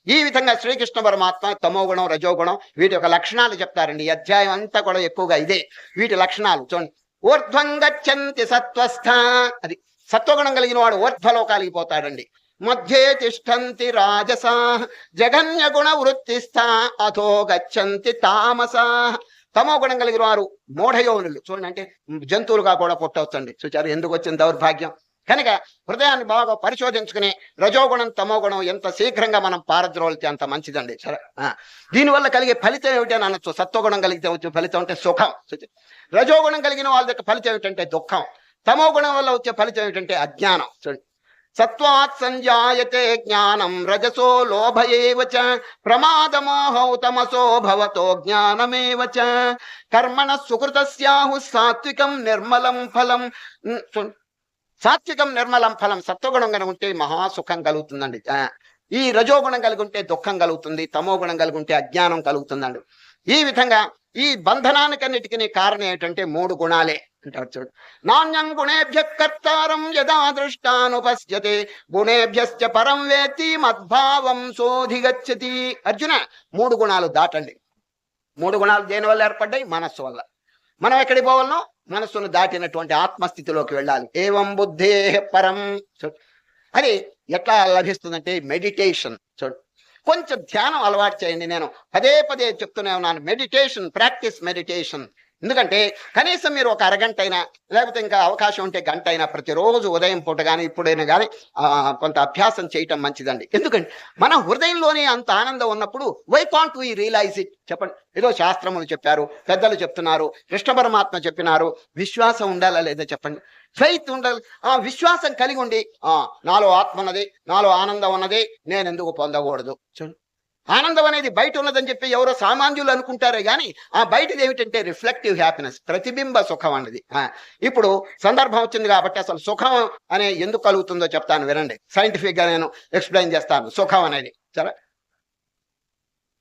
ఈ విధంగా శ్రీకృష్ణ పరమాత్మ తమోగుణం, రజోగుణం వీటి యొక్క లక్షణాలు చెప్తారండి. ఈ అధ్యాయం అంతా కూడా ఎక్కువగా ఇదే, వీటి లక్షణాలు చూడండి. ఊర్ధ్వం గచ్చంతి సత్వస్థ, అది సత్వగుణం కలిగిన వాడు ఊర్ధ్వలోకాలికి పోతాడండి. మధ్యే తిష్టంతి రాజసా జగన్య గుణ వృత్తిస్థ అథో గచ్చంతి తామసా. తమో గుణం కలిగిన వారు మూఢయోనులు. చూడండి, అంటే జంతువులుగా కూడా పుట్టవచ్చండి. చూచారు ఎందుకు వచ్చిన దౌర్భాగ్యం. కనుక హృదయాన్ని బాగా పరిశోధించుకుని రజోగుణం తమోగుణం ఎంత శీఘ్రంగా మనం పారద్రోలితే అంత మంచిదండి. సరే, దీనివల్ల కలిగే ఫలితం ఏమిటి అని అనొచ్చు. సత్వగుణం కలిగితే వచ్చే ఫలితం అంటే సుఖం. రజోగుణం కలిగిన వాళ్ళ యొక్క ఫలితం ఏమిటంటే దుఃఖం. తమో గుణం వల్ల వచ్చే ఫలితం ఏమిటంటే అజ్ఞానం. చూడండి, సత్వాత్ సంజాయతే జ్ఞానం రజసో లోభ ఏవ చ ప్రమాదమోహౌ తమసో భవతో జ్ఞానమేవ చ కర్మణ సుకృతస్యాహు సాత్వికం నిర్మలం ఫలం. సాత్వికం నిర్మలం ఫలం. సత్వగుణం కనుక ఉంటే మహాసుఖం కలుగుతుందండి. ఈ రజోగుణం కలిగి ఉంటే దుఃఖం కలుగుతుంది. తమో గుణం కలిగి ఉంటే అజ్ఞానం కలుగుతుందండి. ఈ విధంగా ఈ బంధనానికన్నిటికీ కారణం ఏంటంటే 3 గుణాలే అంటారు. చూడు, నాణ్యం గుణేభ్య కర్తారం యదా దృష్టానుపశ్యతే గుణేభ్యశ్చ పరం వేత్తి మద్భావం సోధిగచ్చతి. అర్జున, 3 గుణాలు దాటండి. 3 గుణాలు దేని వల్ల ఏర్పడ్డాయి? మనస్సు వల్ల. మనం ఎక్కడికి పోవాలనో మనస్సును దాటినటువంటి ఆత్మస్థితిలోకి వెళ్ళాలి. ఏవం బుద్ధే పరం. చూడు, అది ఎట్లా లభిస్తుందంటే మెడిటేషన్. చూడు, కొంచెం ధ్యానం అలవాటు చేయండి. నేను పదే పదే చెప్తూనే ఉన్నాను, మెడిటేషన్, ప్రాక్టీస్ మెడిటేషన్. ఎందుకంటే కనీసం మీరు ఒక అరగంట అయినా, లేకపోతే ఇంకా అవకాశం ఉంటే గంట అయినా ప్రతిరోజు ఉదయం పూట కానీ ఇప్పుడైనా కానీ కొంత అభ్యాసం చేయటం మంచిదండి. ఎందుకంటే మన హృదయంలోనే అంత ఆనందం ఉన్నప్పుడు why can't we realise it? చెప్పండి. ఏదో శాస్త్రములు చెప్పారు, పెద్దలు చెప్తున్నారు, కృష్ణ పరమాత్మ చెప్పినారు. విశ్వాసం ఉండాలా లేదా చెప్పండి? ఫెయిత్ ఉండాలి. ఆ విశ్వాసం కలిగి ఉండి నాలో ఆత్మ ఉన్నది, నాలో ఆనందం ఉన్నది, నేను ఎందుకు పొందకూడదు? చూడండి, ఆనందం అనేది బయట ఉన్నదని చెప్పి ఎవరో సామాన్యులు అనుకుంటారే కానీ ఆ బయటది ఏమిటంటే రిఫ్లెక్టివ్ హ్యాపీనెస్, ప్రతిబింబ సుఖం అన్నది. ఇప్పుడు సందర్భం వచ్చింది కాబట్టి అసలు సుఖం అనే ఎందుకు కలుగుతుందో చెప్తాను, వినండి. సైంటిఫిక్ గా నేను ఎక్స్ప్లెయిన్ చేస్తాను సుఖం అనేది. సరే,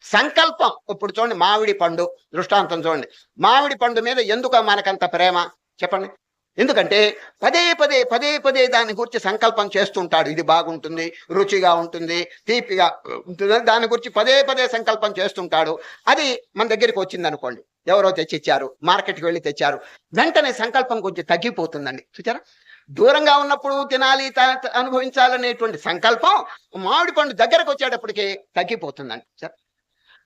సంకల్పం. ఇప్పుడు చూడండి, మామిడి పండు దృష్టాంతం చూడండి. మామిడి పండు మీద ఎందుకు మనకంత ప్రేమ చెప్పండి? ఎందుకంటే పదే దాని గురించి సంకల్పం చేస్తుంటాడు. ఇది బాగుంటుంది, రుచిగా ఉంటుంది, తీపిగా ఉంటుంది, దాని గురించి పదే సంకల్పం చేస్తుంటాడు. అది మన దగ్గరికి వచ్చింది అనుకోండి, ఎవరో తెచ్చిచ్చారు, మార్కెట్కి వెళ్ళి తెచ్చారు, వెంటనే సంకల్పం కొంచెం తగ్గిపోతుందండి. చూచారా? దూరంగా ఉన్నప్పుడు తినాలి, అనుభవించాలనేటువంటి సంకల్పం మామిడి పండు దగ్గరకు వచ్చేటప్పటికి తగ్గిపోతుందండి. సరే,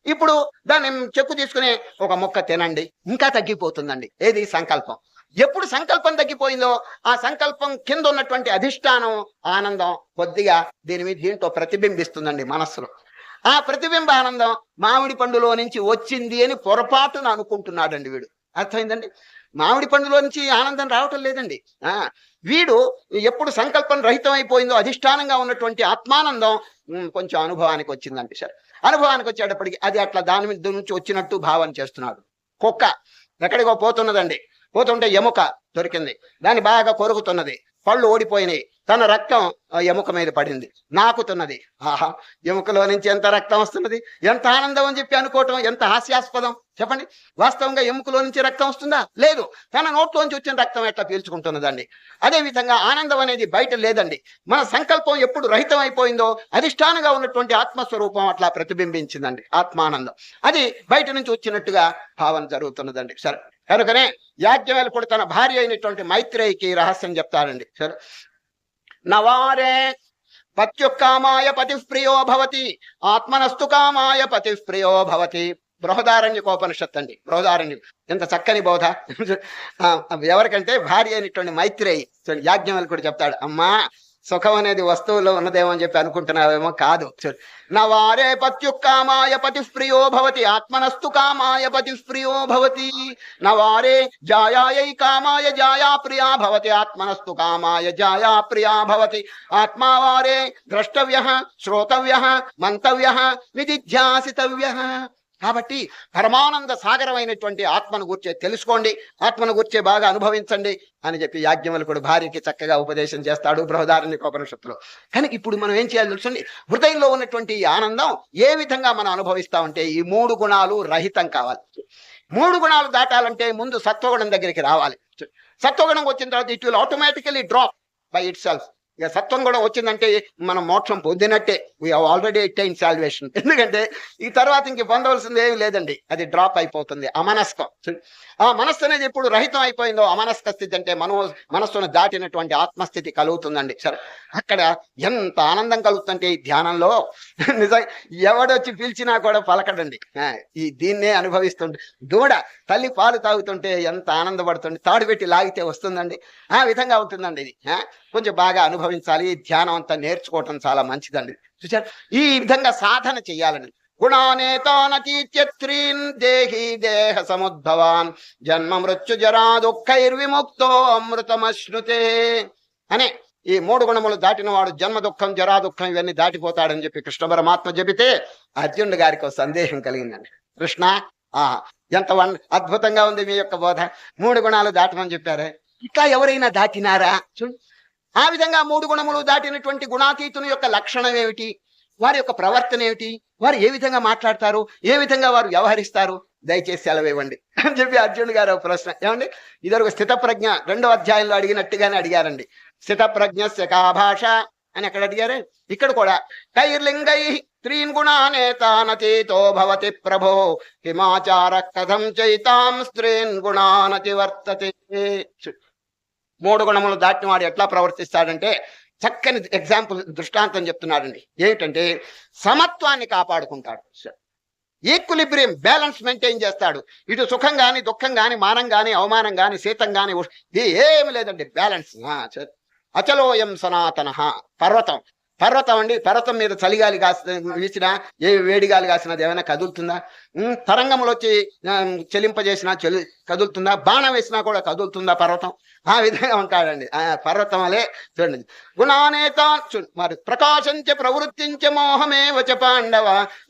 ఇప్పుడు దాన్ని చెక్కు తీసుకుని ఒక ముక్క తినండి, ఇంకా తగ్గిపోతుందండి. ఏది? సంకల్పం. ఎప్పుడు సంకల్పం తగ్గిపోయిందో ఆ సంకల్పం కింద ఉన్నటువంటి అధిష్టానం ఆనందం కొద్దిగా దీంట్లో ప్రతిబింబిస్తుందండి మనస్సులో. ఆ ప్రతిబింబ ఆనందం మామిడి పండులో నుంచి వచ్చింది అని పొరపాటున అనుకుంటున్నాడండి వీడు. అర్థమైందండి? మామిడి పండులో నుంచి ఆనందం రావటం లేదండి. వీడు ఎప్పుడు సంకల్పం రహితం అయిపోయిందో అధిష్టానంగా ఉన్నటువంటి ఆత్మానందం కొంచెం అనుభవానికి వచ్చిందండి. సరే, అనుభవానికి వచ్చేటప్పటికి అది అట్లా దాని మీద నుంచి వచ్చినట్టు భావన చేస్తున్నాడు. కుక్క ఎక్కడికో పోతున్నదండి, పోతుంటే ఎముక దొరికింది, దాన్ని బాగా కొరుకుతున్నది, పళ్ళు ఓడిపోయినాయి, తన రక్తం ఎముక మీద పడింది, నాకుతున్నది. ఆహా, ఎముకలో నుంచి ఎంత రక్తం వస్తున్నది, ఎంత ఆనందం అని చెప్పి అనుకోవటం ఎంత హాస్యాస్పదం చెప్పండి. వాస్తవంగా ఎముకలో నుంచి రక్తం వస్తుందా? లేదు. తన నోట్లోంచి వచ్చిన రక్తం ఎట్లా పీల్చుకుంటున్నదండి. అదేవిధంగా ఆనందం అనేది బయట లేదండి. మన సంకల్పం ఎప్పుడు రహితం అయిపోయిందో అధిష్టానంగా ఉన్నటువంటి ఆత్మస్వరూపం అట్లా ప్రతిబింబించిందండి. ఆత్మానందం అది బయట నుంచి వచ్చినట్టుగా భావన జరుగుతున్నదండి. సరే, కనుకనే యాజ్ఞవల్కుడు తన భార్య అయినటువంటి మైత్రేయికి రహస్యం చెప్తారండి. సరే, నవారే పత్యుక్కామాయ పతిప్రియో భవతి ఆత్మనస్తు కామాయ పతిప్రియో భవతి. బృహదారణ్యకోపనిషత్తు అండి. బృహదారణ్యం ఎంత చక్కని బోధ. ఎవరికంటే భార్య అయినటువంటి మైత్రేయి యాజ్ఞవల్కుడు చెప్తాడు, అమ్మా సుఖం అనేది వస్తువులో ఉన్నదేమో అని చెప్పి అనుకుంటున్నావేమో, కాదు. నవారే పత్యుక్కామాయ పతిప్రియో భవతి ఆత్మనస్తు కామాయ పతిప్రియో భవతి. నవారే జాయాయై కామాయ జాయా ప్రియా భవతి ఆత్మనస్తు కామాయ జాయా ప్రియా భవతి. ఆత్మావారే ద్రష్టవ్యః శ్రోతవ్యః మంతవ్యః విదిధ్యాసితవ్యః. కాబట్టి పరమానంద సాగరమైనటువంటి ఆత్మను గుర్చే తెలుసుకోండి, ఆత్మను గుర్చే బాగా అనుభవించండి అని చెప్పి యాజ్ఞవల్కుడు భార్యకి చక్కగా ఉపదేశం చేస్తాడు బృహదారణ్యకోపనిషత్తులో. కనుక ఇప్పుడు మనం ఏం చేయాలి తెలుసండి? హృదయంలో ఉన్నటువంటి ఈ ఆనందం ఏ విధంగా మనం అనుభవిస్తామంటే ఈ 3 గుణాలు రహితం కావాలి. 3 గుణాలు దాటాలంటే ముందు సత్వగుణం దగ్గరికి రావాలి. సత్వగుణం వచ్చిన తర్వాత it will automatically drop by itself. ఇక సత్వం కూడా వచ్చిందంటే మనం మోక్షం పొందినట్టే. We have already attain salvation. ఎందుకంటే ఈ తర్వాత ఇంక పొందవలసింది ఏమి లేదండి, అది డ్రాప్ అయిపోతుంది. అమనస్కం, ఆ మనస్సు అనేది ఎప్పుడు రహితం అయిపోయిందో అమనస్క స్థితి అంటే మనస్సును దాటినటువంటి ఆత్మస్థితి కలుగుతుందండి. సరే, అక్కడ ఎంత ఆనందం కలుగుతుంటే ఈ ధ్యానంలో నిజం ఎవడొచ్చి పిలిచినా కూడా పలకడండి. దీన్నే అనుభవిస్తుంటే దూడ తల్లి పాలు తాగుతుంటే ఎంత ఆనందపడుతుంది, తాడు పెట్టి లాగితే వస్తుందండి. ఆ విధంగా ఉంటుందండి ఇది. కొంచెం బాగా అనుభవించాలి. ధ్యానం అంతా నేర్చుకోవటం చాలా మంచిదండి. చూసారు, ఈ విధంగా సాధన చెయ్యాలని. గుణానేతానతీత్యత్రీన్ దేహి దేహ సముద్భవాన్ జన్మ మృత్యు జరా దుఃఖైర్విముక్తో అమృతమశ్నుతే అనే ఈ 3 గుణములు దాటిన వాడు జన్మ దుఃఖం జరా దుఃఖం ఇవన్నీ దాటిపోతాడని చెప్పి కృష్ణ పరమాత్మ చెబితే అర్జునుడి గారికి ఒక సందేహం కలిగిందండి. కృష్ణ, ఎంత అద్భుతంగా ఉంది మీ యొక్క బోధ, 3 గుణాలు దాటమని చెప్పారే, ఇట్లా ఎవరైనా దాటినారా? చూడు, ఆ విధంగా 3 గుణములు దాటినటువంటి గుణాతీతుని యొక్క లక్షణం ఏమిటి, వారి యొక్క ప్రవర్తన ఏమిటి, వారు ఏ విధంగా మాట్లాడతారు, ఏ విధంగా వారు వ్యవహరిస్తారు, దయచేసి సెలవివ్వండి అని చెప్పి అర్జునుడు గారు ఒక ప్రశ్న. ఏమండి, ఇదొక స్థిత ప్రజ్ఞ 2వ అధ్యాయంలో అడిగినట్టుగానే అడిగారండి. స్థిత ప్రజ్ఞస్య కా భాష అని అక్కడ అడిగారే, ఇక్కడ కూడా కైర్లింగై త్రీన్ గుణానేతానతీతో భవతి ప్రభో హిమాచార కథం చైతాం స్త్రీన్ గుణానతి వర్తతే. 3 గుణములు దాటిన వాడు ఎట్లా ప్రవర్తిస్తాడంటే చక్కని ఎగ్జాంపుల్, దృష్టాంతం చెప్తున్నాడండి. ఏమిటంటే సమత్వాన్ని కాపాడుకుంటాడు, ఈక్విలిబ్రియం, బ్యాలెన్స్ మెయింటైన్ చేస్తాడు. ఇటు సుఖం గాని దుఃఖం గాని మానం గాని అవమానం గాని శీతం గాని ఇది ఏమి లేదండి, బ్యాలెన్స్. అచలోయం సనాతన. పర్వతం అండి, పర్వతం మీద చలిగాలి వీసినా ఏ వేడిగాలి కాసినది ఏమైనా కదులుతుందా? తరంగములు వచ్చి చెలింపజేసినా కదులుతుందా? బాణం వేసినా కూడా కదులుతుందా పర్వతం? ఆ విధంగా ఉంటాడండి పర్వతం అలే. చూడండి, గుణానేత మరి ప్రకాశంచ ప్రవృత్తించ మోహమే వచ పాండవ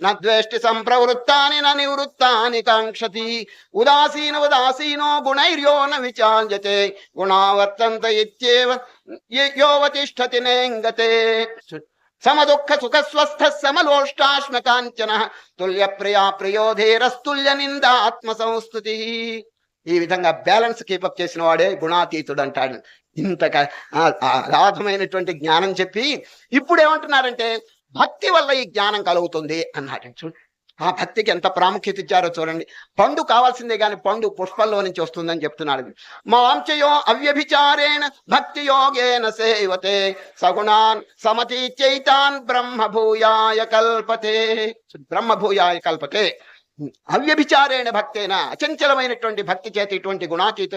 నద్వేష్టి సంప్రవృత్తాని న నివృత్తాని కాంక్షతి ఉదాసీనో గుణైర్యో న విచాల్యతే గుణావర్తంత ఇత్యేవ యోవతిష్ఠతి నేంగతే. సమదుఃఖ సుఖ స్వస్థ సమలోష్టాశ్మ కాంచన తుల్య ప్రియా ప్రియోధేరస్తుల్య నింద ఆత్మ సంస్థుతి. ఈ విధంగా బ్యాలెన్స్ కీపప్ చేసిన వాడే గుణాతీతుడు అంటాడు. ఇంత అగాధమైనటువంటి జ్ఞానం చెప్పి ఇప్పుడు ఏమంటున్నారంటే భక్తి వల్ల ఈ జ్ఞానం కలుగుతుంది అన్నాడు. చూడు, ఆ భక్తికి ఎంత ప్రాముఖ్యత ఇచ్చారో చూడండి. పండు కావాల్సిందే కానీ పండు పుష్పంలో నుంచి వస్తుందని చెప్తున్నాడు. మాంచయో అవ్యభిచారేణ భక్తి యోగేన సేవతే సగుణాన్ సమతీచైతాన్ బ్రహ్మభూయాయ కల్పతే. బ్రహ్మభూయాయ కల్పతే. అవ్యభిచారేణ భక్తేనా, అచంచలమైనటువంటి భక్తి చేతి ఇటువంటి గుణాతీత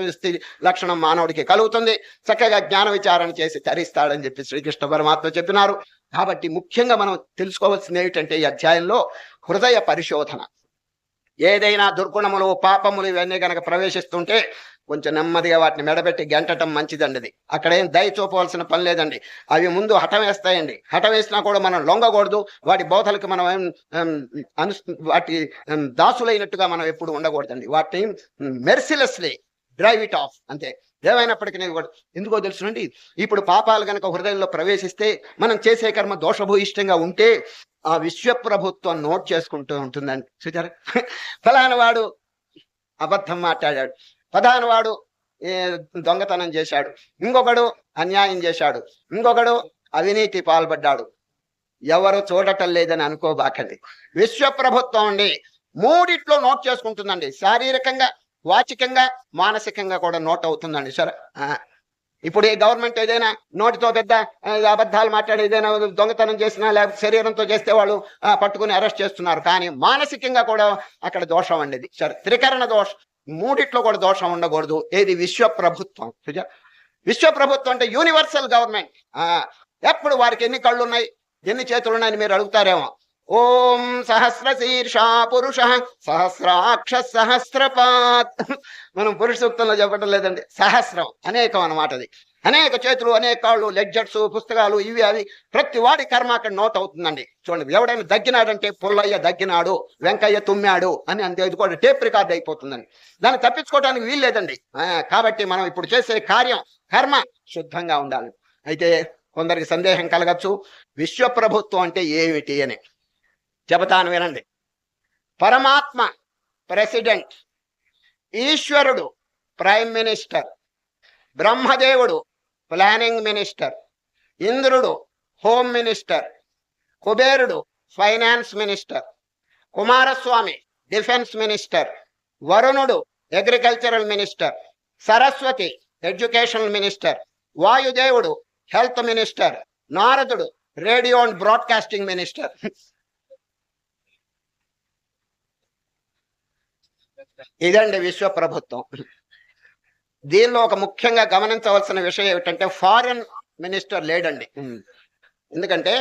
లక్షణం మానవుడికి కలుగుతుంది. చక్కగా జ్ఞాన విచారణ చేసి తరిస్తాడని చెప్పి శ్రీకృష్ణ పరమాత్మ చెప్పినారు. కాబట్టి ముఖ్యంగా మనం తెలుసుకోవాల్సింది ఏమిటంటే ఈ అధ్యాయంలో హృదయ పరిశోధన. ఏదైనా దుర్గుణములు పాపములు ఇవన్నీ కనుక ప్రవేశిస్తుంటే కొంచెం నెమ్మదిగా వాటిని మెడబెట్టి గెంటటం మంచిదండి. అక్కడేం దయ చూపవలసిన పని లేదండి. అవి ముందు హఠం వేస్తాయండి. హఠం వేసినా కూడా మనం లొంగకూడదు. వాటి బోధలకు మనం వాటి దాసులైనట్టుగా మనం ఎప్పుడు ఉండకూడదండి. వాటిని మెర్సిలెస్లీ డ్రైవ్ ఇట్ ఆఫ్ అంతే. ఏమైనప్పటికీ కూడా ఎందుకో తెలుసునండి, ఇప్పుడు పాపాలు కనుక హృదయంలో ప్రవేశిస్తే మనం చేసే కర్మ దోషభూయిష్టంగా ఉంటే ఆ విశ్వప్రభుత్వం నోట్ చేసుకుంటూ ఉంటుందండి. చూచారా, ఫలానా వాడు అబద్ధం మాట్లాడాడు, ఫలానా వాడు దొంగతనం చేశాడు, ఇంకొకడు అన్యాయం చేశాడు, ఇంకొకడు అవినీతి పాల్పడ్డాడు. ఎవరు చూడటం లేదని అనుకోబాకండి. విశ్వప్రభుత్వం అండి మూడిట్లో నోట్ చేసుకుంటుందండి. శారీరకంగా, వాచికంగా, మానసికంగా కూడా నోట్ అవుతుందండి. సరే, ఇప్పుడు ఈ గవర్నమెంట్ ఏదైనా నోటితో పెద్ద అబద్ధాలు మాట్లాడి ఏదైనా దొంగతనం చేసినా లేకపోతే శరీరంతో చేస్తే వాళ్ళు పట్టుకుని అరెస్ట్ చేస్తున్నారు. కానీ మానసికంగా కూడా అక్కడ దోషం అండి. సరే, త్రికరణ దోషం, మూడిట్లో కూడా దోషం ఉండకూడదు. ఏది? విశ్వప్రభుత్వం. విశ్వప్రభుత్వం అంటే యూనివర్సల్ గవర్నమెంట్. ఎప్పుడు వారికి ఎన్ని కళ్ళు ఉన్నాయి, ఎన్ని చేతులు ఉన్నాయని మీరు అడుగుతారేమో. ఓం సహస్రశీర్ష పురుష సహస్రాక్ష సహస్రపాత్. మనం పురుష సూక్తంలో చెప్పడం లేదండి, సహస్రం అనేకం అన్నమాట. అది అనేక చేతులు, అనేక కాళ్ళు, లెడ్జర్స్, పుస్తకాలు, ఇవి అవి ప్రతి వాడి కర్మ అక్కడ నోట్ అవుతుందండి. చూడండి, ఎవడైనా దగ్గినాడంటే పుల్లయ్య దగ్గినాడు, వెంకయ్య తుమ్మాడు అని అంతే. ఇది కూడా టేప్ రికార్డ్ అయిపోతుందండి. దాన్ని తప్పించుకోవడానికి వీలు లేదండి. కాబట్టి మనం ఇప్పుడు చేసే కార్యం, కర్మ శుద్ధంగా ఉండాలి. అయితే కొందరికి సందేహం కలగచ్చు, విశ్వప్రభుత్వం అంటే ఏమిటి అని. చెబుతాను వినండి. పరమాత్మ ప్రెసిడెంట్, ఈశ్వరుడు ప్రైమ్ మినిస్టర్, బ్రహ్మదేవుడు ప్లానింగ్ మినిస్టర్, ఇంద్రుడు హోమ్ మినిస్టర్, కుబేరుడు finance minister, Kumaraswamy defence minister, వరుణుడు agricultural minister, Saraswati educational minister, వాయుదేవుడు హెల్త్ మినిస్టర్, నారదుడు రేడియో అండ్ బ్రాడ్కాస్టింగ్ మినిస్టర్. ఇదండి విశ్వ ప్రభుత్వం. దీనిలో ఒక ముఖ్యంగా గమనించవలసిన విషయం ఏమిటంటే ఫారిన్ మినిస్టర్ లేడండి. ఎందుకంటే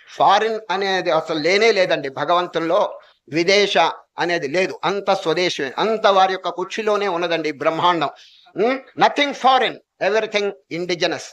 ఫారిన్ అనేది అసలు లేనే లేదండి భగవంతుల్లో. విదేశ అనేది లేదు, అంత స్వదేశమే, అంత వారి యొక్క కుర్చీలోనే ఉన్నదండి బ్రహ్మాండం. Nothing foreign, everything indigenous.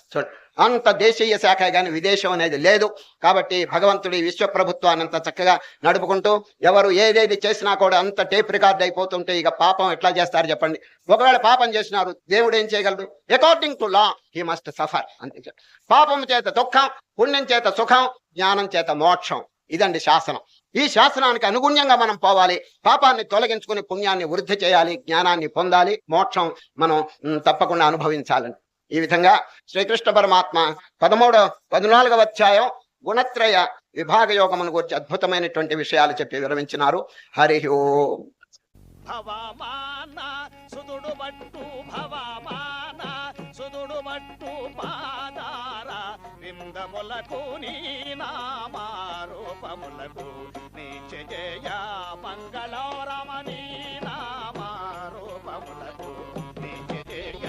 అంత దేశీయ శాఖ కానీ విదేశం అనేది లేదు. కాబట్టి భగవంతుడి విశ్వ ప్రభుత్వాన్ని అంత చక్కగా నడుపుకుంటూ ఎవరు ఏదేది చేసినా కూడా అంత టేప్ రికార్డ్ అయిపోతుంటే ఇక పాపం ఎట్లా చేస్తారు చెప్పండి. ఒకవేళ పాపం చేసినారు, దేవుడు ఏం చేయగలడు? According to law he must suffer అంతే. పాపం చేత దుఃఖం, పుణ్యం చేత సుఖం, జ్ఞానం చేత మోక్షం. ఇదండి శాసనం. ఈ శాసనానికి అనుగుణ్యంగా మనం పోవాలి. పాపాన్ని తొలగించుకుని పుణ్యాన్ని వృద్ధి చేయాలి, జ్ఞానాన్ని పొందాలి, మోక్షం మనం తప్పకుండా అనుభవించాలని. ఈ విధంగా శ్రీకృష్ణ పరమాత్మ 14వ అధ్యాయం గుణత్రయ విభాగ యోగమును గురించి అద్భుతమైనటువంటి విషయాలు చెప్పి విరమించినారు. హరి ఓం. భవమాన సుదుడు మట్టు భవమాన సుదుడు మట్టు పాదార విందములకు నీ నామారూపములకు నీచజయ మంగళరమణీ నామారూపములకు నీచజయ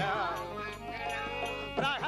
ప్రహ